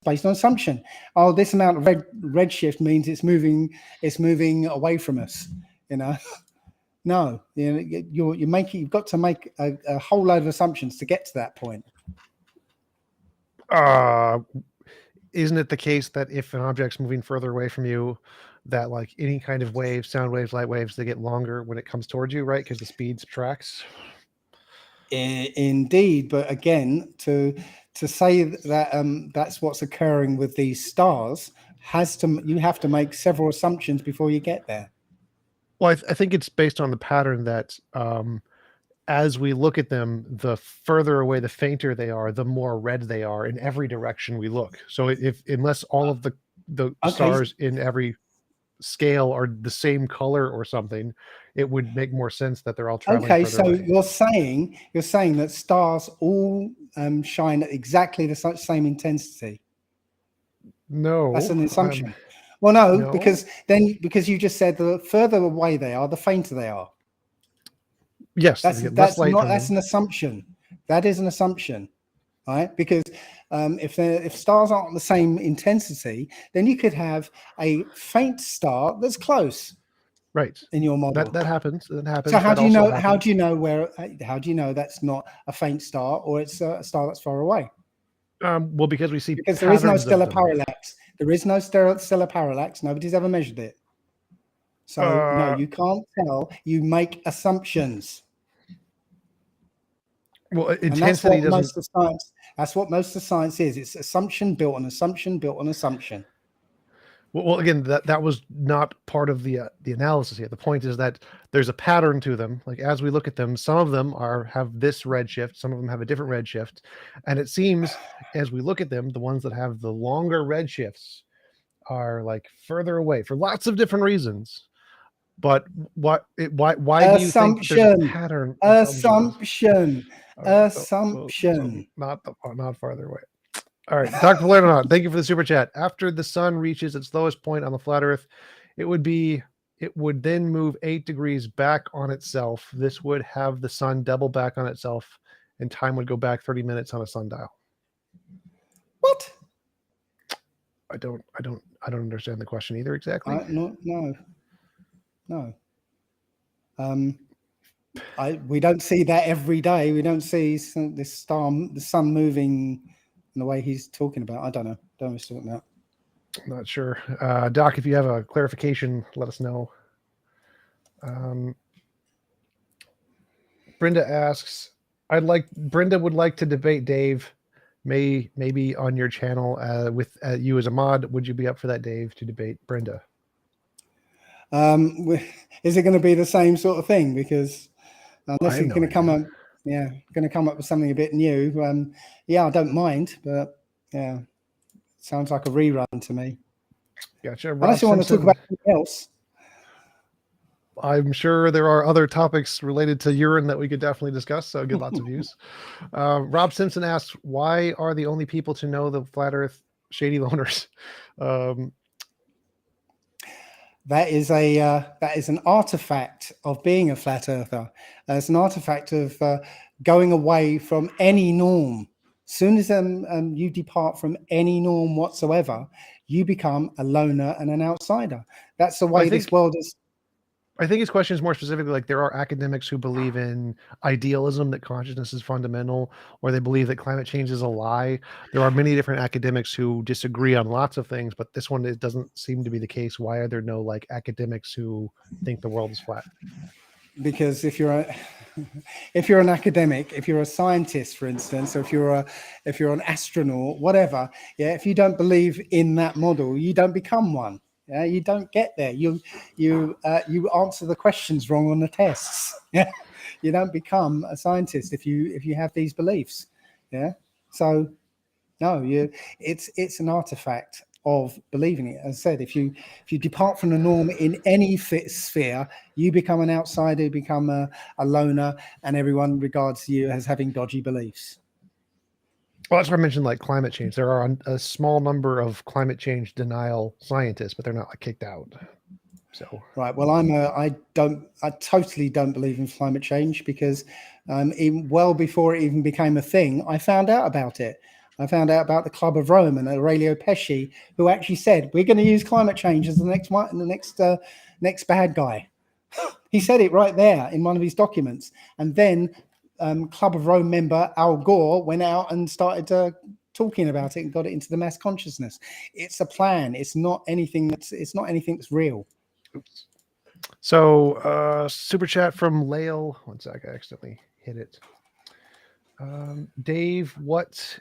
based on assumption. Oh, this amount of redshift means it's moving away from us. You know, no, you know, you've got to make a whole load of assumptions to get to that point. Isn't it the case that if an object's moving further away from you, that like any kind of wave, sound waves, light waves, they get longer when it comes towards you, right? Because the speed subtracts. Indeed, but again, to say that that's what's occurring with these stars you have to make several assumptions before you get there. Well, I think it's based on the pattern that as we look at them, the further away, the fainter they are, the more red they are in every direction we look. So unless all of the stars in every scale are the same color or something, it would make more sense that they're all traveling further so away. you're saying that stars all shine at exactly the same intensity. No, that's an assumption. Well, no, because you just said the further away they are, the fainter they are. Yes, that's an assumption. That is an assumption, right? Because if stars aren't the same intensity, then you could have a faint star that's close, right? In your model, that happens. That happens. So how do you know? How do you know that's not a faint star or it's a star that's far away? Well, because we see there is no stellar parallax. There is no stellar parallax. Nobody's ever measured it. So no, you can't tell. You make assumptions. Well, intensity doesn't. That's what most of science is. It's assumption built on assumption built on assumption. Well, again, that was not part of the analysis here. The point is that there's a pattern to them. Like as we look at them, some of them have this redshift, some of them have a different redshift, and it seems as we look at them, the ones that have the longer redshifts are like further away for lots of different reasons. But why do you think there's a pattern? Assumption. Not farther away. All right, Dr. Valernon, thank you for the super chat. After the sun reaches its lowest point on the flat Earth, it would then move 8 degrees back on itself. This would have the sun double back on itself, and time would go back 30 minutes on a sundial. What? I don't understand the question either exactly. No. We don't see that every day. We don't see the sun moving in the way he's talking about. I don't know. Don't understand that. I'm not sure. Doc, if you have a clarification, let us know. Brenda asks, Brenda would like to debate Dave, maybe on your channel with you as a mod. Would you be up for that, Dave, to debate Brenda? Is it going to be the same sort of thing? Because unless it's going to come up, going to come up with something a bit new. I don't mind, but yeah, sounds like a rerun to me. Gotcha. Unless you want to talk about something else. I'm sure there are other topics related to urine that we could definitely discuss, so get lots of views. Rob Simpson asks, why are the only people to know the flat Earth shady loners? That is an artifact of being a flat earther. It's an artifact of going away from any norm. As soon as you depart from any norm whatsoever, you become a loner and an outsider. That's the way this world is. I think his question is more specifically like there are academics who believe in idealism, that consciousness is fundamental, or they believe that climate change is a lie. There are many different academics who disagree on lots of things, but this one, it doesn't seem to be the case. Why are there no like academics who think the world is flat? Because if you're an academic, if you're a scientist, for instance, or if you're an astronaut, whatever, if you don't believe in that model, you don't become one. Yeah, you don't get there. You answer the questions wrong on the tests. Yeah, you don't become a scientist if you have these beliefs. Yeah, so no, it's an artifact of believing it. As I said, if you depart from the norm in any sphere, you become an outsider, you become a loner, and everyone regards you as having dodgy beliefs. Well, that's why I mentioned like climate change. There are a small number of climate change denial scientists, but they're not like kicked out. So Right. Well, I totally don't believe in climate change because even well before it even became a thing, I found out about it. I found out about the Club of Rome and Aurelio Pesci, who actually said we're going to use climate change as the next one, the next bad guy. He said it right there in one of his documents, and then Club of Rome member Al Gore went out and started talking about it and got it into the mass consciousness. It's a plan. It's not anything that's real. oops. So super chat from Lael. One sec, I accidentally hit it. Dave, what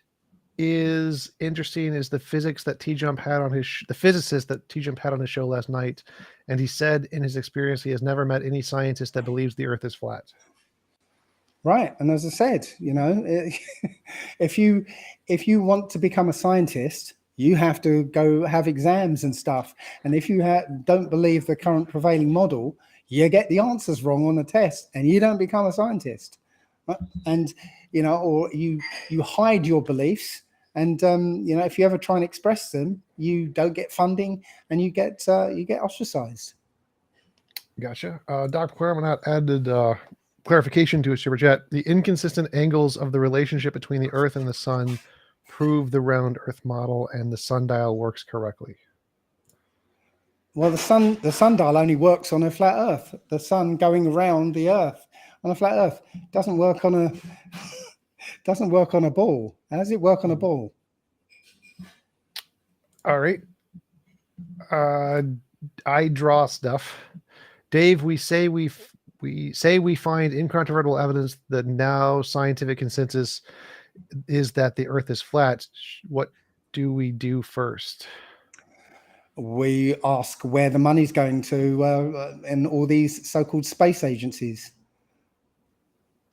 is interesting is the physics that TJump had on his the physicist that TJump had on his show last night, and he said in his experience he has never met any scientist that believes the Earth is flat. Right, and as I said, if you want to become a scientist, you have to go have exams and stuff. And if you don't believe the current prevailing model, you get the answers wrong on the test, and you don't become a scientist. And or you hide your beliefs, and if you ever try and express them, you don't get funding, and you get ostracized. Gotcha. Dr. Claremont added clarification to his super chat. The inconsistent angles of the relationship between the Earth and the Sun prove the round Earth model, and the sundial works correctly. Well, the sundial only works on a flat Earth. The sun going around the Earth on a flat Earth doesn't work on a ball. How does it work on a ball? All right. I draw stuff. Dave, we say we find incontrovertible evidence that now scientific consensus is that the Earth is flat. What do we do first? We ask where the money's going to in all these so-called space agencies.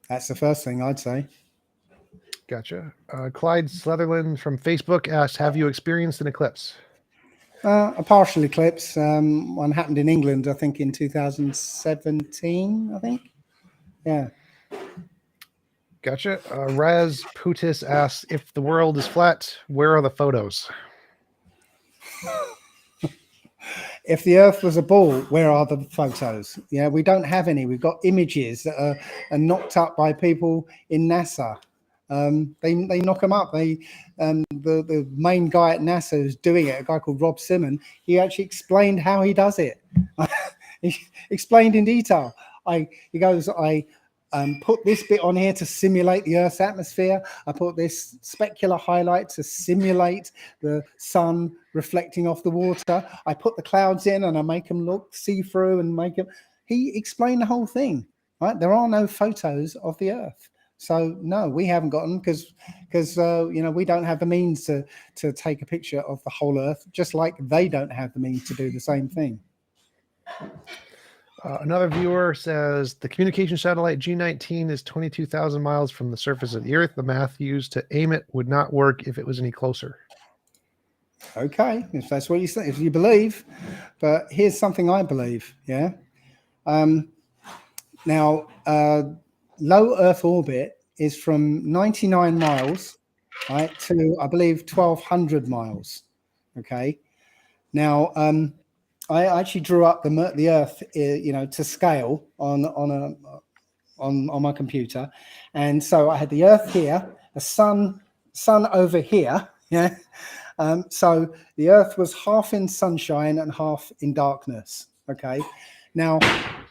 That's the first thing I'd say. Gotcha. Clyde Sutherland from Facebook asks, have you experienced an eclipse? A partial eclipse. One happened in England, I think, in 2017, I think. Yeah. Gotcha. Raz Putis asks, if the world is flat, where are the photos? If the Earth was a ball, where are the photos? Yeah, we don't have any. We've got images that are knocked up by people in NASA. They knock them up. The main guy at NASA who's doing it, a guy called Rob Simon, he actually explained how he does it. He explained in detail. He goes, I put this bit on here to simulate the Earth's atmosphere. I put this specular highlight to simulate the sun reflecting off the water. I put the clouds in and I make them look see-through and make them. He explained the whole thing. Right? There are no photos of the Earth. So no, we haven't got them because we don't have the means to take a picture of the whole Earth, just like they don't have the means to do the same thing. Another viewer says the communication satellite G19 is 22,000 miles from the surface of the Earth. The math used to aim it would not work if it was any closer. Okay, if that's what you say, if you believe, but here's something I believe. Yeah. Now, low Earth orbit is from 99 miles, right, to I believe 1,200 miles. Okay. Now, I actually drew up the Earth, to scale on my computer, and so I had the Earth here, the sun over here. Yeah. So the Earth was half in sunshine and half in darkness. Okay. Now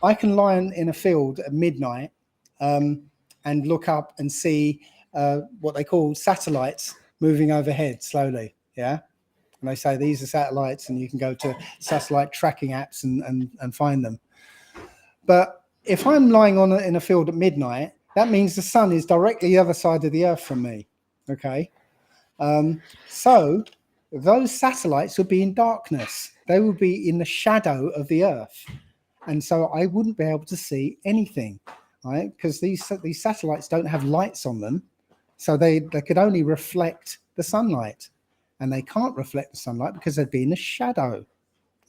I can lie in a field at midnight and look up and see what they call satellites moving overhead slowly. Yeah. And they say these are satellites, and you can go to satellite tracking apps and find them. But if I'm lying in a field at midnight, that means the sun is directly the other side of the Earth from me. Okay. So those satellites would be in darkness. they would be in the shadow of the Earth, and so I wouldn't be able to see anything, right? Because these satellites don't have lights on them, so they could only reflect the sunlight, and they can't reflect the sunlight because they'd be in the shadow.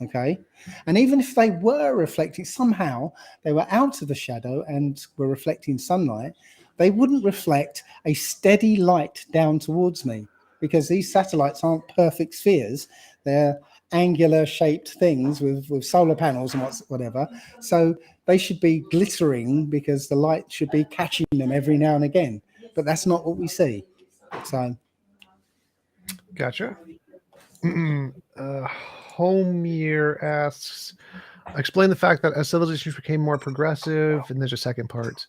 Okay, and even if they were reflecting, somehow they were out of the shadow and were reflecting sunlight, they wouldn't reflect a steady light down towards me, because these satellites aren't perfect spheres. They're angular shaped things with solar panels and whatever. So they should be glittering because the light should be catching them every now and again. But that's not what we see. So Gotcha. Homier asks, explain the fact that as civilizations became more progressive, and there's a second part,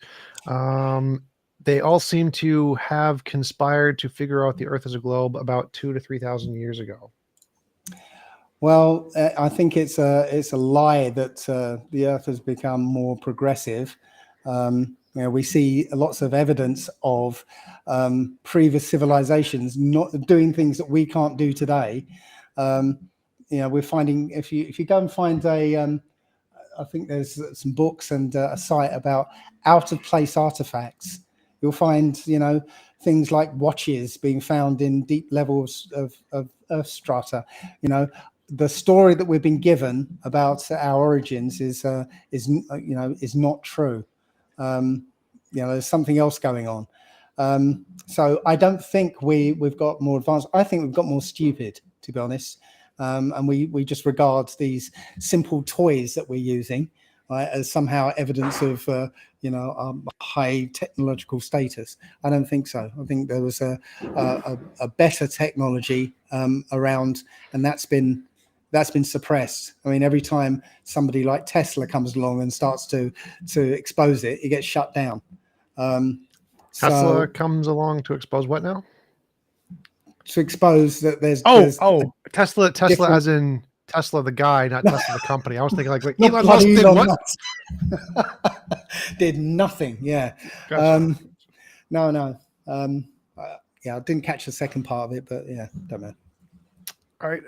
they all seem to have conspired to figure out the Earth as a globe about 2,000 to 3,000 years ago. well, I think it's a lie that the Earth has become more progressive. We see lots of evidence of previous civilizations not doing things that we can't do today. We're finding, if you go and find I think there's some books and a site about out of place artifacts. You'll find, things like watches being found in deep levels of Earth strata. The story that we've been given about our origins is not true. There's something else going on. So I don't think we've got more advanced. I think we've got more stupid, to be honest. And we just regard these simple toys that we're using, right, as somehow evidence of high technological status. I don't think so. I think there was a better technology around, and that's been suppressed. I mean, every time somebody like Tesla comes along and starts to expose it, it gets shut down. Tesla comes along to expose what now? To expose that there's Tesla as in Tesla the guy, not Tesla the company. I was thinking like Elon Musk did what? Did nothing. Yeah. Gotcha. No. I didn't catch the second part of it, but yeah, don't know. All right.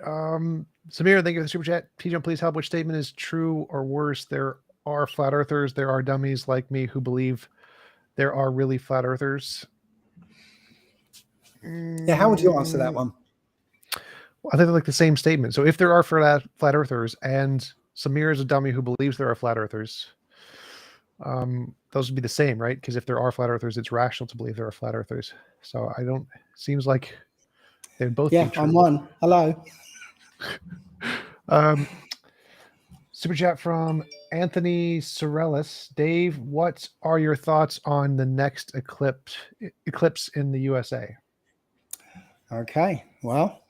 Samir, thank you for the super chat. TJump, please help. Which statement is true or worse? There are flat earthers. There are dummies like me who believe there are really flat earthers. Yeah, how would you answer that one? I think they're like the same statement. So if there are flat earthers and Samir is a dummy who believes there are flat earthers, those would be the same, right? Because if there are flat earthers, it's rational to believe there are flat earthers. So seems like they'd both be true. I'm one. Hello. Super chat from Anthony Sorellis. Dave, what are your thoughts on the next eclipse in the USA? Okay, well,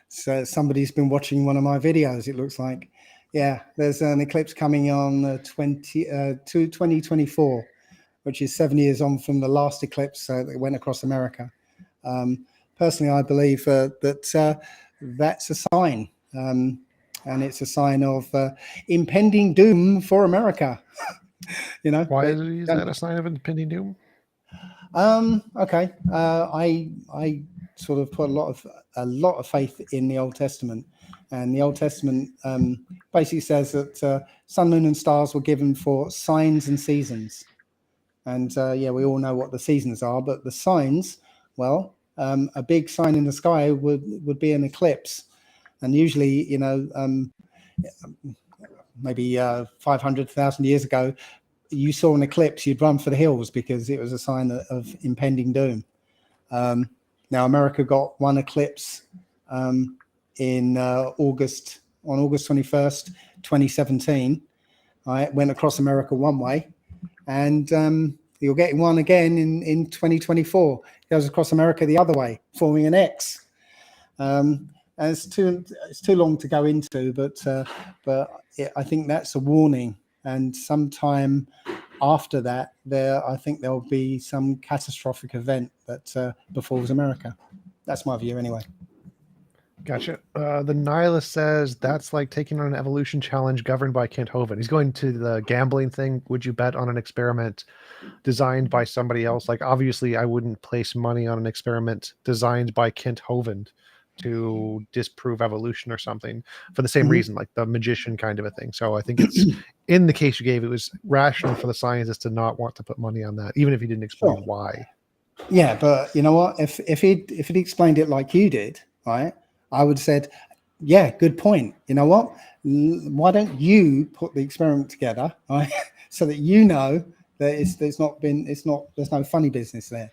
so somebody's been watching one of my videos, it looks like. Yeah, there's an eclipse coming on 2024, which is 7 years on from the last eclipse that went across America. Personally, I believe that that's a sign, and it's a sign of impending doom for America. Why is that a sign of impending doom? Okay, I sort of put a lot of faith in the Old Testament, and the Old Testament basically says that sun, moon, and stars were given for signs and seasons. And we all know what the seasons are, but the signs, well, a big sign in the sky would be an eclipse, and usually, maybe 500,000 years ago, you saw an eclipse, you'd run for the hills because it was a sign of impending doom. Now, America got one eclipse in August 21st, 2017. It went across America one way, and you're getting one again in 2024. It goes across America the other way, forming an X. And it's too long to go into, but I think that's a warning. And sometime after that, I think there'll be some catastrophic event that befalls America. That's my view, anyway. Gotcha. The nihilist says that's like taking on an evolution challenge governed by Kent Hovind. He's going to the gambling thing. Would you bet on an experiment designed by somebody else? Like, obviously, I wouldn't place money on an experiment designed by Kent Hovind to disprove evolution or something for the same reason, like the magician kind of a thing. So I think it's in the case you gave, it was rational for the scientist to not want to put money on that, even if he didn't explain Sure. why. Yeah, but you know what? If he'd explained it like you did, right, I would have said, yeah, good point. You know what? Why don't you put the experiment together, right, so that you know that there's no funny business there.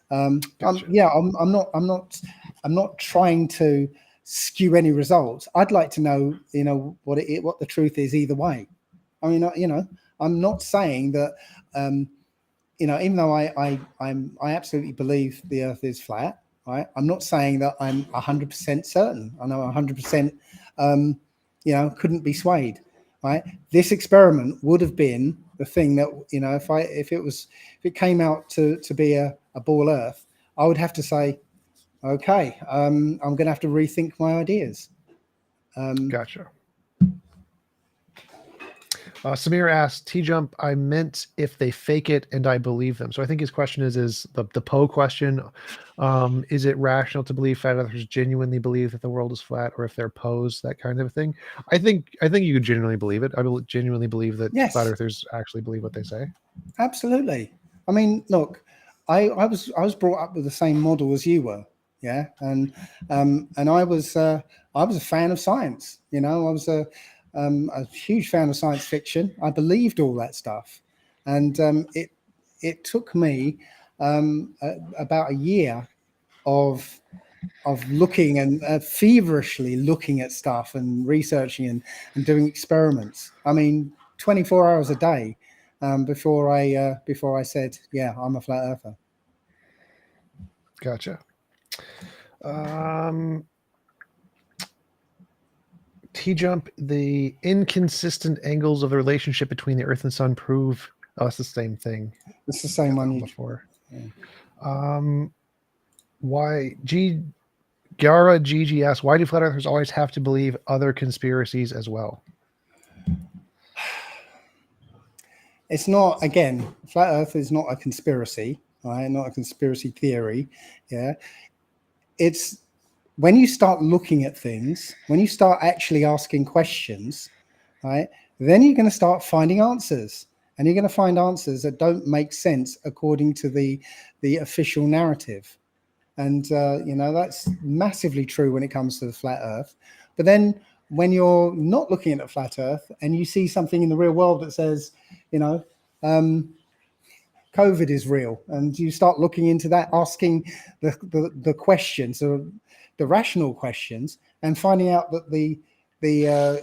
Gotcha. I'm not trying to skew any results. I'd like to know, what the truth is either way. I mean, I'm not saying that. Even though I absolutely believe the Earth is flat, right? I'm not saying that I'm 100% certain. I know 100%, couldn't be swayed, right? This experiment would have been the thing that, if it came out to be a ball Earth, I would have to say, okay, I'm going to have to rethink my ideas. Gotcha. Samir asked, TJump, I meant if they fake it and I believe them. So I think his question is the Poe question. Is it rational to believe flat earthers genuinely believe that the world is flat, or if they're posed, that kind of thing? I think you could genuinely believe it. I genuinely believe that flat Yes, earthers actually believe what they say. absolutely. I mean, look, I was brought up with the same model as you were, yeah, and I was a fan of science. I was a huge fan of science fiction. I believed all that stuff, and it took me about a year of looking and feverishly looking at stuff and researching and doing experiments. I mean, 24 hours a day before I said, yeah, I'm a flat earther. Gotcha. TJump, the inconsistent angles of the relationship between the Earth and Sun prove. Oh, it's the same thing. It's the same one you before. Yeah. Why Gyara GG asks, why do flat earthers always have to believe other conspiracies as well? It's not, again, flat earth is not a conspiracy, right? Not a conspiracy theory. Yeah. It's when you start looking at things, when you start actually asking questions, right, then you're going to start finding answers, and you're going to find answers that don't make sense according to the official narrative. And that's massively true when it comes to the flat earth. But then when you're not looking at the flat earth and you see something in the real world that says, COVID is real, and you start looking into that, asking the questions, or the rational questions, and finding out that the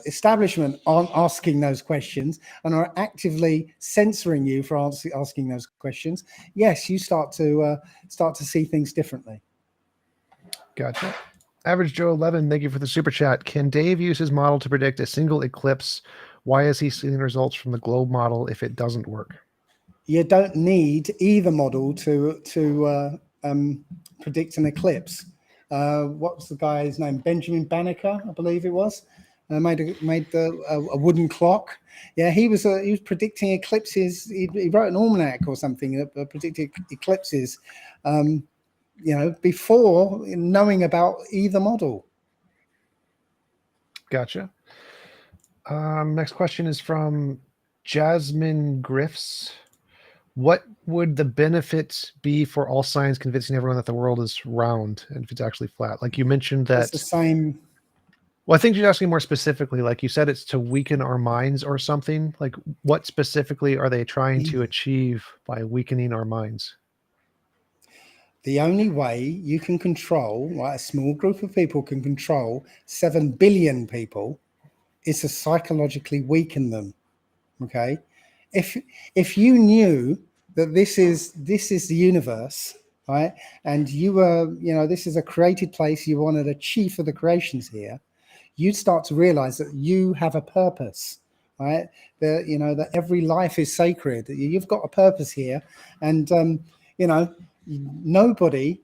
establishment aren't asking those questions and are actively censoring you for asking those questions. Yes, you start to see things differently. Gotcha. Average Joe 11, thank you for the super chat. Can Dave use his model to predict a single eclipse? Why is he seeing results from the globe model if it doesn't work? You don't need either model to predict an eclipse. What's the guy's name? Benjamin Banneker, I believe it was. Made a wooden clock. Yeah, he was predicting eclipses. He wrote an almanac or something that predicted eclipses. Before knowing about either model. Gotcha. Next question is from Jasmine Griffs. What would the benefits be for all science convincing everyone that the world is round and if it's actually flat? Like you mentioned that. It's the same. Well, I think you're asking more specifically, like you said, it's to weaken our minds or something. Like what specifically are they trying to achieve by weakening our minds? The only way you can control, right, a small group of people can control 7 billion people, is to psychologically weaken them. Okay, if you knew that this is the universe, right, and you were, this is a created place, you wanted a chief of the creations here, you'd start to realize that you have a purpose, right? That every life is sacred. You've got a purpose here, and nobody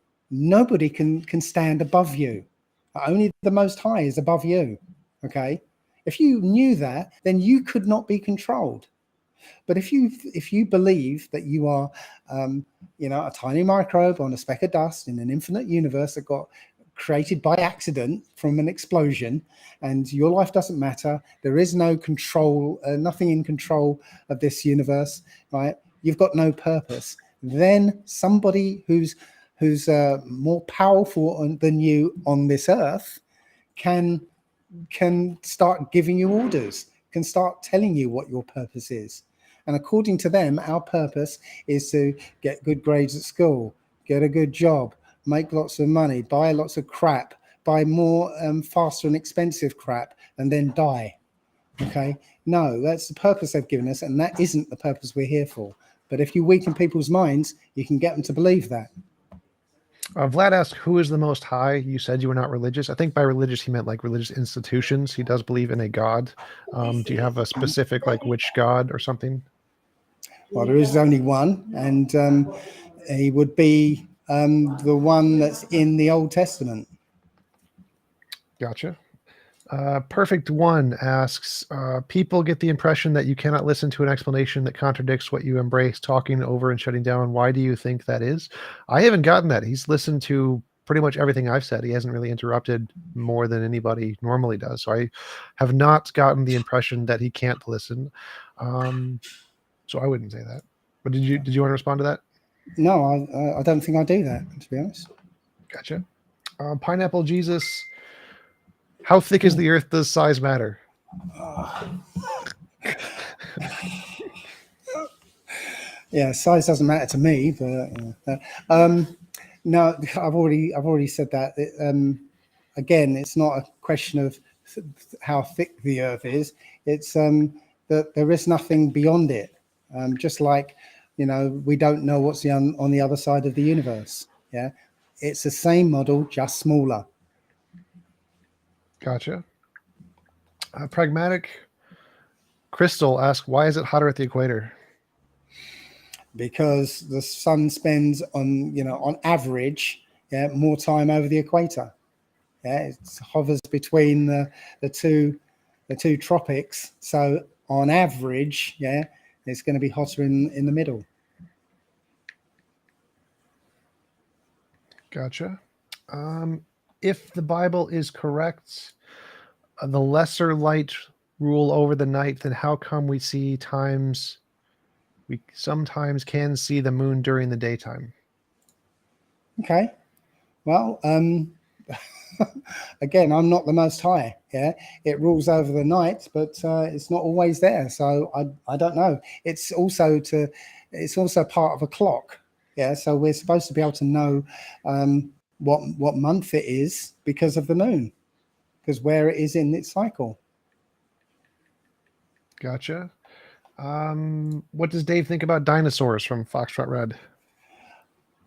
can stand above you. Only the Most High is above you. Okay, if you knew that, then you could not be controlled. But if you believe that you are a tiny microbe on a speck of dust in an infinite universe that got created by accident from an explosion, and your life doesn't matter. There is no control, nothing in control of this universe, right? You've got no purpose. Then somebody who's more powerful than you on this earth can start giving you orders, can start telling you what your purpose is. And according to them, our purpose is to get good grades at school, get a good job, make lots of money, buy lots of crap, buy more faster and expensive crap, and then die. Okay? No, that's the purpose they've given us, and that isn't the purpose we're here for. But if you weaken people's minds, you can get them to believe that. Vlad asked, who is the Most High? You said you were not religious. I think by religious, he meant like religious institutions. He does believe in a God. Do you have a specific, like which God or something? Well, there is only one, and he would be the one that's in the Old Testament. Gotcha. Perfect One asks, people get the impression that you cannot listen to an explanation that contradicts what you embrace, talking over and shutting down. Why do you think that is? I haven't gotten that. He's listened to pretty much everything I've said. He hasn't really interrupted more than anybody normally does. So I have not gotten the impression that he can't listen. So I wouldn't say that. But did you want to respond to that? No, I don't think I do that, to be honest. Gotcha. Pineapple Jesus, how thick is the earth? Does size matter? Yeah, size doesn't matter to me, but no, I've already said that. Again, it's not a question of how thick the earth is. It's that there is nothing beyond it. Just like, we don't know what's on the other side of the universe. Yeah, it's the same model, just smaller. Gotcha. Pragmatic Crystal asks, why is it hotter at the equator? Because the sun spends on average, more time over the equator. Yeah, it hovers between the two tropics. So on average, it's going to be hotter in the middle. Gotcha. If the Bible is correct, the lesser light rule over the night, then how come we sometimes can see the moon during the daytime? Okay. Well, again, I'm not the Most High. Yeah, it rules over the night, but it's not always there. So I don't know. It's also part of a clock. Yeah, so we're supposed to be able to know what month it is because of the moon, because where it is in its cycle. Gotcha. What does Dave think about dinosaurs from Foxtrot Red?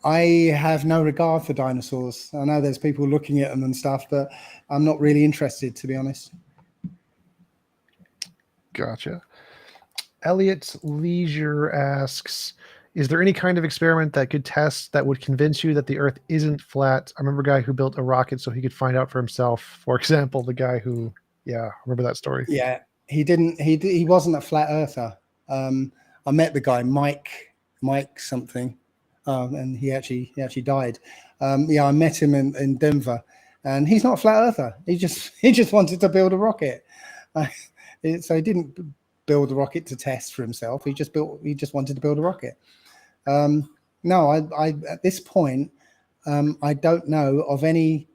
I have no regard for dinosaurs. I know there's people looking at them and stuff, but I'm not really interested, to be honest. Gotcha. Elliot Leisure asks, is there any kind of experiment that would convince you that the Earth isn't flat? I remember a guy who built a rocket so he could find out for himself. For example, the guy who, remember that story? Yeah, he wasn't a flat earther. I met the guy, Mike something, and he actually died. I met him in Denver, and he's not a flat earther. He just wanted to build a rocket. So he didn't build a rocket to test for himself. He just wanted to build a rocket. No, I at this point, I don't know of any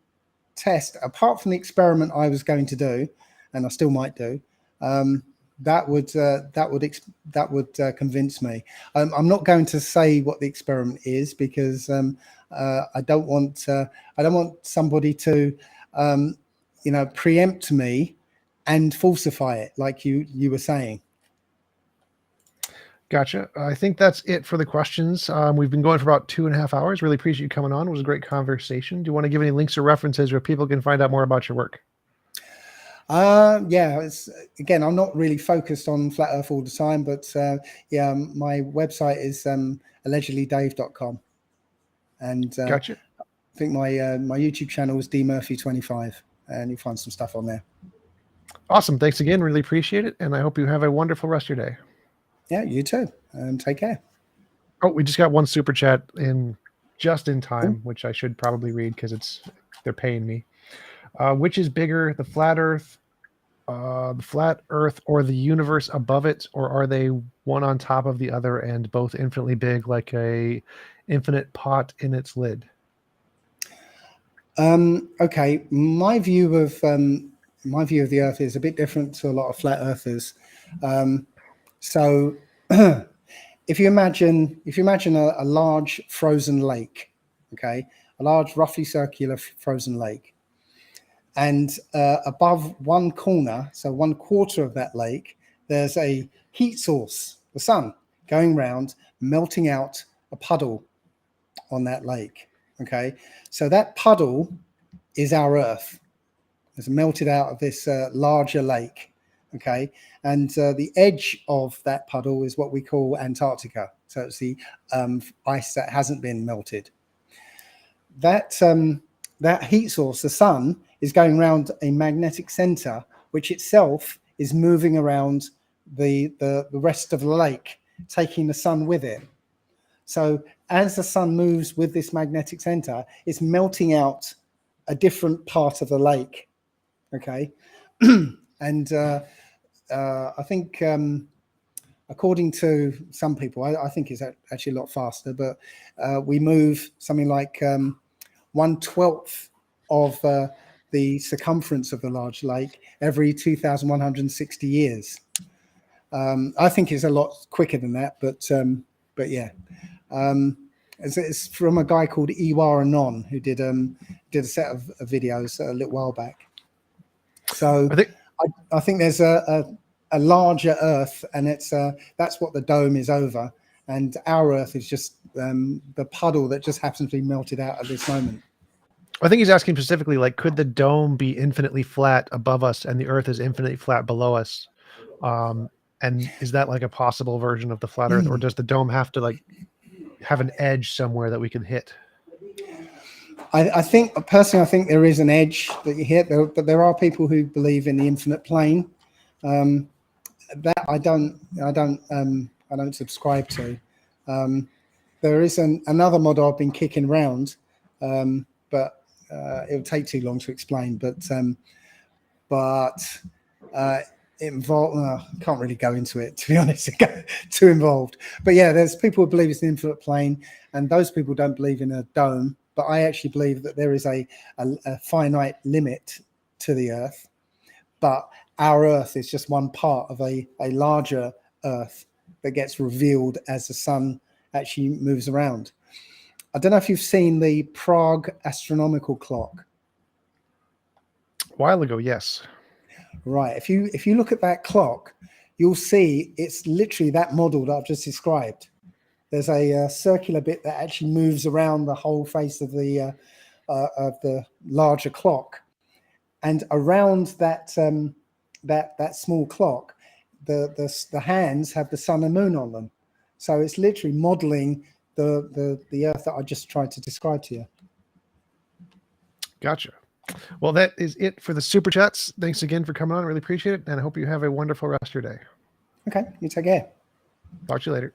test apart from the experiment I was going to do, and I still might do. That would convince me. I'm not going to say what the experiment is because I don't want somebody to preempt me and falsify it like you were saying. Gotcha. I think that's it for the questions. We've been going for about 2.5 hours. Really appreciate you coming on. It was a great conversation. Do you want to give any links or references where people can find out more about your work? Again, I'm not really focused on flat earth all the time, but my website is allegedlydave.com, and gotcha. I think my YouTube channel is dmurphy25, and you'll find some stuff on there. Awesome. Thanks again. Really appreciate it, and I hope you have a wonderful rest of your day. Yeah, you too. Take care. Oh, we just got one super chat in just in time, which I should probably read because it's They're paying me. Which is bigger, the flat Earth, or the universe above it, or are they one on top of the other and both infinitely big, like a infinite pot in its lid? Okay, my view of the Earth is a bit different to a lot of flat earthers. So, if you imagine a large frozen lake, okay, a large roughly circular frozen lake, and above one corner, so one quarter of that lake, there's a heat source, the sun, going round, melting out a puddle on that lake. Okay, so that puddle is our Earth. It's melted out of this larger lake. Okay, and the edge of that puddle is what we call Antarctica. So it's the ice that hasn't been melted. That heat source, the sun, is going around a magnetic center, which itself is moving around the rest of the lake, taking the sun with it. So as the sun moves with this magnetic center, it's melting out a different part of the lake. Okay, and I think according to some people, I think it's actually a lot faster, but we move something like 1/12 of the circumference of the large lake every 2,160 years. I think it's a lot quicker than that, but yeah. It's from a guy called Iwar Anon, who did a set of videos a little while back. So I think I think there's a larger Earth, and that's what the dome is over, and our Earth is just the puddle that just happens to be melted out at this moment. he's asking specifically, like, could the dome be infinitely flat above us and the Earth is infinitely flat below us? And is that like a possible version of the flat Earth, or does the dome have to like have an edge somewhere that we can hit? I think personally, I think there is an edge that you hit, but there are people who believe in the infinite plane. That I don't subscribe to. There is another model I've been kicking around, but it would take too long to explain. But it involved. Can't really go into it, to be honest. Too involved. But yeah, there's people who believe it's an infinite plane, and those people don't believe in a dome. But I actually believe that there is a finite limit to the Earth. But our Earth is just one part of a larger Earth that gets revealed as the sun actually moves around. I don't know if you've seen the Prague astronomical clock. A while ago, yes. Right. If you look at that clock, you'll see it's literally that model that I've just described. There's a circular bit that actually moves around the whole face of the larger clock, and around that that small clock, the hands have the sun and moon on them. So it's literally modeling the Earth that I just tried to describe to you. Gotcha. Well, that is it for the super chats. Thanks again for coming on. Really appreciate it. And I hope you have a wonderful rest of your day. Okay, you take care. Talk to you later.